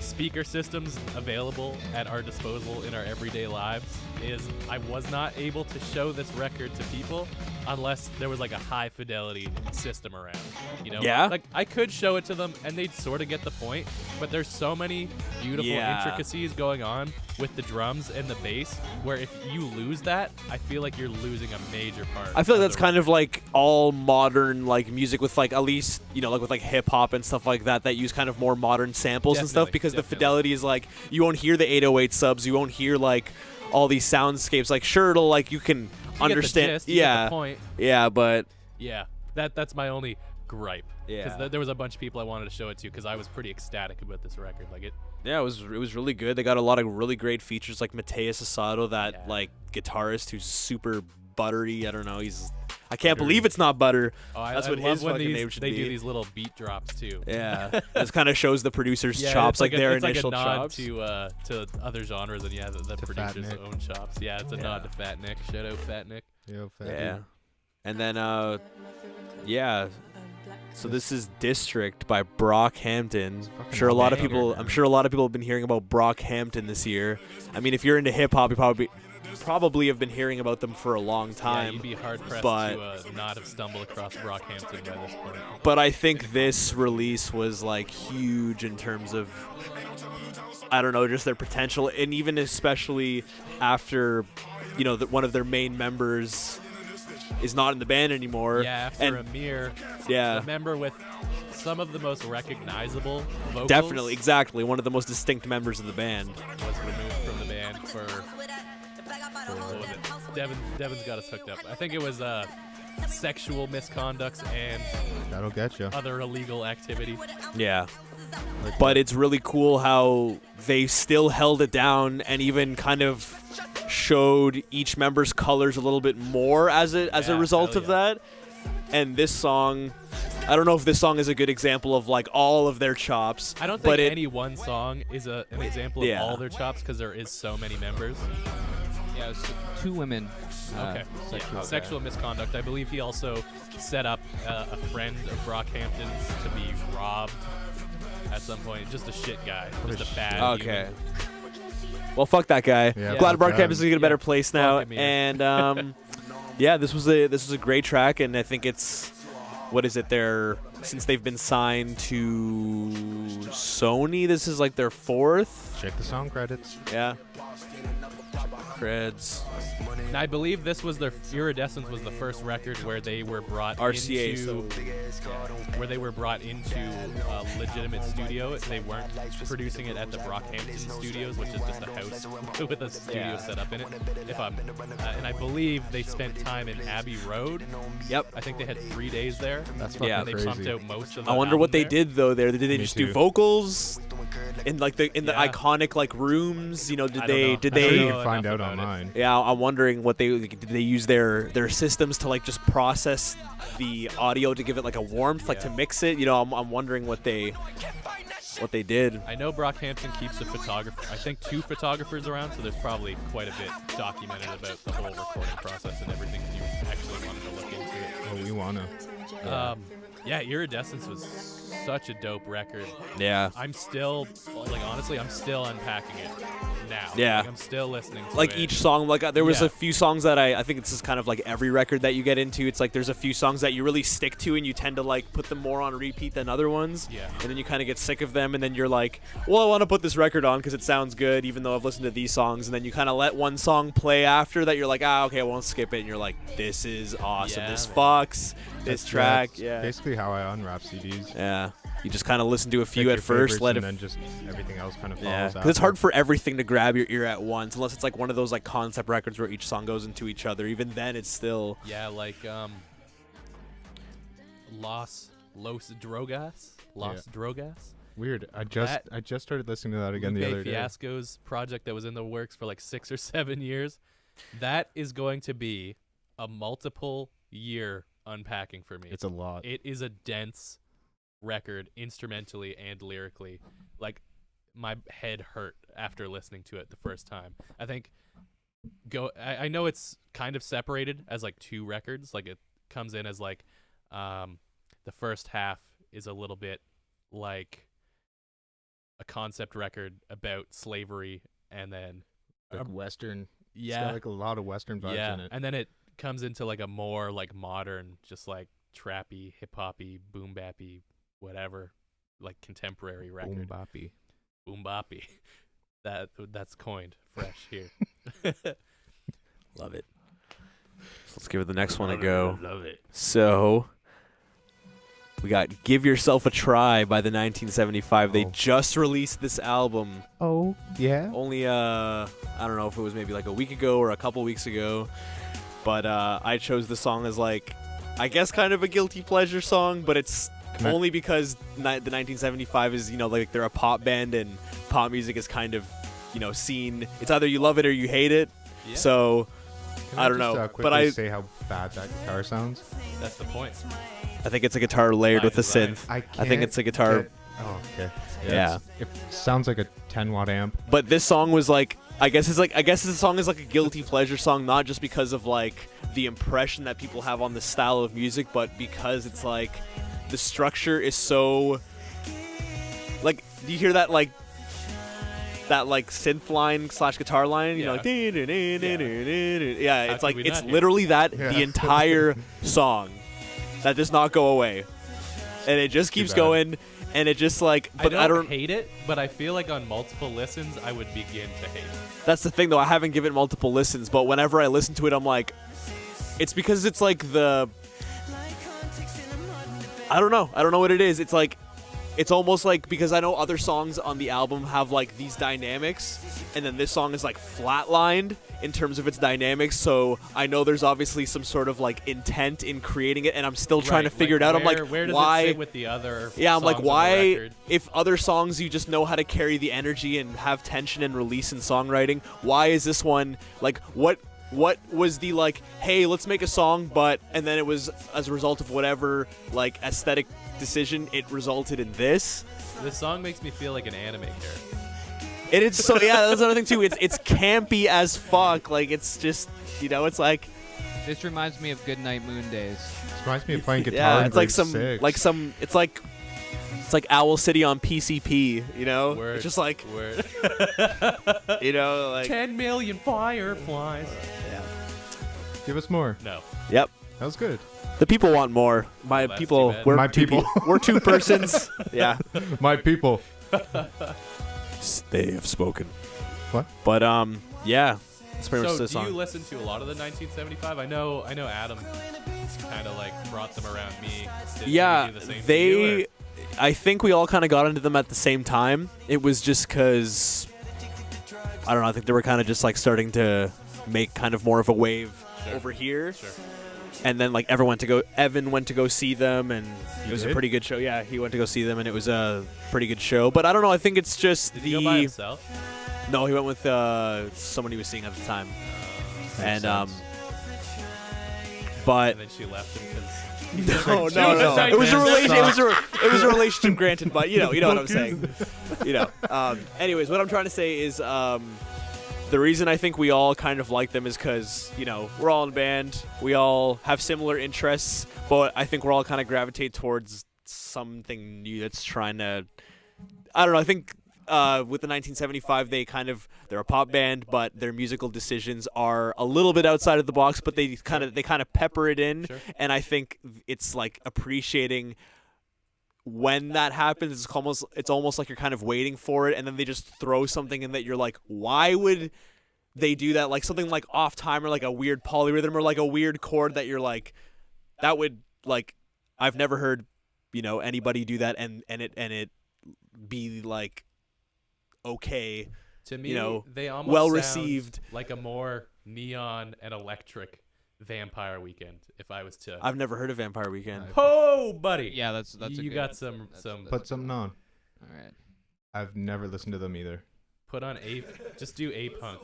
S1: speaker systems available at our disposal in our everyday lives is I was not able to show this record to people unless there was like a high fidelity system around, you know?
S2: Yeah.
S1: Like I could show it to them and they'd sort of get the point, but there's so many beautiful intricacies going on with the drums and the bass where if you lose that, I feel like you're losing a major part.
S2: I feel like
S1: of
S2: that's
S1: the
S2: kind of like all modern like music with like at least, you know, like with like hip hop and stuff like that use kind of more modern samples and stuff because the fidelity is like you won't hear the 808 subs, you won't hear like all these soundscapes. Like sure it'll like you can understand.
S1: Get the gist, you get the point.
S2: Yeah, but
S1: yeah, that's my only gripe.
S2: Yeah.
S1: Because there was a bunch of people I wanted to show it to because I was pretty ecstatic about this record. Like it.
S2: Yeah, it was really good. They got a lot of really great features like Mateus Asado, that like guitarist who's super buttery. I don't know. I can't believe it's not butter.
S1: Oh,
S2: That's
S1: I
S2: what
S1: love
S2: his
S1: when
S2: fucking name should
S1: they
S2: be.
S1: do these little beat drops too.
S2: Yeah, this kind of shows the producer's
S1: Yeah,
S2: chops,
S1: it's
S2: like their
S1: it's
S2: initial
S1: like a nod
S2: chops.
S1: to other genres and the producer's
S3: Nick.
S1: own chops. Yeah, it's a nod to Fat Nick. Shout out Fat Nick.
S3: Yo, Fat
S2: Yeah,
S3: Nick.
S2: and then yeah. So this is District by Brockhampton. I'm sure a lot of people have been hearing about Brockhampton this year. I mean, if you're into hip hop, you probably have been hearing about them for a long time.
S1: Yeah, you'd be hard pressed
S2: but,
S1: to not have stumbled across Brockhampton by this point.
S2: But I think this release was like huge in terms of, I don't know, just their potential, and even especially after, you know, one of their main members is not in the band anymore.
S1: Yeah, after Amir,
S2: yeah,
S1: a member with some of the most recognizable vocals.
S2: Definitely, exactly, one of the most distinct members of the band
S1: was removed from the band for what was it? Devin's got us hooked up. I think it was sexual misconducts and
S3: that'll get you.
S1: Other illegal activity.
S2: Yeah. But it's really cool how they still held it down and even kind of showed each member's colors a little bit more as a result of that. And this song, I don't know if this song is a good example of like all of their chops.
S1: I don't think any one song is an example of all their chops because there is so many members.
S4: Yeah, it was 2 women.
S1: Okay. Sexual misconduct. I believe he also set up a friend of Brockhampton's to be robbed at some point. Just a shit guy. Just a bad human.
S2: Well, fuck that guy.
S3: Yeah,
S2: Glad Brockhampton is in a better place now.
S1: him,
S2: and yeah, this was a great track, and I think it's since they've been signed to Sony, this is like their 4th.
S3: Check the song credits.
S2: Yeah. Creds.
S1: And I believe this was Iridescence was the first record where they were brought into a legitimate studio. They weren't producing it at the Brockhampton Studios, which is just a house with a studio set up in it. And I believe they spent time in Abbey Road.
S2: Yep.
S1: I think they had 3 days there.
S3: That's fucking
S1: They
S3: crazy.
S1: pumped out most of the
S2: I wonder what they
S1: album
S2: did though there. Did they just do vocals in like the iconic like rooms? You know, did they
S3: I'm sure you can find out online.
S2: Yeah, I'm wondering what did they use their systems to like just process the audio to give it like a warmth, like to mix it. You know, I'm wondering what they did.
S1: I know Brockhampton keeps a photographer. I think 2 photographers around, so there's probably quite a bit documented about the whole recording process and everything if you actually wanted to look into it.
S3: Oh, we wanna.
S1: Yeah, Iridescence was such a dope record.
S2: Yeah.
S1: I'm still, honestly, I'm still unpacking it now.
S2: Yeah.
S1: Like, I'm still listening to
S2: like
S1: it.
S2: each song, like there was a few songs that I think this is kind of like every record that you get into. It's like there's a few songs that you really stick to and you tend to like put them more on repeat than other ones.
S1: Yeah.
S2: And then you kind of get sick of them and then you're like, well, I want to put this record on because it sounds good even though I've listened to these songs. And then you kind of let one song play after that. You're like, okay, I won't skip it. And you're like, this is awesome.
S1: Yeah,
S2: this
S1: man.
S2: fucks. This track.
S3: That's
S2: Yeah.
S3: basically how I unwrap CDs.
S2: Yeah. You just kind of listen to a few
S3: Pick
S2: at
S3: your
S2: first,
S3: favorites,
S2: let it.
S3: and then just everything else kind of follows.
S2: Yeah, because it's hard for everything to grab your ear at once, unless it's like one of those like concept records where each song goes into each other. Even then, it's still.
S1: Yeah, like Los Drogas.
S3: Weird. I just started listening to that again the other day.
S1: Fiasco's project that was in the works for like 6 or 7 years. That is going to be a multiple year unpacking for me.
S3: It's a lot.
S1: It is a dense record instrumentally and lyrically. Like my head hurt after listening to it the first time. I think I know it's kind of separated as like 2 records. Like it comes in as like the first half is a little bit like a concept record about slavery, and then
S3: Like Western. It's
S1: yeah,
S3: got like a lot of Western vibes in it.
S1: and then it comes into like a more like modern, just like trappy, hip hoppy, boom bappy, whatever, like contemporary record.
S3: Boom boppy.
S1: Boom boppy. That's coined fresh here.
S2: Love it. So let's give it the next one a go.
S1: Love it.
S2: So we got "Give Yourself a Try" by the 1975. They
S3: Oh.
S2: just released this album.
S3: Oh, yeah.
S2: Only I don't know if it was maybe like a week ago or a couple weeks ago, but I chose the song as like, I guess kind of a guilty pleasure song, but it's
S3: Can I-
S2: only because the 1975 is, you know, like they're a pop band and pop music is kind of, you know, seen. It's either you love it or you hate it.
S1: Yeah.
S2: So
S3: Can
S2: I don't
S3: just,
S2: know,
S3: quickly
S2: but I
S3: say how bad that guitar sounds.
S1: That's the point.
S2: I think it's a guitar layered
S1: By
S2: with a
S1: design.
S2: synth.
S3: I
S2: think
S3: can't
S2: it's a guitar.
S3: get- Oh, okay.
S2: Yeah.
S3: It sounds like a 10-watt amp.
S2: But this song was like, I guess this song is like a guilty pleasure song, not just because of like the impression that people have on this style of music, but because it's like the structure is so like, do you hear that like synth line / guitar line? You know, like, yeah,
S1: How
S2: it's
S1: could
S2: like
S1: we
S2: it's
S1: not hear?
S2: literally that
S3: Yeah.
S2: the entire song. That does not go away, and it just keeps
S3: bad.
S2: going, and it just like. But
S1: I don't hate it, but I feel like on multiple listens, I would begin to hate it.
S2: That's the thing, though. I haven't given it multiple listens, but whenever I listen to it, I'm like, it's because it's like the. I don't know what it is. It's like, it's almost like, because I know other songs on the album have like these dynamics, and then this song is like flatlined in terms of its dynamics. So I know there's obviously some sort of like intent in creating it, and I'm still trying to figure it out. I'm like,
S1: where does
S2: why?
S1: it sit with the other?
S2: Yeah, I'm like,
S1: songs on the
S2: why?
S1: record?
S2: If other songs you just know how to carry the energy and have tension and release in songwriting, why is this one like what was the like, hey, let's make a song, but and then it was as a result of whatever like aesthetic decision, it resulted in this.
S1: This song makes me feel like an anime character.
S2: And it's so yeah, that's another thing too. It's campy as fuck. Like it's just, you know, it's like
S4: This reminds me of Goodnight Moon days.
S3: This reminds me of playing guitar
S2: yeah,
S3: in
S2: it's like
S3: grade 6.
S2: it's like Owl City on PCP, you know?
S1: Word.
S2: It's just like
S1: Word.
S2: you know, like
S1: 10 million fireflies.
S2: yeah.
S3: Give us more.
S1: No.
S2: Yep.
S3: That was good.
S2: The people want more. My
S1: Well, that's
S2: people,
S1: too bad.
S2: we're
S3: My
S2: two
S3: people.
S2: We're two persons. Yeah.
S3: My people.
S2: They have spoken.
S3: What?
S2: But yeah. That's pretty much
S1: So
S2: the
S1: do
S2: song.
S1: you listen to a lot of the 1975? I know Adam kind of like brought them around me. Did
S2: Yeah,
S1: he do the same to you, or-
S2: I think we all kind of got into them at the same time. It was just because, I don't know, I think they were kind of just like starting to make kind of more of a wave over here.
S1: Sure.
S2: And then like Evan went to go see them, and it was a
S3: did?
S2: pretty good show. Yeah, he went to go see them, and it was a pretty good show. But I don't know, I think it's just
S1: Did
S2: the...
S1: he go by himself?
S2: No, he went with someone he was seeing at the time. And but
S1: And then she left him because
S2: no.
S1: Suicide
S2: It was a
S1: man.
S2: relation. It was a relationship granted, but you know what I'm saying. You know. Anyways, what I'm trying to say is the reason I think we all kind of like them is because, you know, we're all in a band. We all have similar interests, but I think we're all kind of gravitate towards something new that's trying to. I don't know. I think with the 1975, they're a pop band, but their musical decisions are a little bit outside of the box, but they kind of pepper it in,
S1: Sure.
S2: and I think it's like appreciating when that happens. It's almost like you're kind of waiting for it, and then they just throw something in that you're like, why would they do that? Like something like off time or like a weird polyrhythm or like a weird chord that you're like, that would like, I've never heard, you know, anybody do that and it be like okay,
S1: to me,
S2: you know,
S1: they almost
S2: well
S1: sound
S2: received.
S1: like a more neon and electric Vampire Weekend. If I was to,
S2: I've never heard of Vampire Weekend.
S1: oh buddy,
S4: Yeah, that's a
S1: you
S4: good,
S1: got some
S4: that's-
S1: some.
S4: that's
S3: Put something on.
S4: All right.
S3: I've never listened to them either.
S1: Put on just do A Punk.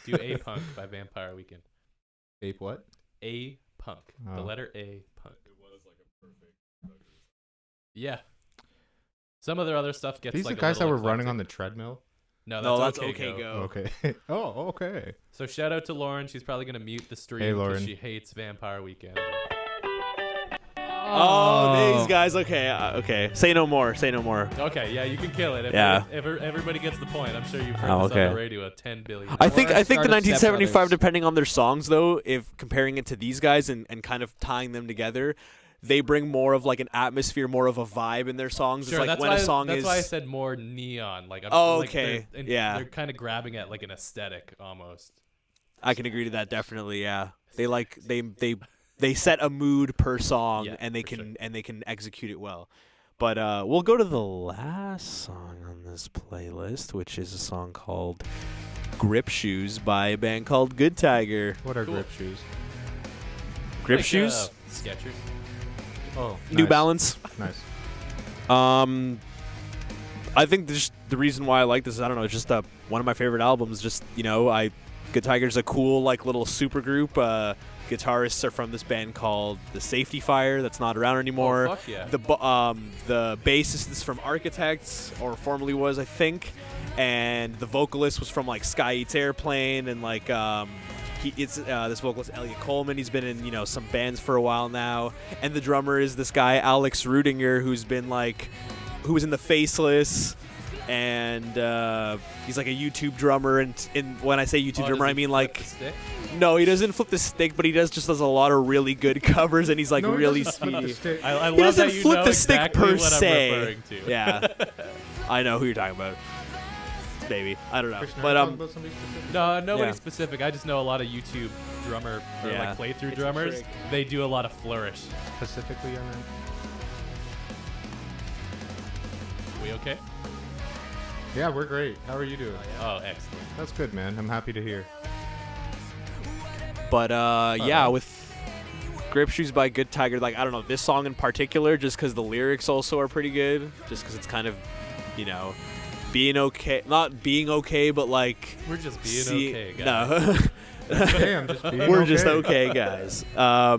S1: Do A Punk by Vampire Weekend.
S3: Ape what?
S1: A Punk. The
S3: Oh.
S1: letter A Punk. It was like a perfect. Yeah. Some of their other stuff gets
S3: These
S1: like
S3: are the guys that
S1: a
S3: were
S1: little
S3: running on
S1: eclectic.
S3: the treadmill?
S1: No, that's
S2: okay,
S1: okay,
S2: go.
S3: Okay. Oh, okay.
S1: So shout out to Lauren. She's probably gonna mute the stream
S3: Hey,
S1: because
S3: Lauren.
S1: she hates Vampire Weekend.
S2: Oh, these guys. Okay, okay. Say no more. Say no more.
S1: Okay, yeah, you can kill it.
S2: Yeah.
S1: Everybody gets the point. I'm sure you've heard
S2: Oh,
S1: this on
S2: okay.
S1: the radio 10 billion.
S2: I think the
S4: Start of Step
S2: 1975,
S4: Brothers.
S2: depending on their songs, though, if comparing it to these guys and kind of tying them together, they bring more of like an atmosphere, more of a vibe in their songs.
S1: Sure,
S2: it's like
S1: that's
S2: when
S1: why
S2: a song
S1: that's
S2: is.
S1: why I said more neon. Like,
S2: Oh,
S1: like
S2: okay.
S1: They're,
S2: Yeah.
S1: They're kind of grabbing at like an aesthetic almost.
S2: I can agree to that definitely. Yeah, they set a mood per song,
S1: Yeah,
S2: and they
S1: for
S2: can and they can execute it well. But we'll go to the last song on this playlist, which is a song called "Grip Shoes" by a band called Good Tiger.
S3: What are
S1: Cool.
S3: grip shoes?
S2: Grip
S1: Like,
S2: shoes,
S1: Skechers.
S3: Oh,
S2: New
S3: nice.
S2: Balance.
S3: Nice.
S2: I think the reason why I like this is, I don't know, it's just one of my favorite albums. Just, Good Tiger's a cool like little super group. Guitarists are from this band called The Safety Fire that's not around anymore.
S1: Oh, fuck yeah.
S2: The bassist is from Architects, or formerly was, I think, and the vocalist was from like Sky Eats Airplane, and like this vocalist Elliot Coleman. He's been in some bands for a while now, and the drummer is this guy Alex Rudinger, who was in the Faceless, and he's like a YouTube drummer. And when I say YouTube drummer, I mean like, no, he doesn't flip the stick, but he does a lot of really good covers, and he's like really speedy.
S1: I
S2: He
S1: love
S2: doesn't
S1: that you
S2: flip
S1: know
S2: the stick
S1: exactly
S2: per
S1: what
S2: se.
S1: I'm referring to.
S2: Yeah, I know who you're talking about. Maybe, I don't know,
S3: Christian, are
S2: but
S3: you talking about somebody specific?
S1: No, nobody
S2: Yeah.
S1: specific. I just know a lot of YouTube drummer or
S2: Yeah.
S1: like playthrough
S2: It's a
S1: drummers.
S2: trick.
S1: They do a lot of flourish.
S3: Specifically, I mean.
S1: We okay?
S3: Yeah, we're great. How are you doing?
S1: Oh, excellent.
S3: That's good, man. I'm happy to hear.
S2: But yeah, with Grip Shoes by Good Tiger, like, I don't know, this song in particular, just because the lyrics also are pretty good, just because it's kind of, being okay, not being okay, but like
S1: We're just being okay, guys.
S2: No,
S3: Hey, I'm just being
S2: we're just
S3: okay.
S2: okay, guys. I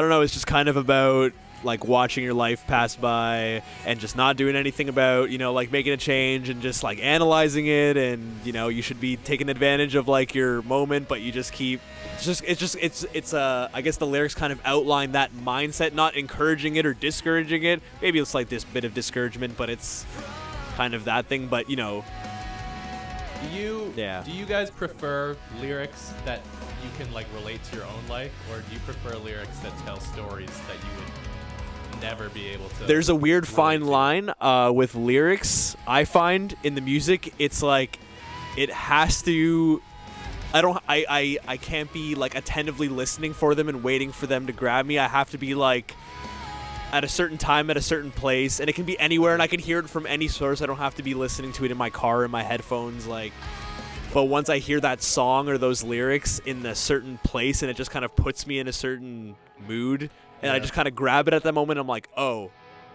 S2: don't know. It's just kind of about like watching your life pass by and just not doing anything about, like making a change and just like analyzing it, and you should be taking advantage of like your moment, but you just keep it's I guess the lyrics kind of outline that mindset, not encouraging it or discouraging it. Maybe it's like this bit of discouragement, but it's kind of that thing. But
S1: Do you guys prefer lyrics that you can like relate to your own life, or do you prefer lyrics that tell stories that you would never be able to?
S2: There's a weird
S1: relate
S2: fine
S1: to?
S2: line with lyrics. I find in the music, it's like it has to. I can't be like attentively listening for them and waiting for them to grab me. I have to be like at a certain time, at a certain place, and it can be anywhere, and I can hear it from any source. I don't have to be listening to it in my car, in my headphones, like. But once I hear that song or those lyrics in a certain place, and it just kind of puts me in a certain mood, and I just kind of grab it at that moment, I'm like, oh,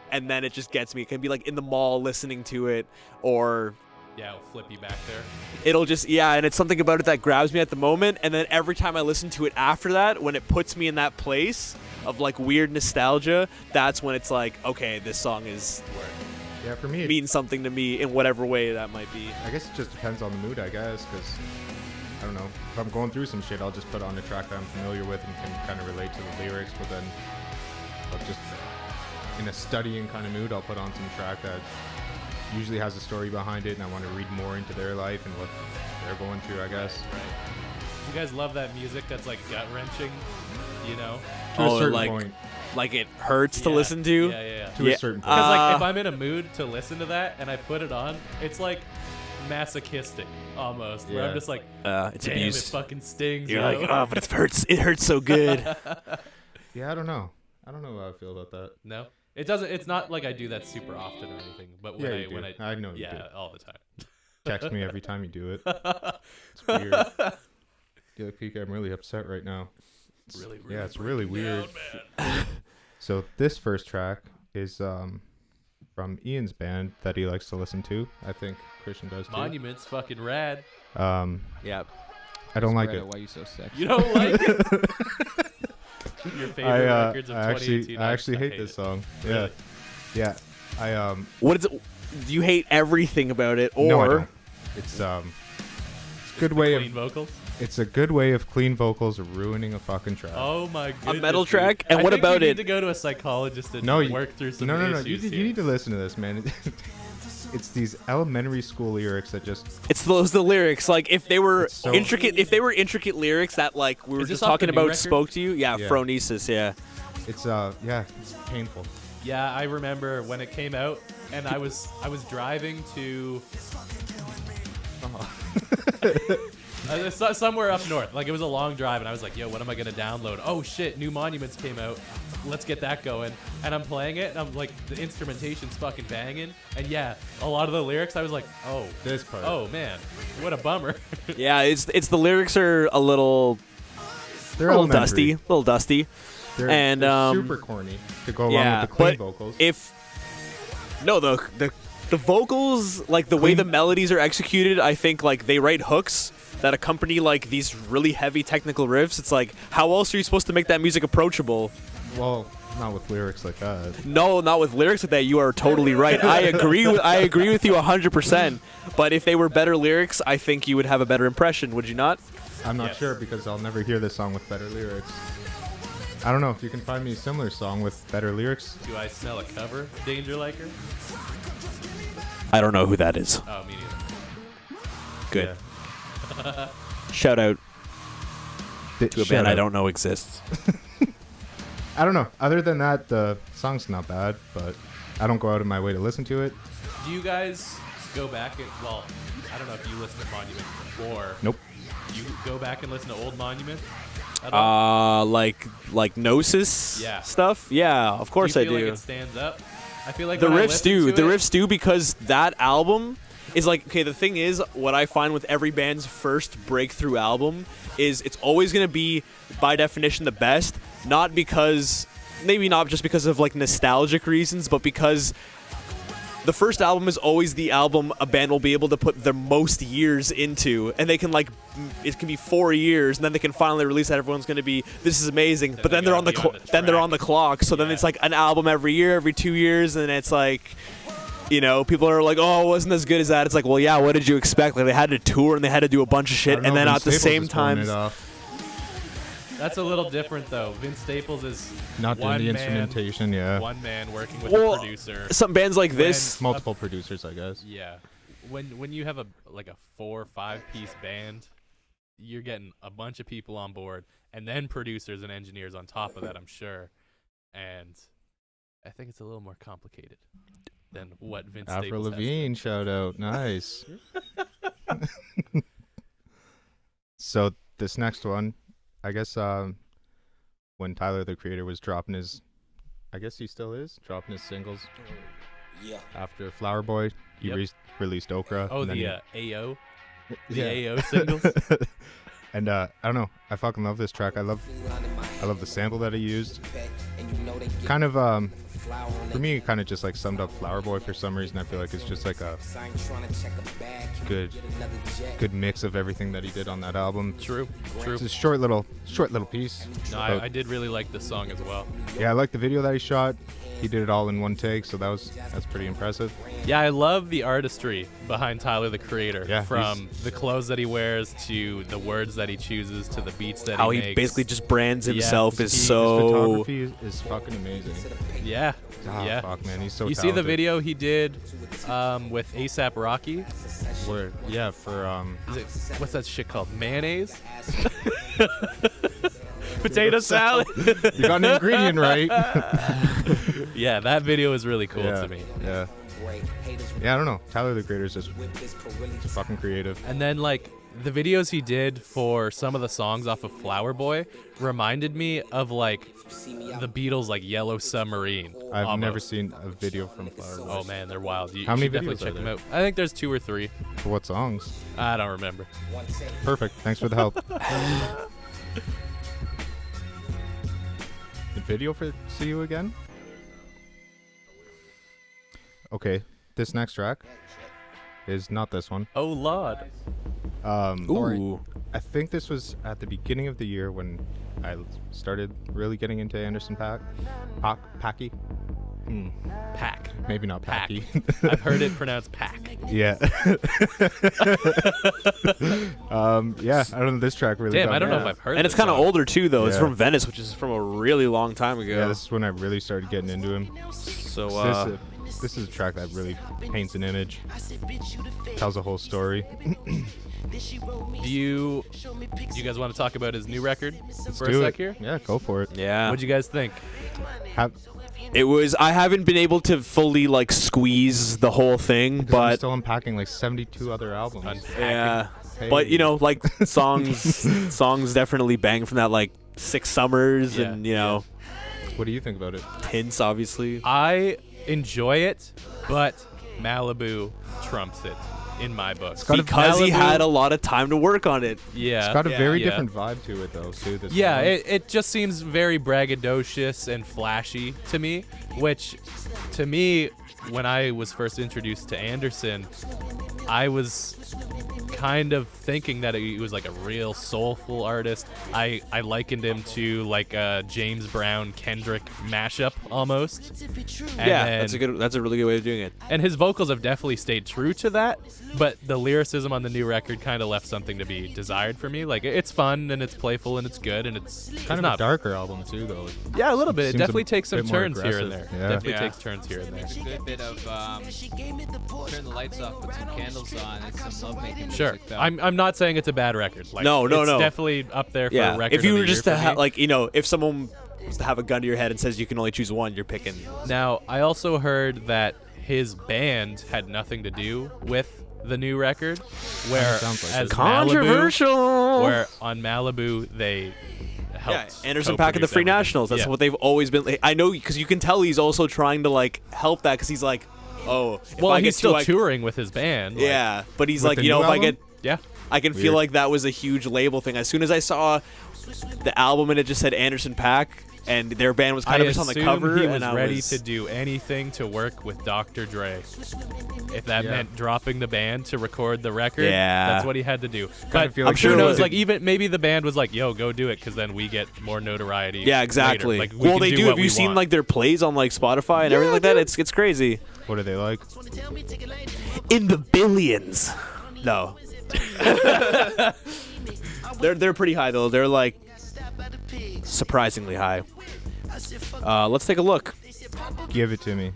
S2: and then it just gets me. It can be like in the mall listening to it, or
S1: Yeah, it'll flip you back there.
S2: it'll just, and it's something about it that grabs me at the moment, and then every time I listen to it after that, when it puts me in that place of like weird nostalgia, that's when it's like, okay, this song is
S3: Yeah, for me,
S2: means something to me in whatever way that might be.
S3: I guess it just depends on the mood, I guess, because I don't know. If I'm going through some shit, I'll just put on a track that I'm familiar with and can kind of relate to the lyrics. But then, I'll just in a studying kind of mood, I'll put on some track that usually has a story behind it, and I want to read more into their life and what they're going through, I guess.
S1: Right. You guys love that music that's like gut wrenching,
S3: To a certain
S2: like,
S3: point.
S2: like it hurts to listen to.
S1: Yeah.
S3: To a certain point.
S1: Because like if I'm in a mood to listen to that and I put it on, it's like masochistic almost. Where I'm
S3: Yeah.
S1: just like,
S2: it's
S1: damn,
S2: abuse.
S1: it fucking stings.
S2: You're
S1: yo."
S2: like, oh, but it hurts. It hurts so good.
S3: Yeah, I don't know. I don't know how I feel about that.
S1: No, it doesn't. It's not like I do that super often or anything. But when
S3: Yeah,
S1: I
S3: you do.
S1: when
S3: I know you
S1: yeah,
S3: do.
S1: all the time.
S3: Text me every time you do it. It's weird. Yeah, Pika, I'm really upset right now.
S1: Really,
S3: Yeah, it's really weird.
S1: man.
S3: So this first track is from Ian's band that he likes to listen to. I think Christian does too.
S1: Monuments, fucking rad.
S2: Yeah.
S3: I don't like
S4: Reddit,
S3: it.
S4: Why you so sexy?
S1: You don't like it? Your favorite records of 2018.
S3: I actually hate this song.
S1: Really?
S3: Yeah. I
S2: What is it? Do you hate everything about it, or
S3: no, I don't. It's good way
S1: Clean
S3: of
S1: vocals.
S3: It's a good way of clean vocals ruining a fucking track.
S1: Oh my goodness.
S2: A metal
S1: dude.
S2: track? And
S1: I
S2: what
S1: think
S2: about
S1: you
S2: it?
S1: need to go to a psychologist and work through some
S3: No.
S1: issues
S3: You need to listen to this, man. It's these elementary school lyrics that just.
S2: It's the lyrics. Like if they were
S3: so
S2: intricate lyrics that like we were
S1: Is this
S2: just
S1: off
S2: talking
S1: the new
S2: about
S1: record?
S2: spoke to you. Yeah,
S3: Yeah.
S2: Phronesis. Yeah.
S3: It's it's painful.
S1: Yeah, I remember when it came out, and I was driving to somewhere up north. Like it was a long drive, and I was like, "Yo, what am I gonna download? Oh shit, New Monuments came out. Let's get that going." And I'm playing it, and I'm like, the instrumentation's fucking banging, and yeah, a lot of the lyrics, I was like, "Oh,
S3: This part.
S1: oh man, what a bummer."
S2: Yeah, it's the lyrics are a little
S3: They're
S2: dusty. And
S3: they're super corny to go along with the clean vocals.
S2: The vocals, like the way the melodies are executed, I think like they write hooks that accompany like these really heavy technical riffs. It's like, how else are you supposed to make that music approachable?
S3: Well, not with lyrics like that.
S2: No, not with lyrics like that. You are totally right. I agree with you 100%. But if they were better lyrics, I think you would have a better impression. Would you not?
S3: I'm not sure because I'll never hear this song with better lyrics. I don't know if you can find me a similar song with better lyrics.
S1: Do I smell a cover, Danger Liker?
S2: I don't know who that is.
S1: Oh, me neither.
S2: Good. Shout out to a band I don't know exists.
S3: I don't know. Other than that, the song's not bad, but I don't go out of my way to listen to it.
S1: Do you guys go back and, well, I don't know if you listened to Monument before.
S3: Nope.
S1: You go back and listen to old Monument?
S2: Like Gnosis stuff? Yeah, of course I do.
S1: Do you feel like it stands up? I feel like
S2: the
S1: when I
S2: riffs
S1: listen
S2: do.
S1: to
S2: The
S1: it-
S2: riffs do because that album is like, okay, the thing is, what I find with every band's first breakthrough album is it's always going to be, by definition, the best, not because, maybe not just because of like nostalgic reasons, but because the first album is always the album a band will be able to put their most years into, and they can like, it can be 4 years, and then they can finally release that. Everyone's going to be, this is amazing, but then they're on the clock. So then it's like an album every year, every 2 years, and it's like, you know, people are like, oh, it wasn't as good as that. It's like, well, yeah, what did you expect? Like they had to tour and they had to do a bunch of shit, and then at the same time.
S1: That's a little different, though. Vince Staples is
S3: not doing the instrumentation,
S1: one man working with a producer.
S2: Some bands like this,
S3: multiple producers, I guess.
S1: Yeah, when you have a 4 or 5 piece band, you're getting a bunch of people on board, and then producers and engineers on top of that, I'm sure. And I think it's a little more complicated than what Vince
S3: Avril
S1: Staples
S3: Lavigne shout out, nice. So this next one, I guess when Tyler the Creator was dropping his, I guess he still is dropping his singles.
S12: Yeah.
S3: After Flower Boy, he released Okra.
S1: Oh,
S3: and
S1: the
S3: then
S1: AO, the AO singles.
S3: And I don't know, I fucking love this track. I love the sample that he used. Kind of for me, it kind of just like summed up Flower Boy for some reason. I feel like it's just like a good mix of everything that he did on that album.
S1: True.
S3: It's a short little piece.
S1: No, I did really like this song as well.
S3: Yeah, I like the video that he shot. He did it all in one take, so that's pretty impressive.
S1: Yeah, I love the artistry behind Tyler the Creator.
S3: Yeah,
S1: from the clothes that he wears to the words that he chooses to the beats that
S2: how
S1: he
S2: he
S1: makes.
S2: basically just brands himself is
S3: His
S2: so.
S3: photography is fucking amazing.
S1: Yeah.
S3: Ah, fuck, man, he's so
S1: You
S3: talented.
S1: see the video he did with ASAP Rocky?
S3: For
S1: Is it, what's that shit called? Mayonnaise? Potato salad?
S3: You got an ingredient right.
S1: Yeah, that video is really cool to me.
S3: Yeah. Yeah, I don't know. Tyler the Creator's just fucking creative.
S1: And then like the videos he did for some of the songs off of Flower Boy reminded me of like the Beatles, like Yellow Submarine.
S3: I've never seen a video from Flower Boy.
S1: Oh man, they're wild. You
S3: How many
S1: should definitely
S3: videos
S1: check
S3: are
S1: them
S3: there?
S1: out. I think there's 2 or 3.
S3: For what songs?
S1: I don't remember.
S3: Perfect. Thanks for the help. The video for See You Again? Okay, this next track is not this one.
S1: Oh Lord.
S2: Ooh.
S3: I think this was at the beginning of the year when I started really getting into Anderson Paak. Packy.
S1: Pack.
S3: Maybe not Packy.
S1: I've heard it pronounced pack.
S3: Yeah. Yeah, I don't know. This track really.
S1: Damn,
S3: got
S1: I don't
S3: me.
S1: know if I've heard.
S2: And it's
S1: this
S2: kind of
S1: song.
S2: older too, though. It's
S3: Yeah.
S2: from Venice, which is from a really long time ago.
S3: Yeah, this is when I really started getting into him.
S2: So
S3: This is a track that really paints an image, tells a whole story.
S1: Do you guys want to talk about his new record for a
S3: Do
S1: sec
S3: it.
S1: here?
S3: Yeah, go for it.
S2: yeah.
S1: What'd you guys think?
S2: It was. I haven't been able to fully like squeeze the whole thing,
S3: I'm
S2: but
S3: still unpacking like 72 other albums.
S2: yeah.
S3: Hey.
S2: But you know, like songs definitely bang from that like 6 Summers
S1: Yeah,
S2: and you know
S3: What do you think about it?
S2: Hints, obviously.
S1: I enjoy it, but Malibu trumps it in my book.
S2: Because he
S1: Malibu-
S2: had a lot of time to work on it.
S1: Yeah.
S3: It's got a very
S1: yeah.
S3: different vibe to it, though, too. This
S1: Yeah,
S3: one.
S1: it just seems very braggadocious and flashy to me, which to me, when I was first introduced to Anderson, I was kind of thinking that he was like a real soulful artist. I likened him to like a James Brown Kendrick mashup almost. And
S2: Yeah,
S1: then-
S2: that's a really good way of doing it.
S1: And his vocals have definitely stayed true to that, but the lyricism on the new record kind of left something to be desired for me. Like it's fun and it's playful and it's good and it's
S3: kind of
S1: not
S3: a darker album, too, though.
S1: Yeah, a little bit. It
S3: Seems
S1: definitely
S3: a
S1: takes some
S3: bit more
S1: turns here and there.
S3: aggressive. Yeah.
S1: Definitely
S2: Yeah.
S1: takes turns here and there.
S4: There's a good bit of turn the lights off, put some candles on, and some lovemaking
S1: Sure.
S4: music, though.
S1: I'm not saying it's a bad record. Like,
S2: No.
S1: it's definitely up there for
S2: Yeah.
S1: record
S2: If you
S1: of
S2: were
S1: the
S2: just
S1: year
S2: to
S1: for me.
S2: like, you know, if someone was to have a gun to your head and says you can only choose one, you're picking.
S1: Now, I also heard that his band had nothing to do with the new record, where
S3: sounds like
S1: as
S3: it.
S2: Controversial.
S1: Malibu, where on Malibu they helped.
S2: Yeah, Anderson .Paak and the
S1: co-produce
S2: Free
S1: everything.
S2: Nationals. That's
S1: Yeah.
S2: what they've always been. I know because you can tell he's also trying to like help that because he's like, oh, if
S1: Well,
S2: I
S1: he's
S2: get
S1: still
S2: two,
S1: touring with his band. like-
S2: yeah, but he's
S3: With
S2: like,
S3: the
S2: you know,
S3: new
S2: if I
S3: album?
S2: get,
S1: yeah.
S2: I can feel
S3: Weird.
S2: like that was a huge label thing. As soon as I saw the album and it just said Anderson .Paak and their band was kind
S1: I
S2: of just on the
S1: assumed
S2: cover,
S1: he
S2: and
S1: was
S2: I
S1: ready
S2: was,
S1: to do anything to work with Dr. Dre. If that
S3: Yeah.
S1: meant dropping the band to record the record,
S2: Yeah.
S1: that's what he had to do. But
S3: feel
S1: I'm
S3: like
S1: sure
S2: they
S1: knows,
S2: did-
S1: like even maybe the band was like, "Yo, go do it," because then we get more notoriety.
S2: Yeah, exactly.
S1: Later. Like, we
S2: well,
S1: can
S2: they do.
S1: what
S2: Have you
S1: we
S2: seen
S1: want.
S2: like their plays on like Spotify and everything like that? It's crazy.
S3: What are they like?
S2: In the billions. No. They're pretty high though. They're like surprisingly high. Let's take a look.
S3: Give it to me.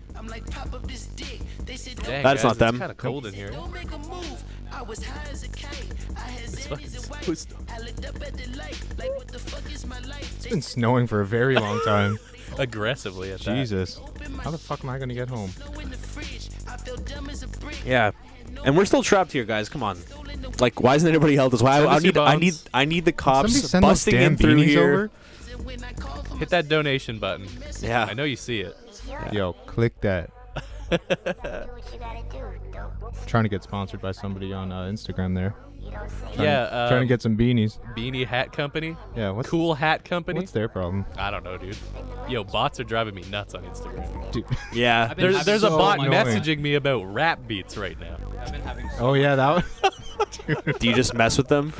S1: Dang,
S2: That's
S1: guys,
S2: not them.
S1: It's kind of cold in here. It's fucking supposed to.
S3: It's been snowing for a very long time.
S1: Aggressively at that.
S3: Jesus. How the fuck am I going to get home?
S2: Yeah. And we're still trapped here, guys. Come on. Like, why isn't anybody helped us? Why?
S1: Send
S2: I
S1: us your
S2: need
S1: bones.
S2: I need the cops
S3: Somebody send those
S2: busting
S3: damn
S2: in through
S3: beanies
S2: here.
S3: over.
S1: Hit that donation button.
S2: Yeah.
S1: I know you see it.
S3: Yo, click that. Trying to get sponsored by somebody on Instagram there. Trying to get some beanies.
S1: Beanie Hat Company.
S3: Yeah, what's
S1: Cool Hat Company.
S3: what's their problem?
S1: I don't know, dude. Yo, bots are driving me nuts on Instagram.
S3: Dude.
S2: Yeah.
S4: I've been
S1: There's a
S4: so
S1: bot
S3: annoying.
S1: messaging me about rap beats right now.
S4: I've been having
S3: Oh yeah, that one.
S2: Do you just mess with them?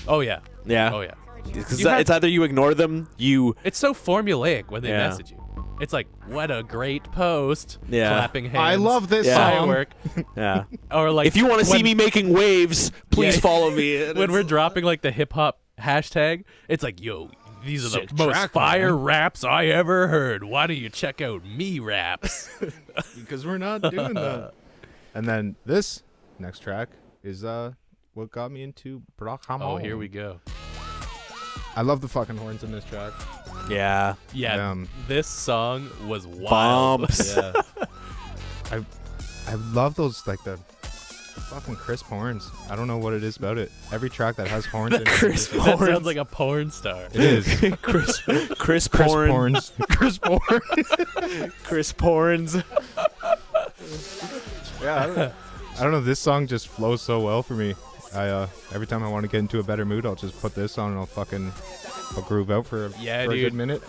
S1: Oh yeah.
S2: Yeah.
S1: Oh yeah.
S2: Because
S1: You had-
S2: it's either you ignore them, you
S1: It's so formulaic when they
S2: Yeah.
S1: message you. It's like, what a great post.
S2: Yeah.
S1: Clapping hands.
S3: I love this
S2: Yeah.
S3: song.
S1: Firework.
S2: yeah.
S1: Or like,
S2: If you want to see
S1: when-
S2: me making waves, please
S1: Yeah.
S2: follow me. And
S1: when
S2: it's-
S1: we're dropping like the hip hop hashtag, it's like, yo, these are the
S3: Sick
S1: most
S3: track,
S1: fire
S3: man.
S1: raps I ever heard. Why don't you check out me raps?
S3: Because we're not doing that. And then this next track is what got me into Brock Hamon.
S1: Oh, here we go.
S3: I love the fucking horns in this track.
S2: yeah.
S1: Yeah,
S3: Um,
S1: this song was wild.
S2: Bumps.
S1: Yeah.
S3: I love those like the fucking crisp horns. I don't know what it is about it. Every track that has horns in it.
S2: crisp
S3: is-
S1: That
S2: horns.
S1: sounds like a porn star.
S3: It is.
S2: Chris
S3: Crisp
S2: Porn.
S3: horns. Crisp horns.
S2: Chris Porns.
S3: Yeah. I don't know. This song just flows so well for me. I every time I want to get into a better mood, I'll just put this on and I'll groove out for,
S1: Yeah,
S3: for a
S1: dude.
S3: good minute.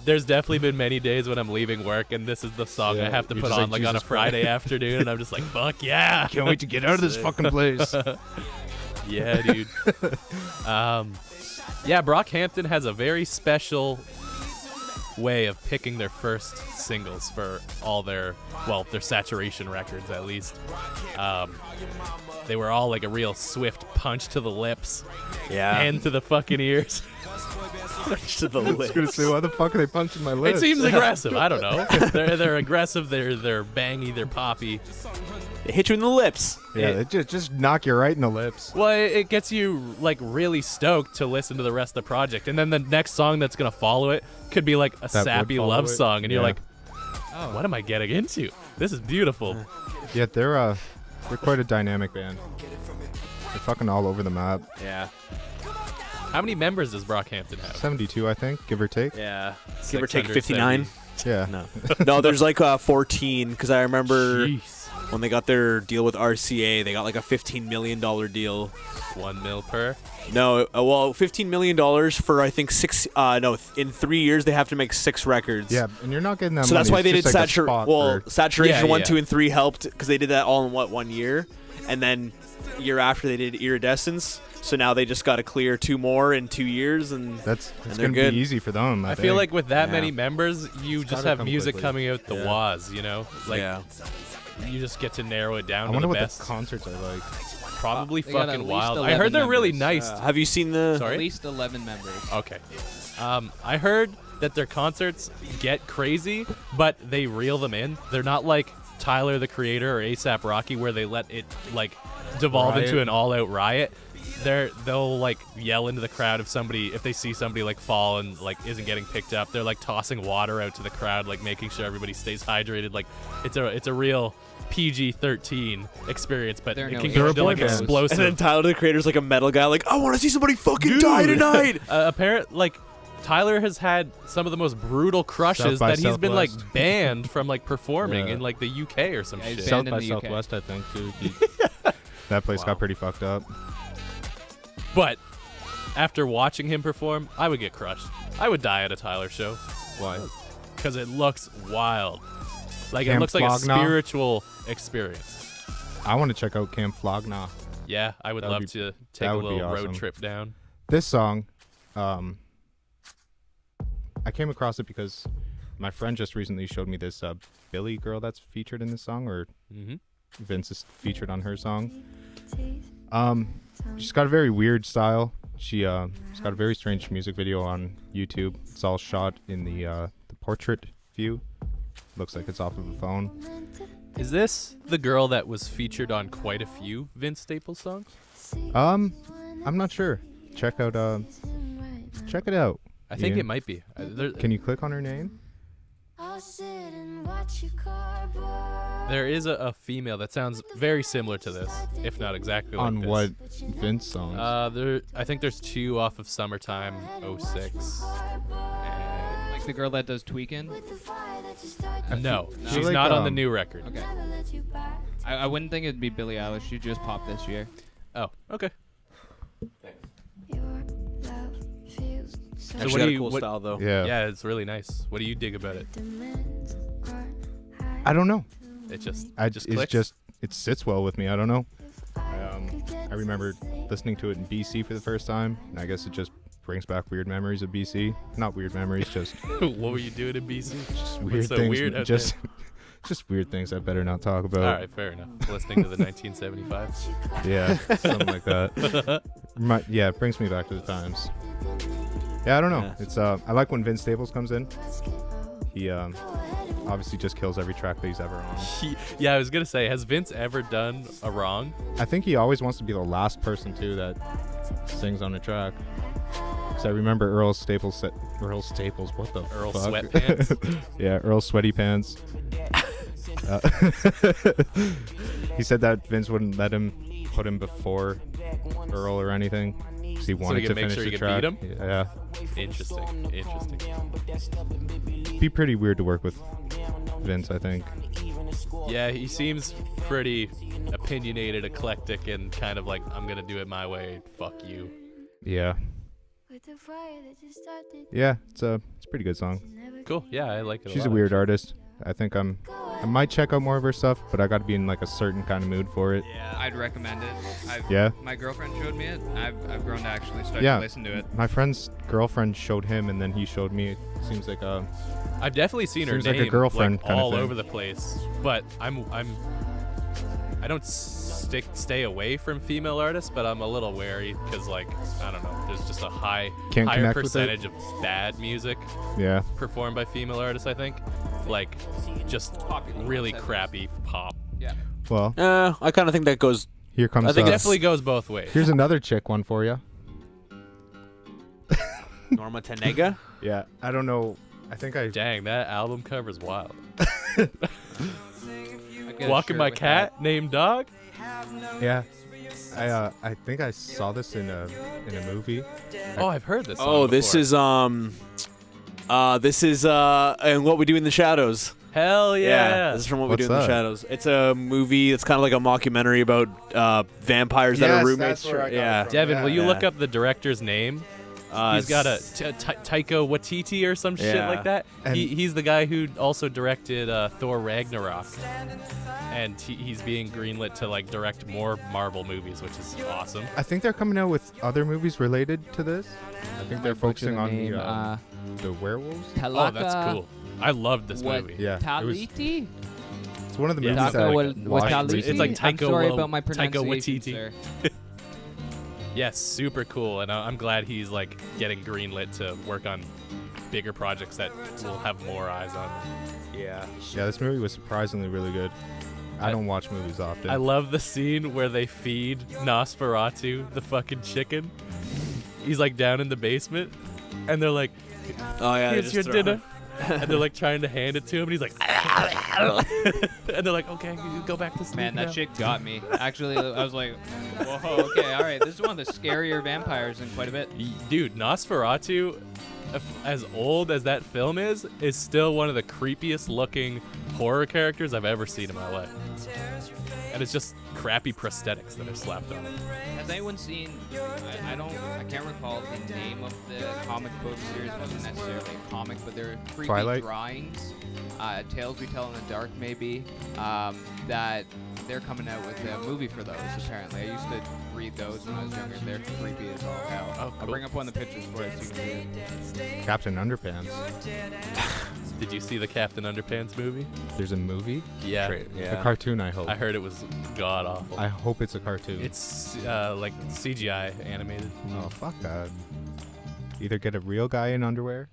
S1: There's definitely been many days when I'm leaving work and this is the song
S3: Yeah,
S1: I have to
S3: you're
S1: put
S3: just
S1: on
S3: like,
S1: like on a
S3: Jesus
S1: Friday
S3: Christ.
S1: afternoon, and I'm just like, fuck yeah.
S3: Can't wait to get out of this fucking place.
S1: Yeah, dude. Yeah, Brockhampton has a very special way of picking their first singles for all their saturation records, at least. They were all like a real swift punch to the lips, and to the fucking ears.
S2: Punch to the lips.
S3: I was gonna say, why the fuck are they punching my lips?
S1: It seems aggressive. I don't know. They're aggressive. They're bangy. They're poppy.
S2: They hit you in the lips.
S3: Yeah, it just knock you right in the lips.
S1: Well, it gets you like really stoked to listen to the rest of the project, and then the next song that's gonna follow it could be like a sappy love song, and you're like, oh, what am I getting into? This is beautiful.
S3: Yeah, they're quite a dynamic band. They're fucking all over the map.
S2: Yeah.
S1: How many members does Brockhampton have?
S3: 72, I think, give or take.
S2: Yeah. Give or take 59.
S3: Yeah.
S2: No, there's like 14, because I remember when they got their deal with RCA, they got like a $15 million deal.
S1: 1 mil per?
S2: No, well, $15 million for I think 6. In 3 years they have to make 6 records.
S3: Yeah, and you're not getting that.
S2: So
S3: money.
S2: that's why
S3: It's
S2: they did
S3: just like a spot for-
S2: Saturation
S1: Yeah,
S2: 1,
S1: yeah.
S2: 2, and 3 helped because they did that all in 1 year, and then year after they did Iridescence. So now they just got to clear 2 more in 2 years, and
S3: that's
S2: and
S3: gonna
S2: good.
S3: be easy for them.
S1: I feel like with that
S2: Yeah.
S1: many members, you just
S3: gotta
S1: have
S3: come
S1: music
S3: quickly.
S1: coming out the
S2: Yeah.
S1: waz, you know? Like,
S2: Yeah.
S1: you just get to narrow it down
S3: I
S1: to
S3: wonder
S1: the
S3: what
S1: best.
S3: the concerts are like.
S1: Probably
S4: They got at
S1: fucking
S4: least
S1: wild. I
S4: 11
S1: heard they're really
S4: members.
S1: nice.
S2: Have you seen the?
S1: Sorry?
S4: At least 11 members.
S1: Okay. I heard that their concerts get crazy, but they reel them in. They're not like Tyler, the Creator, or ASAP Rocky, where they let it like devolve
S3: Riot.
S1: into an all-out riot. They'll like yell into the crowd if they see somebody like fall and like isn't getting picked up. They're like tossing water out to the crowd, like making sure everybody stays hydrated. Like it's a real PG-13 experience, but
S4: They're
S1: it
S4: no
S1: can
S3: heroes.
S1: go to like
S3: They're a boy band.
S1: explosive.
S2: And then Tyler the Creator's like a metal guy, like I want to see somebody fucking die tonight.
S1: Tyler has had some of the most brutal crushes
S3: South by
S1: that he's been like
S3: Southwest.
S1: banned from like performing
S3: Yeah.
S1: in like the UK or some
S4: Yeah, he's
S1: shit.
S4: banned
S3: South by
S4: in the UK.
S3: Southwest, I think, too. That place got pretty fucked up.
S1: But after watching him perform, I would get crushed. I would die at a Tyler show.
S3: Why?
S1: Because it looks wild. Like it
S3: Camp
S1: looks like a
S3: Flogna?
S1: spiritual experience.
S3: I want to check out Camp Flogna.
S1: Yeah, I would
S3: That would
S1: love
S3: be-
S1: to take
S3: that
S1: a
S3: would be
S1: little road
S3: awesome.
S1: trip down.
S3: This song, I came across it because my friend just recently showed me this Billy girl that's featured in this song, or Vince is featured on her song. She's got a very weird style. She's got a very strange music video on YouTube. It's all shot in the portrait view. Looks like it's off of a phone.
S1: Is this the girl that was featured on quite a few Vince Staples songs?
S3: I'm not sure. Check it out.
S1: I think
S3: Ian.
S1: it might be.
S3: Can you click on her name?
S1: There is a female that sounds very similar to this, if not exactly like
S3: On
S1: this.
S3: what Vince songs?
S1: I think there's 2 off of Summertime 06.
S4: Like the girl that does Tweakin'?
S1: No,
S3: No.
S1: she's
S3: Like,
S1: not on the new record.
S4: Okay. I wouldn't think it'd be Billie Eilish. She just popped this year.
S1: Oh, okay.
S2: Actually got a cool style though.
S3: Yeah.
S1: it's really nice. What do you dig about it?
S3: I don't know.
S1: It just
S3: It sits well with me. I don't know. I remember listening to it in BC for the first time, and I guess it just brings back weird memories of BC. Not weird memories, just
S1: what were you doing in BC?
S3: just weird
S1: What's so
S3: things.
S1: weird out
S3: just weird things I better not talk about.
S1: All right, fair enough. Listening to the 1975.
S3: Yeah, something like that. It brings me back to the times. Yeah, I don't know.
S2: Yeah.
S3: It's I like when Vince Staples comes in. He obviously just kills every track that he's ever on.
S1: Yeah, I was gonna say, has Vince ever done a wrong?
S3: I think he always wants to be the last person too that sings on a track. Because I remember Earl Staples, what the
S1: Earl
S3: fuck?
S1: Sweatpants?
S3: Yeah, Earl Sweaty Pants. He said that Vince wouldn't let him put him before Earl or anything. Because he wanted
S1: he
S3: to
S1: could make
S3: finish
S1: sure
S3: the
S1: he could
S3: track.
S1: beat him?
S3: Yeah.
S1: Interesting.
S3: Be pretty weird to work with Vince, I think.
S1: Yeah, he seems pretty opinionated, eclectic, and kind of like, I'm gonna do it my way. Fuck you.
S3: Yeah. Yeah, it's a pretty good song.
S1: Cool. Yeah, I like it.
S3: She's
S1: a
S3: a
S1: lot,
S3: weird
S1: actually.
S3: artist. I think I'm I might check out more of her stuff, but I got to be in like a certain kind of mood for it.
S4: Yeah, I'd recommend it.
S3: Yeah?
S4: My girlfriend showed me it. I've grown to actually start
S3: Yeah.
S4: to listen to it.
S3: My friend's girlfriend showed him, and then he showed me. It seems like a...
S1: I've definitely seen her
S3: Seems like
S1: name
S3: a girlfriend kind of
S1: all
S3: thing.
S1: over the place, but I don't stay away from female artists, but I'm a little wary because, like, I don't know, there's just a higher
S3: connect with it?
S1: percentage of bad music
S3: Yeah.
S1: performed by female artists, I think. Like, just really crappy pop.
S4: Yeah.
S3: Well,
S2: I kind of think that goes.
S3: here comes...
S1: I think it definitely goes both ways.
S3: Here's another chick one for you.
S2: Norma Tanega.
S3: Yeah, I don't know. I think I...
S1: Dang, that album cover's wild.
S4: I get a
S1: Walking
S4: shirt
S1: my
S4: with
S1: cat named Dog.
S3: Yeah. I think I saw this in a movie.
S1: Oh, I've heard this.
S2: Oh,
S1: song
S2: this
S1: before.
S2: is and What We Do in the Shadows.
S1: Hell yeah.
S2: This is from What We
S3: What's
S2: Do in the
S3: that?
S2: Shadows. It's a movie. It's kind of like a mockumentary about vampires that are
S3: Yes,
S2: roommates.
S3: that's where I got it
S2: Yeah.
S3: from.
S1: Devin, will you
S2: Yeah.
S1: look up the director's name? He's got a Taika Waititi or some shit
S2: Yeah.
S1: like that.
S3: And-
S1: He's the guy who also directed Thor Ragnarok, and he's being greenlit to like direct more Marvel movies, which is awesome.
S3: I think they're coming out with other movies related to this. I think they're focusing on the werewolves.
S1: Oh, that's cool. I loved this
S4: What?
S1: movie.
S3: Yeah, it was-
S4: Taliti?
S3: It's one of the
S1: Yeah.
S3: movies that I watched
S4: Waititi?
S3: recently.
S1: It's like
S4: I'm
S1: Taika
S4: sorry about my
S1: Taika
S4: pronunciation,
S1: Waititi.
S4: sir.
S1: Yes, super cool, and I'm glad he's like getting greenlit to work on bigger projects that will have more eyes on.
S2: Yeah.
S3: Yeah, this movie was surprisingly really good. I don't watch movies often.
S1: I love the scene where they feed Nosferatu the fucking chicken. He's like down in the basement, and they're like,
S2: Oh yeah. they
S1: "Here's
S2: just
S1: your
S2: throw-
S1: dinner," and they're like trying to hand it to him, and he's like, and they're like, "Okay, you go back to sleep."
S4: Man, that
S1: now."
S4: chick got me. Actually, I was like, whoa, okay, all right. This is one of the scarier vampires in quite a bit.
S1: Dude, Nosferatu, as old as that film is still one of the creepiest looking horror characters I've ever seen in my life. And it's just crappy prosthetics that are slapped on it.
S4: Has anyone seen? I can't recall the name of the comic book series. It wasn't necessarily a comic, but they're creepy
S3: Twilight?
S4: drawings. Tales We Tell in the Dark, maybe. That they're coming out with a movie for those. Apparently, I used to read those when I was younger. They're creepy as all hell.
S1: Oh,
S4: I'll
S1: cool.
S4: bring up one of the pictures for you so you can see it.
S3: Captain Underpants.
S1: Did you see the Captain Underpants movie?
S3: There's a movie?
S1: Yeah.
S3: A cartoon, I hope.
S1: I heard it was god awful.
S3: I hope it's a cartoon.
S1: It's like CGI animated.
S3: Oh, fuck that. Either get a real guy in underwear.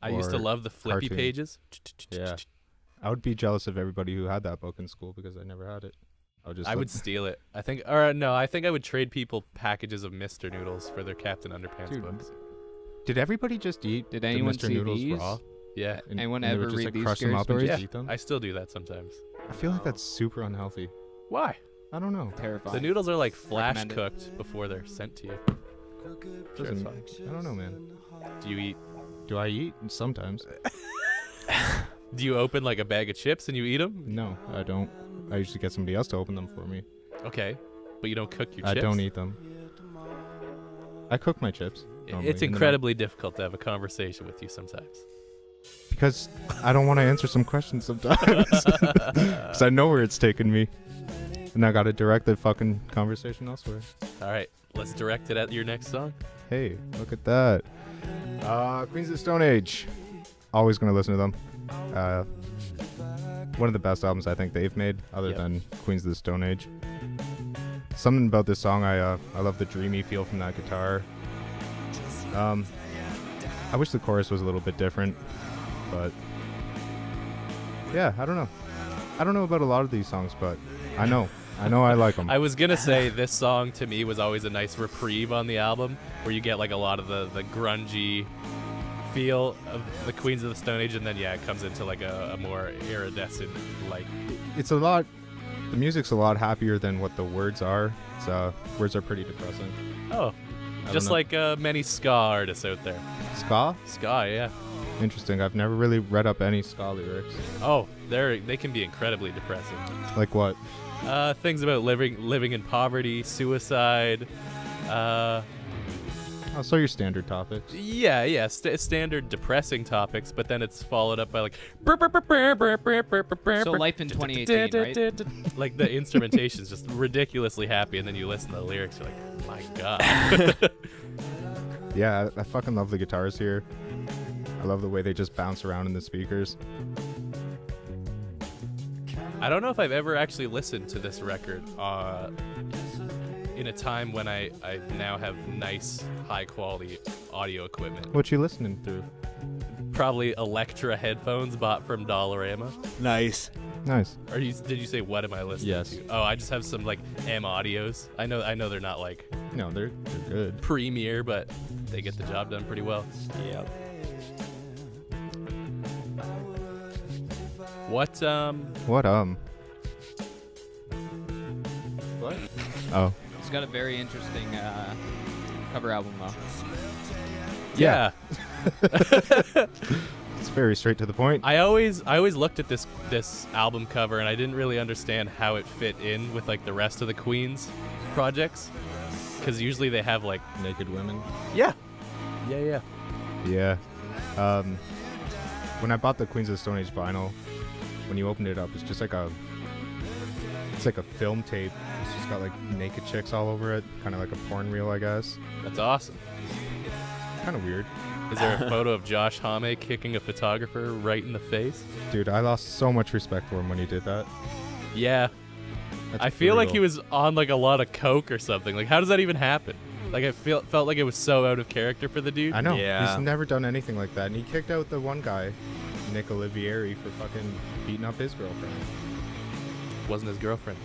S1: I used to
S3: or
S1: love the flippy
S3: cartoon.
S1: pages.
S3: Yeah. I would be jealous of everybody who had that book in school because I never had it.
S1: I would steal it. I think I would trade people packages of Mr. Noodles for their Captain Underpants
S3: Dude,
S1: books.
S3: Did everybody just eat
S4: Did
S3: the
S4: anyone
S3: Mr.
S4: see
S3: Noodles
S4: these?
S3: raw?
S1: Yeah.
S4: Anyone
S3: and they would
S4: ever
S3: just,
S4: read
S3: like,
S4: these
S3: crush them
S4: scary
S3: up and
S4: stories?
S3: just
S1: Yeah,
S3: eat them?
S1: I still do that sometimes.
S3: I feel like that's super unhealthy.
S1: Why?
S3: I don't know.
S4: Terrifying.
S1: The noodles are like flash
S4: Recommend it.
S1: cooked before they're sent to you.
S3: Doesn't, I don't know, man.
S1: Do you eat?
S3: Do I eat? Sometimes.
S1: Do you open like a bag of chips and you eat them?
S3: No, I don't. I usually get somebody else to open them for me.
S1: Okay, but you don't cook your
S3: I
S1: chips.
S3: don't eat them. I cook my chips. normally,
S1: It's
S3: in the
S1: incredibly difficult to have a conversation with you sometimes.
S3: because I don't want to answer some questions sometimes. Because I know where it's taking me. And I got to direct the fucking conversation elsewhere.
S1: All right, let's direct it at your next song.
S3: Hey, look at that. Queens of the Stone Age. Always going to listen to them. One of the best albums I think they've made, other than Queens of the Stone Age. Something about this song, I love the dreamy feel from that guitar. I wish the chorus was a little bit different, but yeah, I don't know. I don't know about a lot of these songs, but I know I like them.
S1: I was gonna say this song to me was always a nice reprieve on the album, where you get like a lot of the grungy feel of the Queens of the Stone Age, and then it comes into like a more iridescent like.
S3: It's a lot. The music's a lot happier than what the words are. Words are pretty depressing.
S1: Oh, just like many ska artists out there.
S3: Ska?
S1: Ska, yeah.
S3: Interesting. I've never really read up any ska lyrics.
S1: Oh, they can be incredibly depressing.
S3: Like what?
S1: Things about living in poverty, suicide.
S3: Oh, Oh, so your standard topics.
S1: Yeah, standard depressing topics, but then it's followed up by like.
S4: So life in 2018, right?
S1: Like the instrumentation's just ridiculously happy, and then you listen to the lyrics, you're like, my god.
S3: Yeah, I fucking love the guitars here. I love the way they just bounce around in the speakers.
S1: I don't know if I've ever actually listened to this record in a time when I now have nice, high-quality audio equipment.
S3: What you listening through?
S1: Probably Electra headphones bought from Dollarama.
S2: Nice.
S1: Or did you say what am I listening
S3: Yes.
S1: to? Oh, I just have some like M audios. I know they're not like
S3: No, they're good.
S1: premier, but they get the job done pretty well.
S2: Yep.
S1: What?
S3: What? Oh.
S4: It's got a very interesting cover album, though.
S1: Yeah.
S3: It's very straight to the point.
S1: I always looked at this album cover and I didn't really understand how it fit in with like the rest of the Queen's projects, because usually they have like
S3: naked women.
S2: Yeah.
S3: Yeah. When I bought the Queens of the Stone Age vinyl, when you opened it up, it's just like a film tape. It's just got like naked chicks all over it, kind of like a porn reel, I guess.
S1: That's awesome.
S3: Kind of weird.
S1: Is there a photo of Josh Homme kicking a photographer right in the face?
S3: Dude, I lost so much respect for him when he did that.
S1: Yeah.
S3: That's
S1: I feel like he
S3: brutal.
S1: was on like a lot of coke or something. Like, how does that even happen? Like, I felt like it was so out of character for the dude.
S3: I know.
S2: Yeah.
S3: He's never done anything like that. And he kicked out the one guy, Nick Olivieri, for fucking beating up his girlfriend.
S1: Wasn't his girlfriend.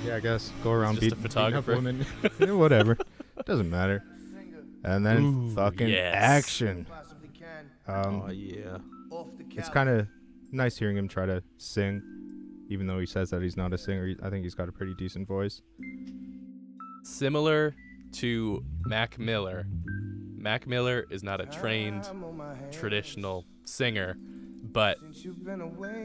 S3: Yeah, I guess. Go around
S1: just a
S3: beating up
S1: photographer.
S3: women. Yeah, whatever. Doesn't matter. And then fucking
S1: yes.
S3: action.
S2: Oh yeah.
S3: It's kind of nice hearing him try to sing, even though he says that he's not a singer. I think he's got a pretty decent voice.
S1: Similar to Mac Miller. Mac Miller is not a trained traditional singer, but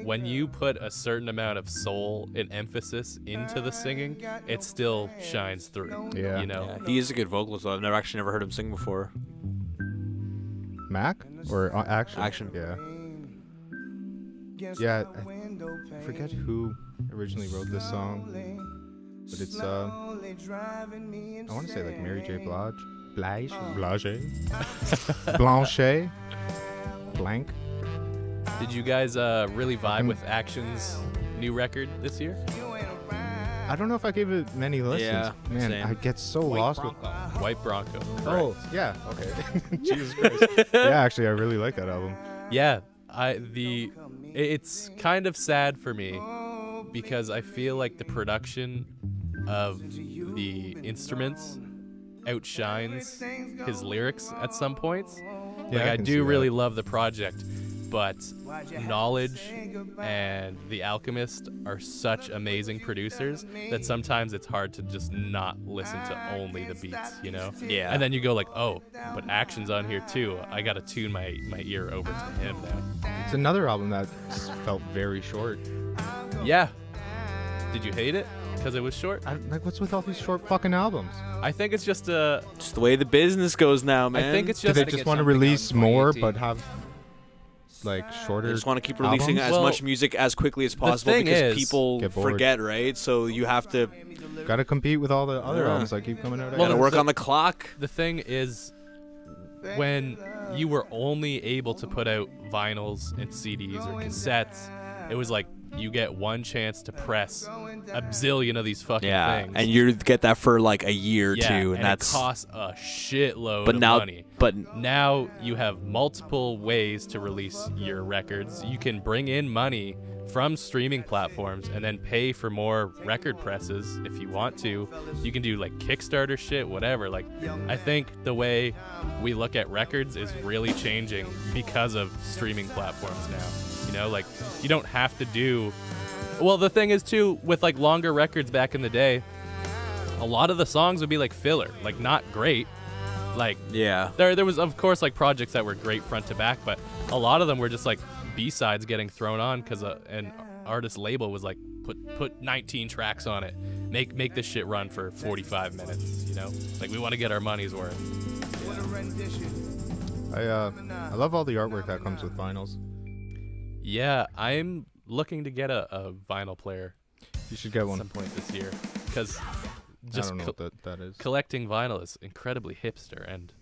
S1: when you put a certain amount of soul and emphasis into the singing, it still shines through.
S3: Yeah.
S1: You know?
S2: He is a good vocalist, though. I've never heard him sing before.
S3: Mac? Or Action?
S2: Action.
S3: Yeah. Yeah, I forget who originally wrote this song, but it's, I want to say like Mary J. Blige? Blanchet? Blank?
S1: Did you guys really vibe with Action's new record this year?
S3: I don't know if I gave it many listens.
S2: Yeah,
S3: Man,
S2: same.
S3: I get so lost with...
S1: White Bronco.
S3: Oh, yeah, okay. Jesus Christ. Yeah, actually, I really like that album.
S1: Yeah, it's kind of sad for me because I feel like the production of the instruments outshines his lyrics at some points.
S3: Yeah,
S1: Like
S3: I
S1: I
S3: can see
S1: do really
S3: that.
S1: love the project, but Knowledge and The Alchemist are such amazing producers that sometimes it's hard to just not listen to only the beats, you know?
S2: Yeah.
S1: And then you go like, oh, but Action's on here too. I gotta tune my ear over to him now.
S3: It's another album that felt very short.
S1: Yeah. Did you hate it? Because it was short?
S3: Like, what's with all these short fucking albums?
S1: I think it's just
S2: Just the way the business goes now, man.
S1: I think it's
S3: Do
S1: just
S3: they
S4: gotta
S3: just
S4: get
S3: want to
S4: something out
S3: release
S4: in
S3: more,
S4: 2018.
S3: but have like shorter?
S2: They just want to keep releasing
S3: albums?
S2: as
S1: Well,
S2: much music as quickly as possible
S1: thing
S2: because
S1: is-
S2: people
S3: Get bored.
S2: forget, right? So you have to
S3: Gotta compete with all the other
S2: Yeah.
S3: albums that keep coming out.
S1: Well,
S2: gotta work on the clock.
S1: the thing is when you were only able to put out vinyls and CDs or cassettes, it was like you get one chance to press a bazillion of these fucking things.
S2: and you get that for like a year or
S1: yeah,
S2: two, and that's
S1: it costs a shitload
S2: but
S1: of
S2: now,
S1: money.
S2: but
S1: Now you have multiple ways to release your records. You can bring in money from streaming platforms and then pay for more record presses if you want to. You can do like Kickstarter shit, whatever. Like, I think the way we look at records is really changing because of streaming platforms now. You know, like, you don't have to do... Well, the thing is, too, with like longer records back in the day, a lot of the songs would be like filler, like not great. Like,
S2: yeah,
S1: there was, of course, like projects that were great front to back, but a lot of them were just like B-sides getting thrown on because an artist label was like, put 19 tracks on it, make this shit run for 45 minutes, you know? Like, we want to get our money's worth.
S3: I love all the artwork that comes with vinyls.
S1: Yeah, I'm looking to get a vinyl player.
S3: You should get one
S1: at some point this year, because
S3: I don't know what that is.
S1: Collecting vinyl is incredibly hipster, and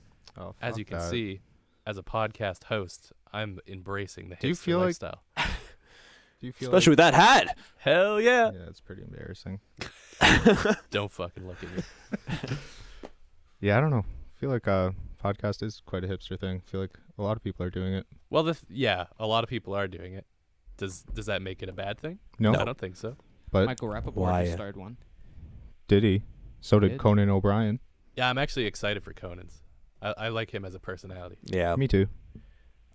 S1: as you can see, as a podcast host, I'm embracing the hipster lifestyle.
S3: Do you feel
S2: especially with that hat?
S1: Hell yeah!
S3: Yeah, it's pretty embarrassing.
S1: Don't fucking look at me.
S3: Yeah, I don't know. I feel like podcast is quite a hipster thing. I feel like a lot of people are doing it.
S1: Well, yeah, a lot of people are doing it. Does that make it a bad thing?
S3: No.
S1: I don't think so.
S3: But
S4: Michael Rappaport just started one.
S3: Did he? So did Conan O'Brien.
S1: Yeah, I'm actually excited for Conan's. I like him as a personality.
S2: Yeah.
S3: Me too.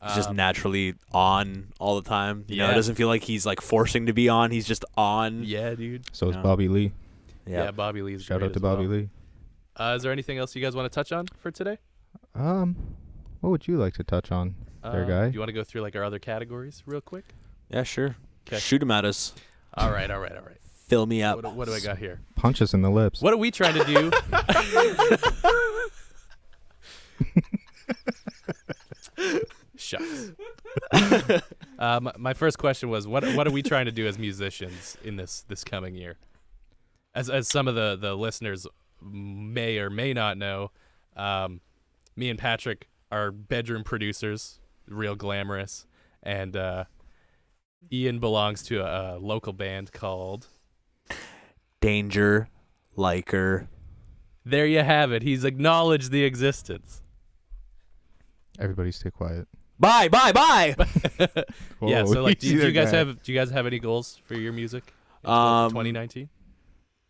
S2: He's just naturally on all the time. You know, it
S1: Yeah.
S2: doesn't feel like he's like forcing to be on. He's just on.
S1: Yeah, dude.
S3: So is Bobby Lee.
S1: Yeah, Bobby Lee's
S3: Shout
S1: great
S3: out to
S1: as well.
S3: Bobby Lee.
S1: Is there anything else you guys want to touch on for today?
S3: What would you like to touch on, there, guy?
S1: Do you want to go through like our other categories real quick?
S2: Yeah, sure.
S1: 'Kay.
S2: Shoot him at us.
S1: All right.
S2: Fill me up.
S1: What do I got here?
S3: Punch us in the lips.
S1: What are we trying to do? Shucks. My first question was, what are we trying to do as musicians in this coming year? As some of the listeners may or may not know, me and Patrick are bedroom producers, real glamorous, and Ian belongs to a local band called
S2: Danger Liker.
S1: There you have it. He's acknowledged the existence.
S3: Everybody stay quiet.
S2: Bye.
S1: Yeah. So like, do you guys
S3: guy.
S1: have any goals for your music in 2019?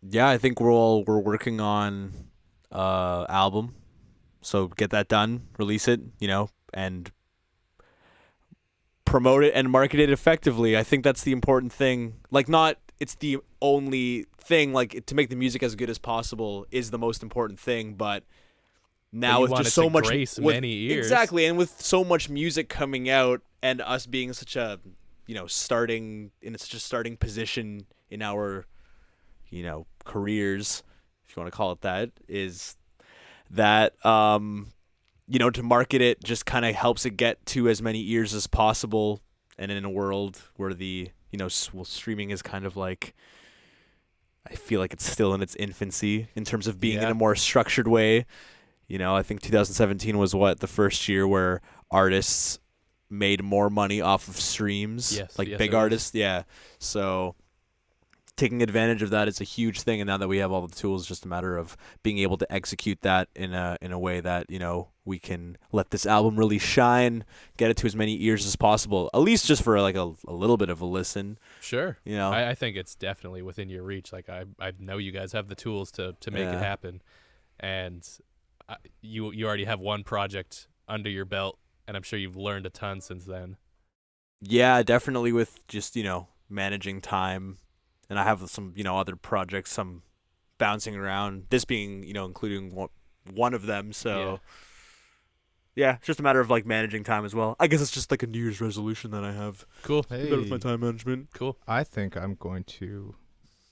S2: Yeah, I think we're working on album. So get that done, release it, and promote it and market it effectively. I think that's the important thing. Like, not it's the only thing. Like, to make the music as good as possible is the most important thing. But now with just so much,
S1: many ears.
S2: Exactly, and with so much music coming out, and us being such a, starting in such a starting position in our, careers, if you want to call it that, is that to market it just kind of helps it get to as many ears as possible. And in a world where the streaming is kind of like, I feel like it's still in its infancy in terms of being in a more structured way. I think 2017 was the first year where artists made more money off of streams, big artists. Yeah. So taking advantage of that is a huge thing. And now that we have all the tools, it's just a matter of being able to execute that in a way that, we can let this album really shine, get it to as many ears as possible, at least just for like a little bit of a listen.
S1: Sure. I think it's definitely within your reach. Like, I know you guys have the tools to make it happen. And you already have one project under your belt, and I'm sure you've learned a ton since then.
S2: Yeah, definitely, with just, managing time. And I have some, other projects, some bouncing around, this being, including one of them. So yeah, it's just a matter of like managing time as well. I guess it's just like a New Year's resolution that I have.
S1: Cool.
S3: Hey.
S2: Better with my time management.
S1: Cool.
S3: I think I'm going to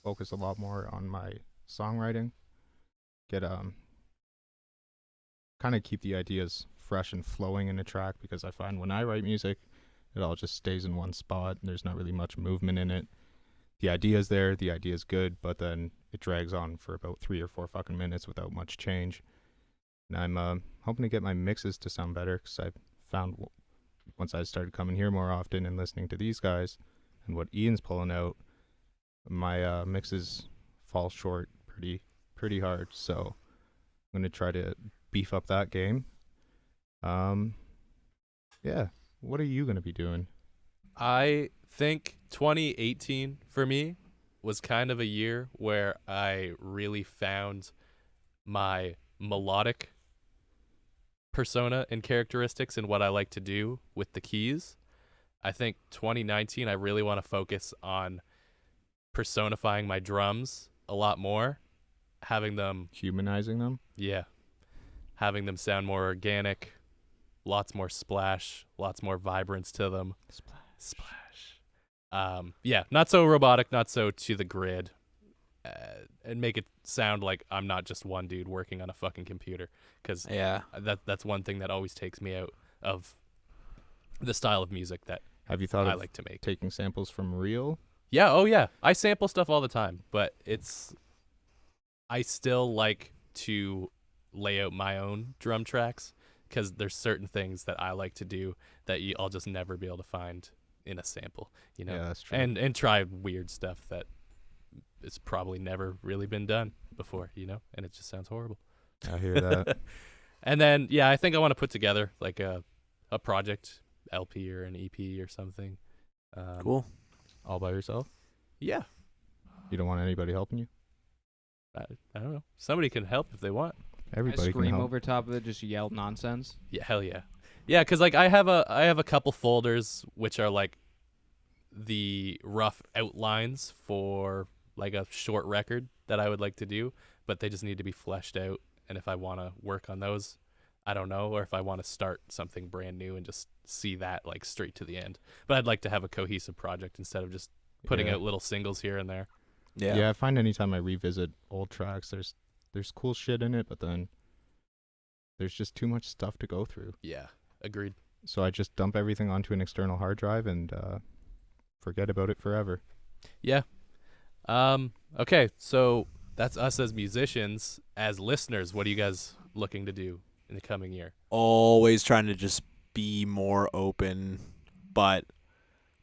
S3: focus a lot more on my songwriting. Get kind of keep the ideas fresh and flowing in a track, because I find when I write music, it all just stays in one spot and there's not really much movement in it. The idea's there, the idea's good, but then it drags on for about 3 or 4 fucking minutes without much change. And I'm hoping to get my mixes to sound better, because I found once I started coming here more often and listening to these guys and what Ian's pulling out, my mixes fall short pretty hard. So I'm going to try to beef up that game. Yeah. What are you going to be doing?
S1: I think 2018 for me was kind of a year where I really found my melodic persona and characteristics and what I like to do with the keys. I think 2019, I really want to focus on personifying my drums a lot more, having them...
S3: Humanizing them?
S1: Yeah. Having them sound more organic, lots more splash, lots more vibrance to them. Splash. Yeah, not so robotic, not so to the grid. and make it sound like I'm not just one dude working on a fucking computer. Because that's one thing that always takes me out of the style of music that
S3: Have you thought
S1: I
S3: of
S1: like to make.
S3: taking samples from real?
S1: Yeah, oh yeah. I sample stuff all the time, but I still like to lay out my own drum tracks because there's certain things that I like to do that I'll just never be able to find in a sample, you know.
S3: Yeah, that's true.
S1: And try weird stuff that it's probably never really been done before, you know, and it just sounds horrible.
S3: I hear that.
S1: And then I think I want to put together like a project, LP or an EP or something.
S2: Cool.
S3: All by yourself?
S1: Yeah.
S3: You don't want anybody helping you?
S1: I don't know. Somebody can help if they want.
S3: Everybody
S4: scream
S3: can help.
S4: over top of it, just yell nonsense.
S1: Yeah, hell yeah. Yeah, because like I have a couple folders which are like the rough outlines for like a short record that I would like to do, but they just need to be fleshed out. And if I want to work on those, I don't know, or if I want to start something brand new and just see that like straight to the end. But I'd like to have a cohesive project instead of just putting out little singles here and there.
S3: Yeah, I find anytime I revisit old tracks, there's cool shit in it, but then there's just too much stuff to go through.
S1: Yeah, agreed.
S3: So I just dump everything onto an external hard drive and forget about it forever.
S1: Yeah. Okay, so that's us as musicians. As listeners, what are you guys looking to do in the coming year?
S2: Always trying to just be more open, but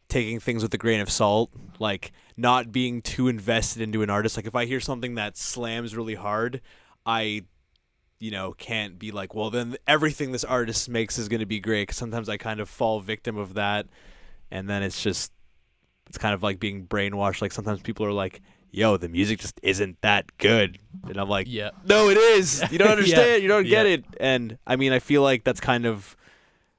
S2: taking things with a grain of salt, like not being too invested into an artist. Like if I hear something that slams really hard, I can't be like, well, then everything this artist makes is going to be great. 'Cause sometimes I kind of fall victim of that, and then it's kind of like being brainwashed. Like sometimes people are like, yo, the music just isn't that good. And I'm like, no, it is. You don't understand. You don't get it. And I mean, I feel like that's kind of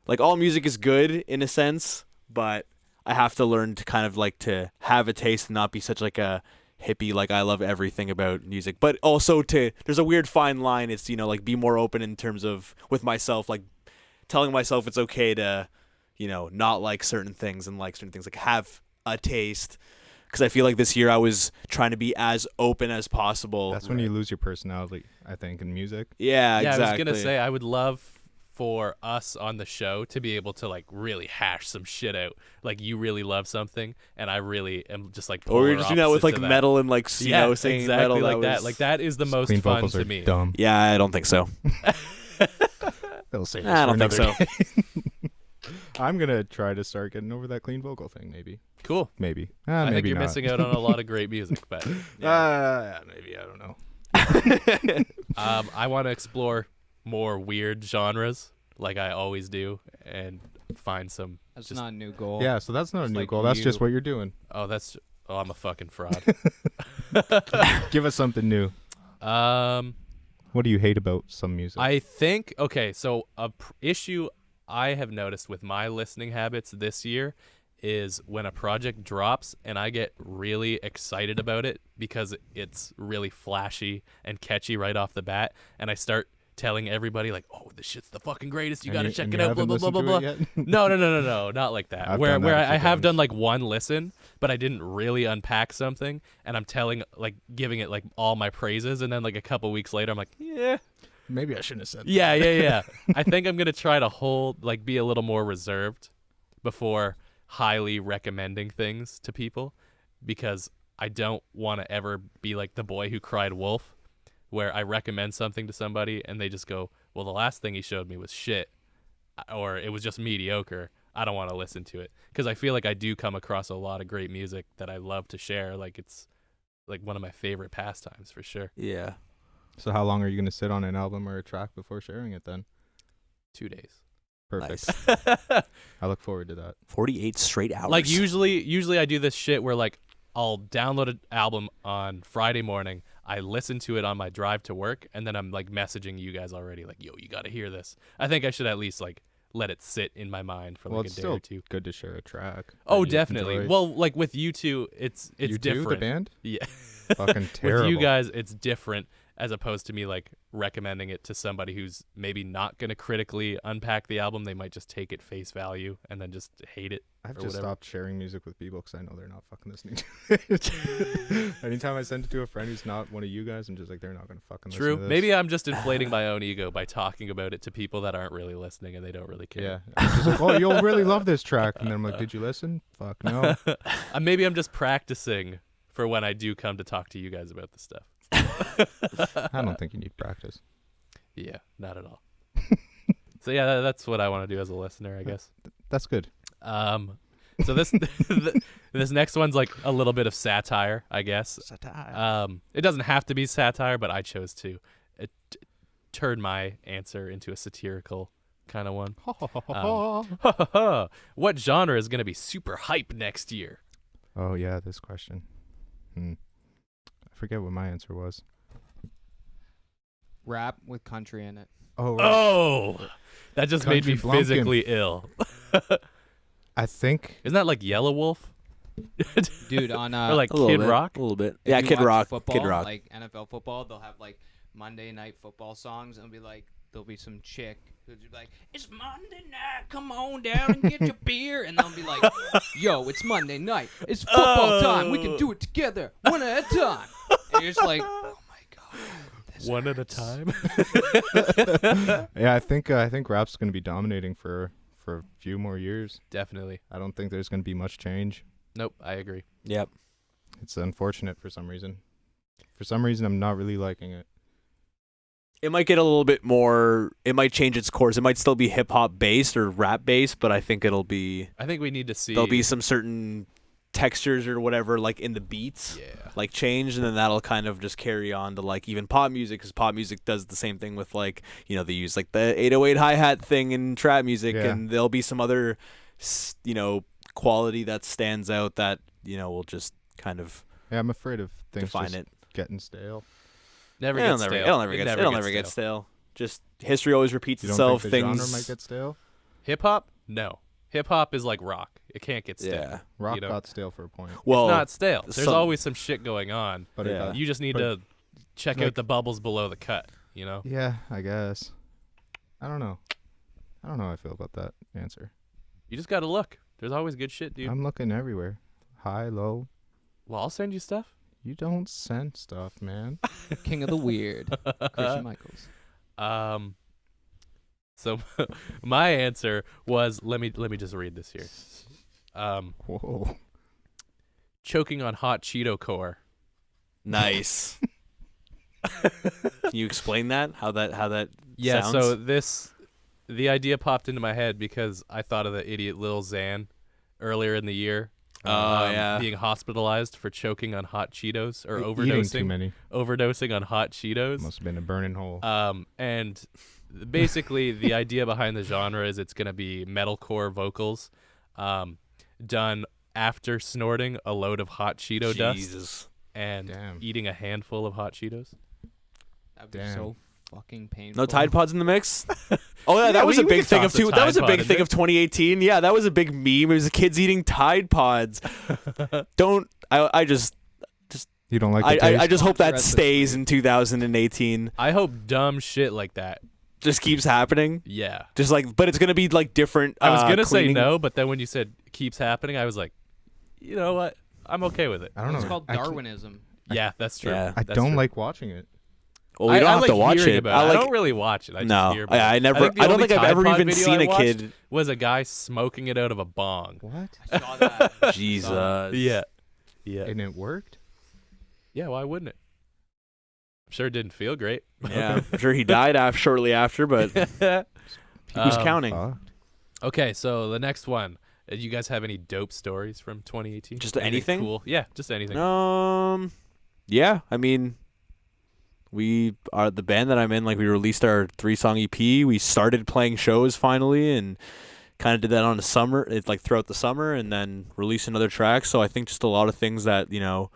S2: like all music is good in a sense, but I have to learn to kind of like to have a taste and not be such like a hippie, like I love everything about music, but also there's a weird fine line. It's, like be more open in terms of with myself, like telling myself it's okay to, not like certain things and like certain things, like have a taste. Because I feel like this year I was trying to be as open as possible.
S3: That's when you lose your personality, I think, in music.
S2: Yeah, exactly.
S1: I was going to say, I would love for us on the show to be able to like really hash some shit out. Like you really love something and I really am just like,
S2: or we're just doing that with like metal and like, saying
S1: exactly
S2: metal.
S1: Like that. Like that is the most
S3: clean
S1: fun
S3: vocals
S1: to
S3: are
S1: me.
S3: Dumb.
S2: Yeah, I don't think so.
S3: They'll say
S2: I don't think so.
S3: I'm going to try to start getting over that clean vocal thing, maybe.
S1: Cool.
S3: Maybe.
S1: I
S3: maybe
S1: think you're
S3: not.
S1: missing out on a lot of great music, but
S3: maybe, I don't know.
S1: I want to explore more weird genres like I always do and find some.
S4: That's not a new goal.
S3: Yeah, so that's not a new
S4: like
S3: goal. That's
S4: you.
S3: just what you're doing.
S1: Oh, I'm a fucking fraud.
S3: Give us something new. What do you hate about some music?
S1: I think, okay, so a issue I have noticed with my listening habits this year is when a project drops and I get really excited about it because it's really flashy and catchy right off the bat, and I start telling everybody like, oh, this shit's the fucking greatest, you gotta check it out, blah blah blah blah blah. No, not like that. Where I have done like one listen, but I didn't really unpack something, and I'm giving it like all my praises, and then like a couple weeks later I'm like, yeah,
S3: maybe I shouldn't have said that.
S1: Yeah. I think I'm gonna try to be a little more reserved before highly recommending things to people, because I don't want to ever be like the boy who cried wolf, where I recommend something to somebody and they just go, well, the last thing he showed me was shit, or it was just mediocre. I don't want to listen to it, because I feel like I do come across a lot of great music that I love to share. Like it's like one of my favorite pastimes for sure.
S2: Yeah.
S3: So how long are you going to sit on an album or a track before sharing it then?
S1: 2 days.
S3: Perfect.
S2: Nice.
S3: I look forward to that.
S2: 48 straight hours.
S1: Like usually I do this shit where like I'll download an album on Friday morning, I listen to it on my drive to work, and then I'm like messaging you guys already like, yo, you got to hear this. I think I should at least like let it sit in my mind for like a day or two.
S3: Good to share a track.
S1: Oh, definitely.
S3: Enjoyed.
S1: Well, like with you two, it's
S3: you
S1: different.
S3: Do, the band?
S1: Yeah.
S3: Fucking terrible.
S1: With you guys, it's different, as opposed to me like recommending it to somebody who's maybe not going to critically unpack the album. They might just take it face value and then just hate it.
S3: I've
S1: or
S3: just
S1: whatever.
S3: stopped sharing music with people because I know they're not fucking listening to it. Anytime I send it to a friend who's not one of you guys, I'm just like, they're not gonna fucking
S1: True.
S3: listen to this.
S1: Maybe I'm just inflating my own ego by talking about it to people that aren't really listening and they don't really care.
S3: Yeah. I'm just like, oh, you'll really love this track, and then I'm like, did you listen? Fuck no.
S1: Maybe I'm just practicing for when I do come to talk to you guys about this stuff.
S3: I don't think you need practice.
S1: Yeah, not at all. So yeah, that's what I want to do as a listener, I guess.
S3: That's good.
S1: So this this next one's like a little bit of satire, I guess.
S2: Satire.
S1: It doesn't have to be satire, but I chose to turn my answer into a satirical kind of one. What genre is going to be super hype next year?
S3: Oh yeah, this question. I forget what my answer was.
S4: Rap with country in it.
S3: Oh. Right.
S1: Oh, that just made me
S3: Country Blumpkin.
S1: physically ill.
S3: I think.
S1: Isn't that like Yellow Wolf?
S4: Dude, on
S1: or like
S2: A little
S1: Kid
S2: bit,
S1: Rock?
S2: A little bit.
S4: if
S2: Yeah,
S4: you
S2: Kid
S4: watch
S2: Rock.
S4: Football,
S2: Kid Rock.
S4: Like NFL football, they'll have like Monday night football songs, and it'll be like there'll be some chick who'll just be like, "It's Monday night, come on down and get your beer," and they'll be like, "Yo, it's Monday night, it's football time, we can do it together, one at a time." And you're just like, "Oh my god, this
S1: One at a
S4: hurts."
S1: time?
S3: Yeah, I think rap's gonna be dominating for a few more years.
S1: Definitely.
S3: I don't think there's gonna be much change.
S1: Nope, I agree.
S2: Yep.
S3: It's unfortunate for some reason. For some reason, I'm not really liking it.
S2: It might get a little bit more. It might change its course. It might still be hip hop based or rap based, but I think it'll be.
S1: I think we need to see.
S2: There'll be some certain textures or whatever, like in the beats, like change, and then that'll kind of just carry on to like even pop music, because pop music does the same thing with like, you know, they use like the 808 hi-hat thing in trap music, and there'll be some other, you know, quality that stands out that, you know, will just kind of
S3: I'm afraid of things
S2: define
S3: just
S2: it.
S3: getting stale.
S1: Never
S2: It'll
S1: gets stale.
S2: It'll never get stale. Just history always repeats
S3: You don't
S2: itself.
S3: think the
S2: Things
S3: genre might get stale?
S1: Hip hop? No. Hip hop is like rock. It can't get stale.
S2: Yeah.
S3: Rock
S1: you know?
S3: got stale for a point.
S2: Well,
S1: it's not stale. There's
S2: some-
S1: always some shit going on.
S3: But
S2: Yeah.
S3: it,
S1: You just need to check
S3: like-
S1: out the bubbles below the cut, you know?
S3: yeah, I guess. I don't know how I feel about that answer.
S1: You just got to look. There's always good shit, dude.
S3: I'm looking everywhere. High, low.
S1: Well, I'll send you stuff.
S3: You don't send stuff, man.
S4: King of the weird, Christian Michaels.
S1: So my answer was, let me just read this here.
S3: Whoa.
S1: Choking on hot Cheeto core.
S2: nice. Can you explain that? How that
S1: Yeah,
S2: sounds?
S1: so the idea popped into my head because I thought of the idiot Lil Xan earlier in the year.
S2: Yeah.
S1: Being hospitalized for choking on hot Cheetos or
S3: Eating too
S1: overdosing
S3: many.
S1: on hot Cheetos.
S3: Must have been a burning hole.
S1: And basically the idea behind the genre is it's going to be metalcore vocals done after snorting a load of hot Cheeto dust
S2: Jesus.
S1: and
S3: Damn.
S1: eating a handful of hot Cheetos.
S4: That'd be
S3: Damn.
S4: so fucking painful.
S2: No Tide Pods in the mix? Oh yeah,
S1: Yeah,
S2: that was
S1: we
S2: a big
S1: can
S2: thing of
S1: toss a
S2: two. That was a
S1: Tide
S2: big
S1: Pod in
S2: thing
S1: there.
S2: of 2018. Yeah, that was a big meme. It was kids eating Tide Pods. I just
S3: You don't like the taste?
S2: I just hope that
S4: Rest
S2: stays in 2018.
S1: I hope dumb shit like that.
S2: Just keeps happening.
S1: Yeah.
S2: Just like, but it's gonna be like different.
S1: I was going to say
S2: cleaning.
S1: no, but then when you said keeps happening, I was like, you know what? I'm okay with it.
S3: I don't know.
S4: It's called
S3: I can't-
S4: Darwinism.
S1: Yeah, that's true.
S2: Yeah.
S3: I
S1: That's
S3: don't
S1: true.
S3: like watching it.
S2: Well, we don't
S1: I
S2: have
S1: like
S2: to watch
S1: hearing
S2: it.
S1: about I don't really watch it. I
S2: No,
S1: just hear about
S2: I
S1: it.
S2: never.
S1: think the
S2: I don't
S1: only
S2: think I've
S1: Tide
S2: ever
S1: Pod
S2: even
S1: video
S2: seen
S1: I
S2: a
S1: watched
S2: kid.
S1: was a guy smoking it out of a bong.
S3: What?
S4: I saw that.
S2: Jesus.
S1: Yeah. Yeah.
S3: And it worked?
S1: Yeah, why wouldn't it? I'm sure it didn't feel great.
S2: Yeah, I'm sure he died shortly after, but who's counting?
S3: Fucked.
S1: Okay, so the next one. You guys have any dope stories from 2018?
S2: Just anything?
S1: Cool. Yeah, just anything.
S2: Yeah. I mean, we are the band that I'm in. Like, we released our 3-song EP. We started playing shows finally, and kind of did that on the summer. It's like throughout the summer, and then released another track. So I think just a lot of things that, you know,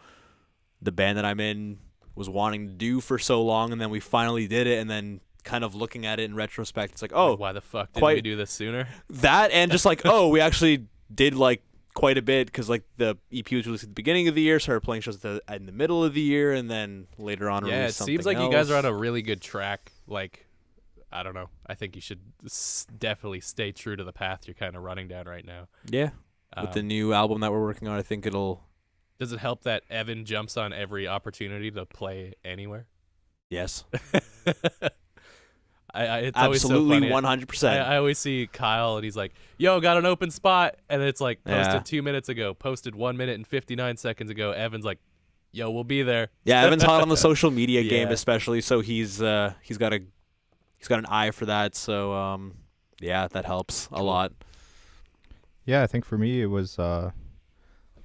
S2: the band that I'm in was wanting to do for so long, and then we finally did it, and then kind of looking at it in retrospect, it's like, oh,
S1: Like, why the fuck didn't we do this sooner?
S2: that, and just like, oh, we actually did like quite a bit, because like the EP was released at the beginning of the year, started playing shows in the middle of the year, and then later on
S1: Yeah, it
S2: released
S1: seems
S2: something
S1: like you guys are
S2: else.
S1: on a really good track. Like, I don't know. I think you should definitely stay true to the path you're kind of running down right now.
S2: Yeah. with the new album that we're working on. I think it'll.
S1: Does it help that Evan jumps on every opportunity to play anywhere?
S2: Yes.
S1: It's
S2: absolutely
S1: always so funny.
S2: 100%.
S1: I always see Kyle and he's like, "Yo, got an open spot," and it's like posted
S2: Yeah.
S1: 2 minutes ago, posted 1 minute and 59 seconds ago. Evan's like, "Yo, we'll be there."
S2: Yeah, Evan's hot on the social media game,
S1: Yeah.
S2: especially. So he's got an eye for that. So yeah, that helps a lot.
S3: Yeah, I think for me it was. I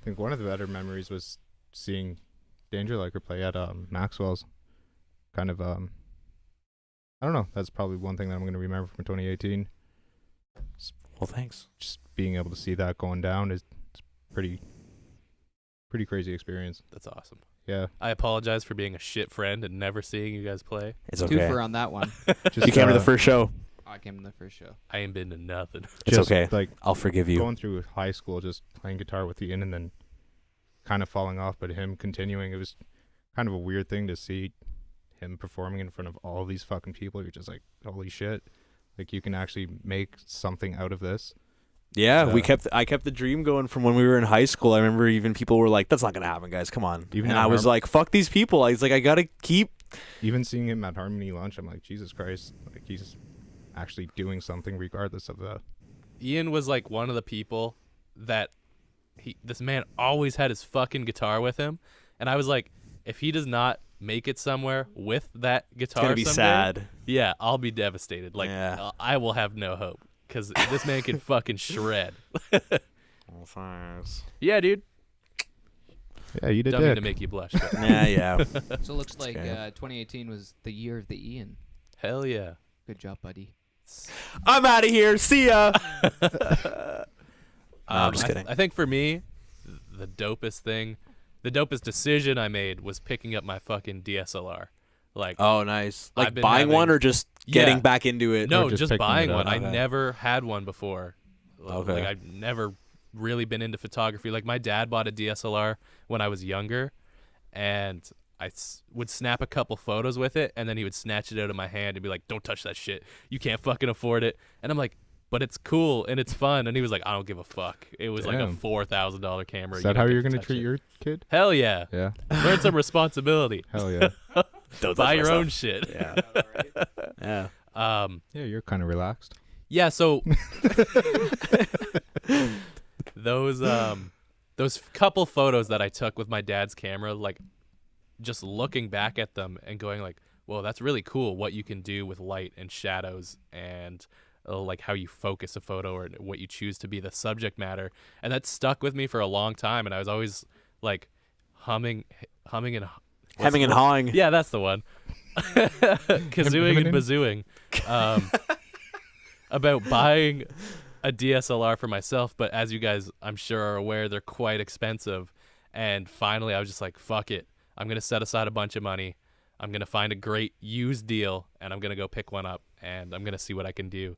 S3: think one of the better memories was seeing Danger Liker play at Maxwell's. Kind of I don't know. That's probably one thing that I'm going to remember from 2018.
S2: Well, thanks.
S3: Just being able to see that going down is pretty crazy experience.
S1: That's awesome.
S3: Yeah.
S1: I apologize for being a shit friend and never seeing you guys play.
S2: It's okay.
S4: Twofer on that one.
S2: You came to the first show.
S4: I came to the first show.
S1: I ain't been to nothing.
S2: It's
S3: Just,
S2: okay.
S3: Like
S2: I'll forgive you.
S3: Going through high school, just playing guitar with Ian and then kind of falling off, but him continuing. It was kind of a weird thing to see him performing in front of all these fucking people. You're just like, holy shit. Like, you can actually make something out of this.
S2: Yeah, I kept the dream going from when we were in high school. I remember even people were like, "That's not gonna happen, guys. Come on."
S3: Even
S2: and
S3: at
S2: I was like, "Fuck these people." I was like, "I gotta keep."
S3: Even seeing him at Harmony Lunch, I'm like, Jesus Christ. Like, he's actually doing something regardless of that.
S1: Ian was like one of the people that this man always had his fucking guitar with him, and I was like, if he does not make it somewhere with that guitar,
S2: It's gonna be
S1: someday,
S2: sad.
S1: Yeah, I'll be devastated. Like,
S2: Yeah.
S1: I will have no hope because this man can fucking shred.
S2: Oh, thanks.
S1: Yeah, dude.
S3: Yeah, you did
S1: Don't mean
S3: dick.
S1: to make you blush. But
S2: Yeah.
S4: So it looks like
S2: okay.
S4: 2018 was the year of the Ian.
S1: Hell yeah.
S4: Good job, buddy.
S2: I'm out of here. See ya. I'm just kidding.
S1: I think for me, the dopest decision I made was picking up my fucking DSLR. Like,
S2: Oh, nice.
S1: I've
S2: Like
S1: been
S2: buying one
S1: having-
S2: or just getting
S1: Yeah.
S2: back into it?
S1: no,
S3: just
S1: just
S3: picking
S1: buying
S3: it
S1: one.
S3: up.
S1: I
S2: Okay.
S1: never had one before.
S2: Okay.
S1: Like, I've never really been into photography. Like, my dad bought a DSLR when I was younger, and I would snap a couple photos with it, and then he would snatch it out of my hand and be like, "Don't touch that shit. You can't fucking afford it." And I'm like, "But it's cool and it's fun." And he was like, "I don't give a fuck." It was like a
S3: Damn.
S1: $4,000 camera.
S3: Is
S1: You
S3: that
S1: don't
S3: how
S1: get
S3: you're
S1: to
S3: going to
S1: touch
S3: treat
S1: it.
S3: your kid?
S1: Hell yeah.
S3: Yeah.
S1: Learn some responsibility.
S3: Hell yeah.
S2: Don't touch
S1: Buy
S2: my
S1: your
S2: stuff.
S1: own shit.
S2: Yeah. Yeah.
S3: Yeah, you're kind of relaxed.
S1: Yeah, so those couple photos that I took with my dad's camera, like, just looking back at them and going like, "Whoa, that's really cool what you can do with light and shadows and like how you focus a photo or what you choose to be the subject matter." And that stuck with me for a long time, and I was always like humming and
S2: Hemming and hawing.
S1: Yeah, that's the one. Kazooing and bazooing. About buying a DSLR for myself, but as you guys I'm sure are aware, they're quite expensive. And finally I was just like, fuck it. I'm going to set aside a bunch of money. I'm going to find a great used deal, and I'm going to go pick one up, and I'm going to see what I can do.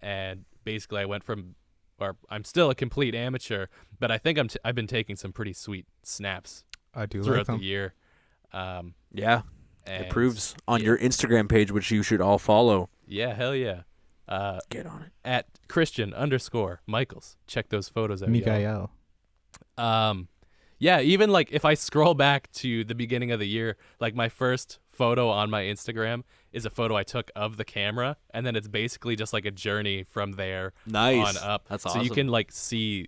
S1: And basically I went from, or I'm still a complete amateur, but I think I've been taking some pretty sweet snaps
S3: I do
S1: throughout
S3: like them.
S1: the year.
S2: Yeah.
S1: And
S2: It proves on your Instagram page, which you should all follow.
S1: Yeah, hell yeah.
S2: Get on it.
S1: At Christian_Michaels. Check those photos out.
S3: Mikael.
S1: Yeah, even like if I scroll back to the beginning of the year, like my first photo on my Instagram is a photo I took of the camera, and then it's basically just like a journey from there
S2: Nice.
S1: on up.
S2: That's
S1: So
S2: awesome.
S1: you can like see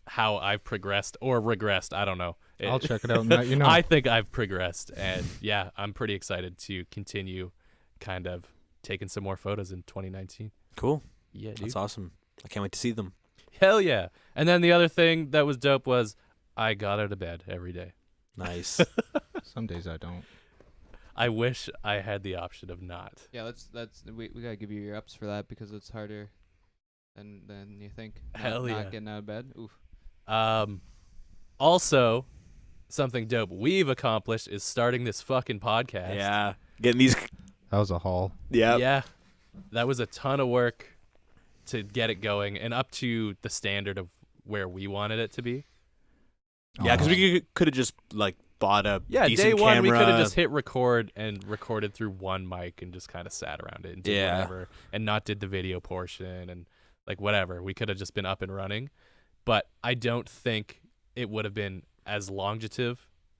S1: how I've progressed or regressed. I don't know.
S3: I'll check it out and let you know.
S1: I think I've progressed, and yeah, I'm pretty excited to continue kind of taking some more photos in 2019.
S2: Cool.
S1: Yeah, dude.
S2: That's awesome. I can't wait to see them.
S1: Hell yeah. And then the other thing that was dope was I got out of bed every day.
S2: Nice.
S3: Some days I don't.
S1: I wish I had the option of not.
S4: Yeah, we gotta give you your ups for that because it's harder than you think.
S1: Hell yeah.
S4: Not getting out of bed. Oof.
S1: Also, something dope we've accomplished is starting this fucking podcast.
S2: Yeah. Getting these.
S3: That was a haul.
S2: Yeah.
S1: Yeah. That was a ton of work to get it going and up to the standard of where we wanted it to be.
S2: Yeah, because we could have just like bought a
S1: Yeah,
S2: decent
S1: day one
S2: camera.
S1: we could have just hit record and recorded through one mic and just kind of sat around it and did whatever and not did the video portion and like whatever. We could have just been up and running. but I don't think it would have been as longative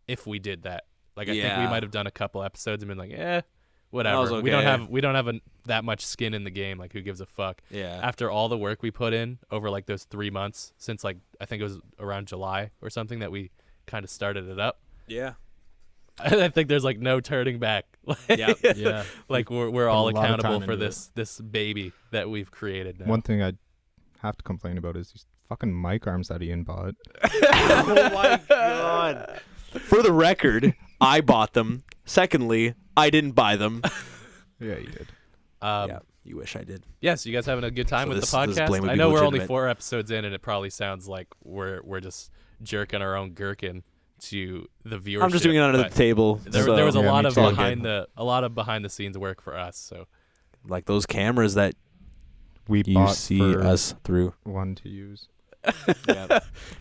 S1: if we did that. Like, I think we might have done a couple episodes and been like, whatever.
S2: Okay.
S1: We don't have that much skin in the game. Like, who gives a fuck?
S2: Yeah.
S1: After all the work we put in over like those 3 months since, like, I think it was around July or something that we kind of started it up.
S2: Yeah.
S1: I think there's like no turning back.
S3: Yeah.
S1: Like we're all
S3: a lot of
S1: accountable
S3: time
S1: for
S3: into
S1: this baby that we've created now.
S3: One thing I have to complain about is these fucking mic arms that Ian bought.
S2: Oh my god. For the record, I bought them. Secondly, I didn't buy them.
S3: Yeah, you did.
S2: Yeah, you wish I did.
S1: Yes, you guys having a good time with
S2: this
S1: the podcast?
S2: blame would
S1: I
S2: be
S1: know we're only
S2: legitimate.
S1: 4 episodes in, and it probably sounds like we're just jerking our own gherkin to the viewership.
S2: I'm just doing it under the
S1: but
S2: table.
S1: There
S2: so-
S1: was a
S3: Yeah,
S1: lot
S3: me
S1: of
S3: too.
S1: behind the scenes work for us. So
S2: like those cameras that
S3: We
S2: you
S3: bought
S2: see
S3: for
S2: us through.
S3: one to use.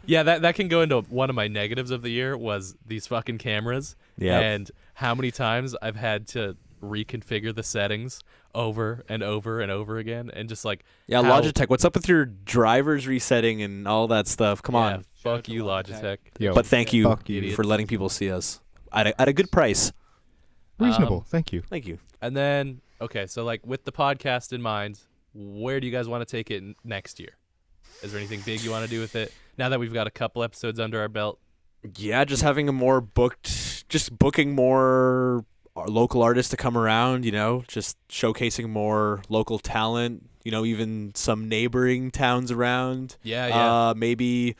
S1: yeah, that can go into one of my negatives of the year was these fucking cameras.
S2: Yeah.
S1: And how many times I've had to reconfigure the settings over and over and over again, and just like
S2: Yeah,
S1: how-
S2: Logitech. What's up with your drivers resetting and all that stuff? Come
S1: Yeah,
S2: on.
S1: fuck you, Logitech.
S3: Yo,
S2: But thank you
S3: fuck you.
S2: for letting people see us at a good price.
S3: Reasonable. Thank you.
S2: Thank you.
S1: And then, okay, so like with the podcast in mind, where do you guys want to take it next year? Is there anything big you want to do with it now that we've got a couple episodes under our belt?
S2: Yeah, just having a more booked, just booking more local artists to come around, just showcasing more local talent, even some neighboring towns around.
S1: Yeah.
S2: Maybe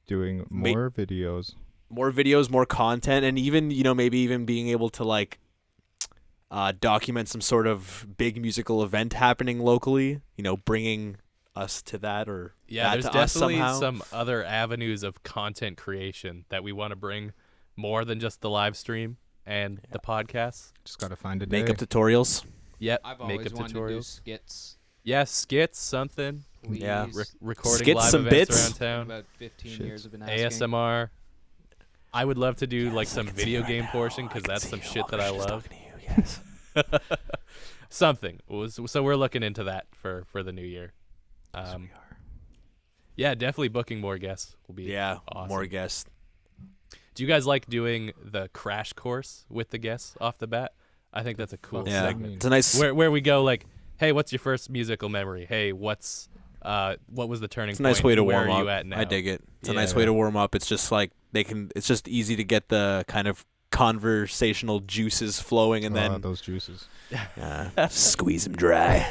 S3: Doing more videos.
S2: more videos, more content, and even, maybe even being able to like document some sort of big musical event happening locally, bringing us to that or
S1: Yeah,
S2: that
S1: there's
S2: to us
S1: definitely
S2: somehow.
S1: some other avenues of content creation that we want to bring more than just the live stream and the podcast.
S3: Just got to find a day.
S2: Makeup tutorials.
S1: Yep,
S4: I've always
S1: makeup
S4: wanted to do
S1: tutorials.
S4: skits.
S1: Yeah, skits, something.
S4: Please.
S2: Yeah.
S1: Recording
S2: Skits,
S1: live
S2: some
S1: events
S2: bits.
S1: around town.
S4: About 15
S3: Shit.
S4: years I've been asking.
S1: ASMR. I would love to do like some video game portion because that's some shit that I love.
S2: Yes.
S1: Something. So we're looking into that for the new year. Yeah, definitely booking more guests will be awesome.
S2: More guests.
S1: Do you guys like doing the crash course with the guests off the bat? I think that's a cool
S2: Yeah,
S1: segment.
S2: it's a nice.
S1: Where we go like, hey, what's your first musical memory? Hey, what was the turning
S2: It's a
S1: point?
S2: nice way to
S1: Where
S2: warm
S1: are
S2: up.
S1: you at now?
S2: I dig it. It's a
S1: Yeah.
S2: nice way to warm up. It's just like it's just easy to get the kind of conversational juices flowing, and then
S3: those juices.
S2: squeeze them dry.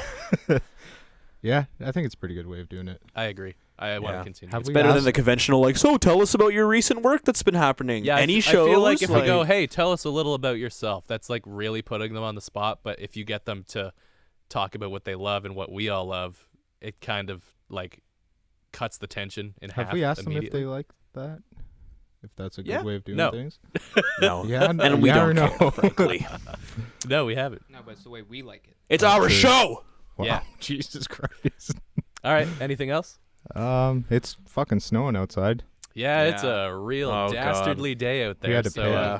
S3: Yeah, I think it's a pretty good way of doing it.
S1: I agree. I want to
S2: Yeah.
S1: continue.
S3: Have
S2: It's
S3: we
S2: better than
S3: asked-
S2: the conventional like. So tell us about your recent work that's been happening.
S1: Yeah,
S2: Any
S1: I
S2: shows?
S1: feel like if we go, hey, tell us a little about yourself, that's like really putting them on the spot. But if you get them to talk about what they love and what we all love, it kind of like cuts the tension in half.
S3: Have we asked them if
S1: immediately.
S3: they like that? If that's a good
S2: Yeah.
S3: way of doing
S1: No.
S3: things?
S2: no,
S3: Yeah,
S2: and we
S3: yeah or
S2: don't
S3: no?
S2: care, frankly.
S1: No, we haven't.
S4: No, but it's the way we like it.
S2: It's our show.
S3: Wow,
S1: Yeah.
S3: Jesus Christ.
S1: All right. Anything else?
S3: It's fucking snowing outside.
S1: Yeah, it's
S2: Yeah.
S1: a real
S2: Oh, God.
S1: dastardly day out there.
S3: We had to
S1: so
S3: pay.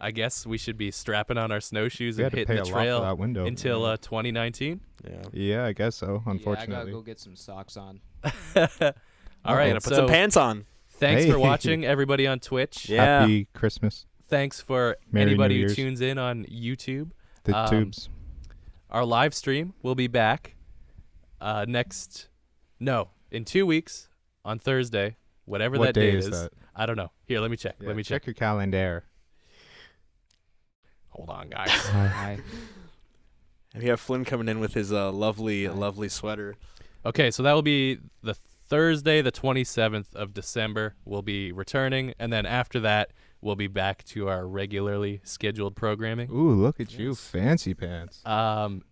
S1: I guess we should be strapping on our snowshoes
S3: We
S1: and
S3: had to
S1: hitting
S3: pay
S1: the
S3: a lot for
S1: trail
S3: that window.
S1: until 2019.
S2: Yeah.
S3: Yeah, I guess so.
S4: Yeah, I gotta
S3: Unfortunately.
S4: go get some socks on.
S1: All
S2: I'm
S1: right.
S2: gonna put
S1: so
S2: some pants on.
S1: thanks
S3: Hey.
S1: for watching, everybody on Twitch.
S2: Yeah.
S3: Happy Christmas.
S1: Thanks for
S3: Merry
S1: anybody
S3: New
S1: who
S3: Year's.
S1: tunes in on YouTube.
S3: The
S1: Um,
S3: tubes.
S1: Our live stream will be back in 2 weeks on Thursday, whatever
S3: What
S1: that
S3: day
S1: date
S3: is that?
S1: I don't know. Here, let me check.
S3: Yeah,
S1: let me check.
S3: check your calendar.
S1: Hold on, guys.
S4: Hi.
S2: And we have Flynn coming in with his lovely sweater.
S1: Okay, so that will be the Thursday, the 27th of December. We'll be returning, and then after that, we'll be back to our regularly scheduled programming.
S3: Ooh, look at you, fancy pants.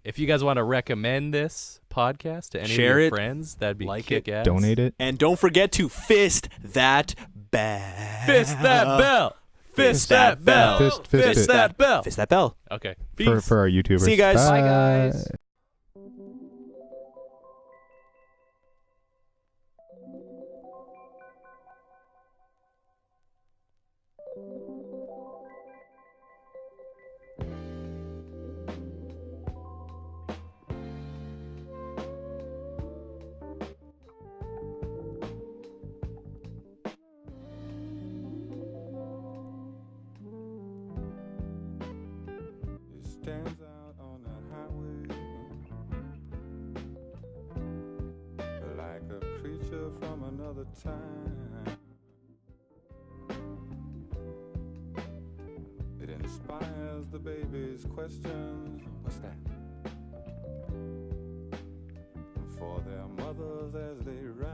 S1: If you guys want to recommend this podcast to any
S2: Share
S1: of your
S2: it,
S1: friends, that'd be
S2: like it,
S1: kick-ass.
S3: Donate it.
S2: And don't forget to fist that bell.
S1: Fist that bell. Fist that bell.
S3: Fist
S1: Fist
S3: it.
S1: that bell.
S2: Fist that bell.
S1: Okay.
S3: For our YouTubers.
S2: See you guys.
S4: Bye, guys.
S13: another time. It inspires the baby's questions. What's that? For their mothers as they rhyme.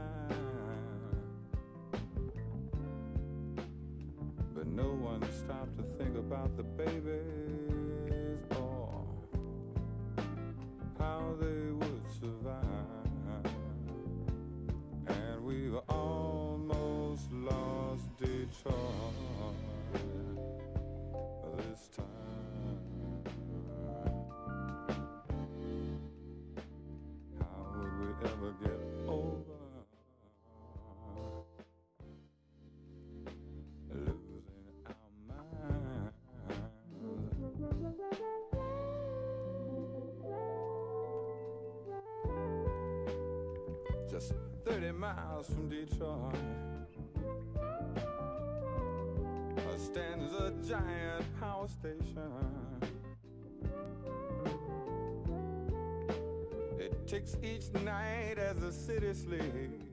S13: But no one stopped to think about the babies or how they would survive. And we've almost lost Detroit this time. How would we ever get over losing our minds? Just 30 miles from Detroit stands a giant power station. It ticks each night as the city sleeps.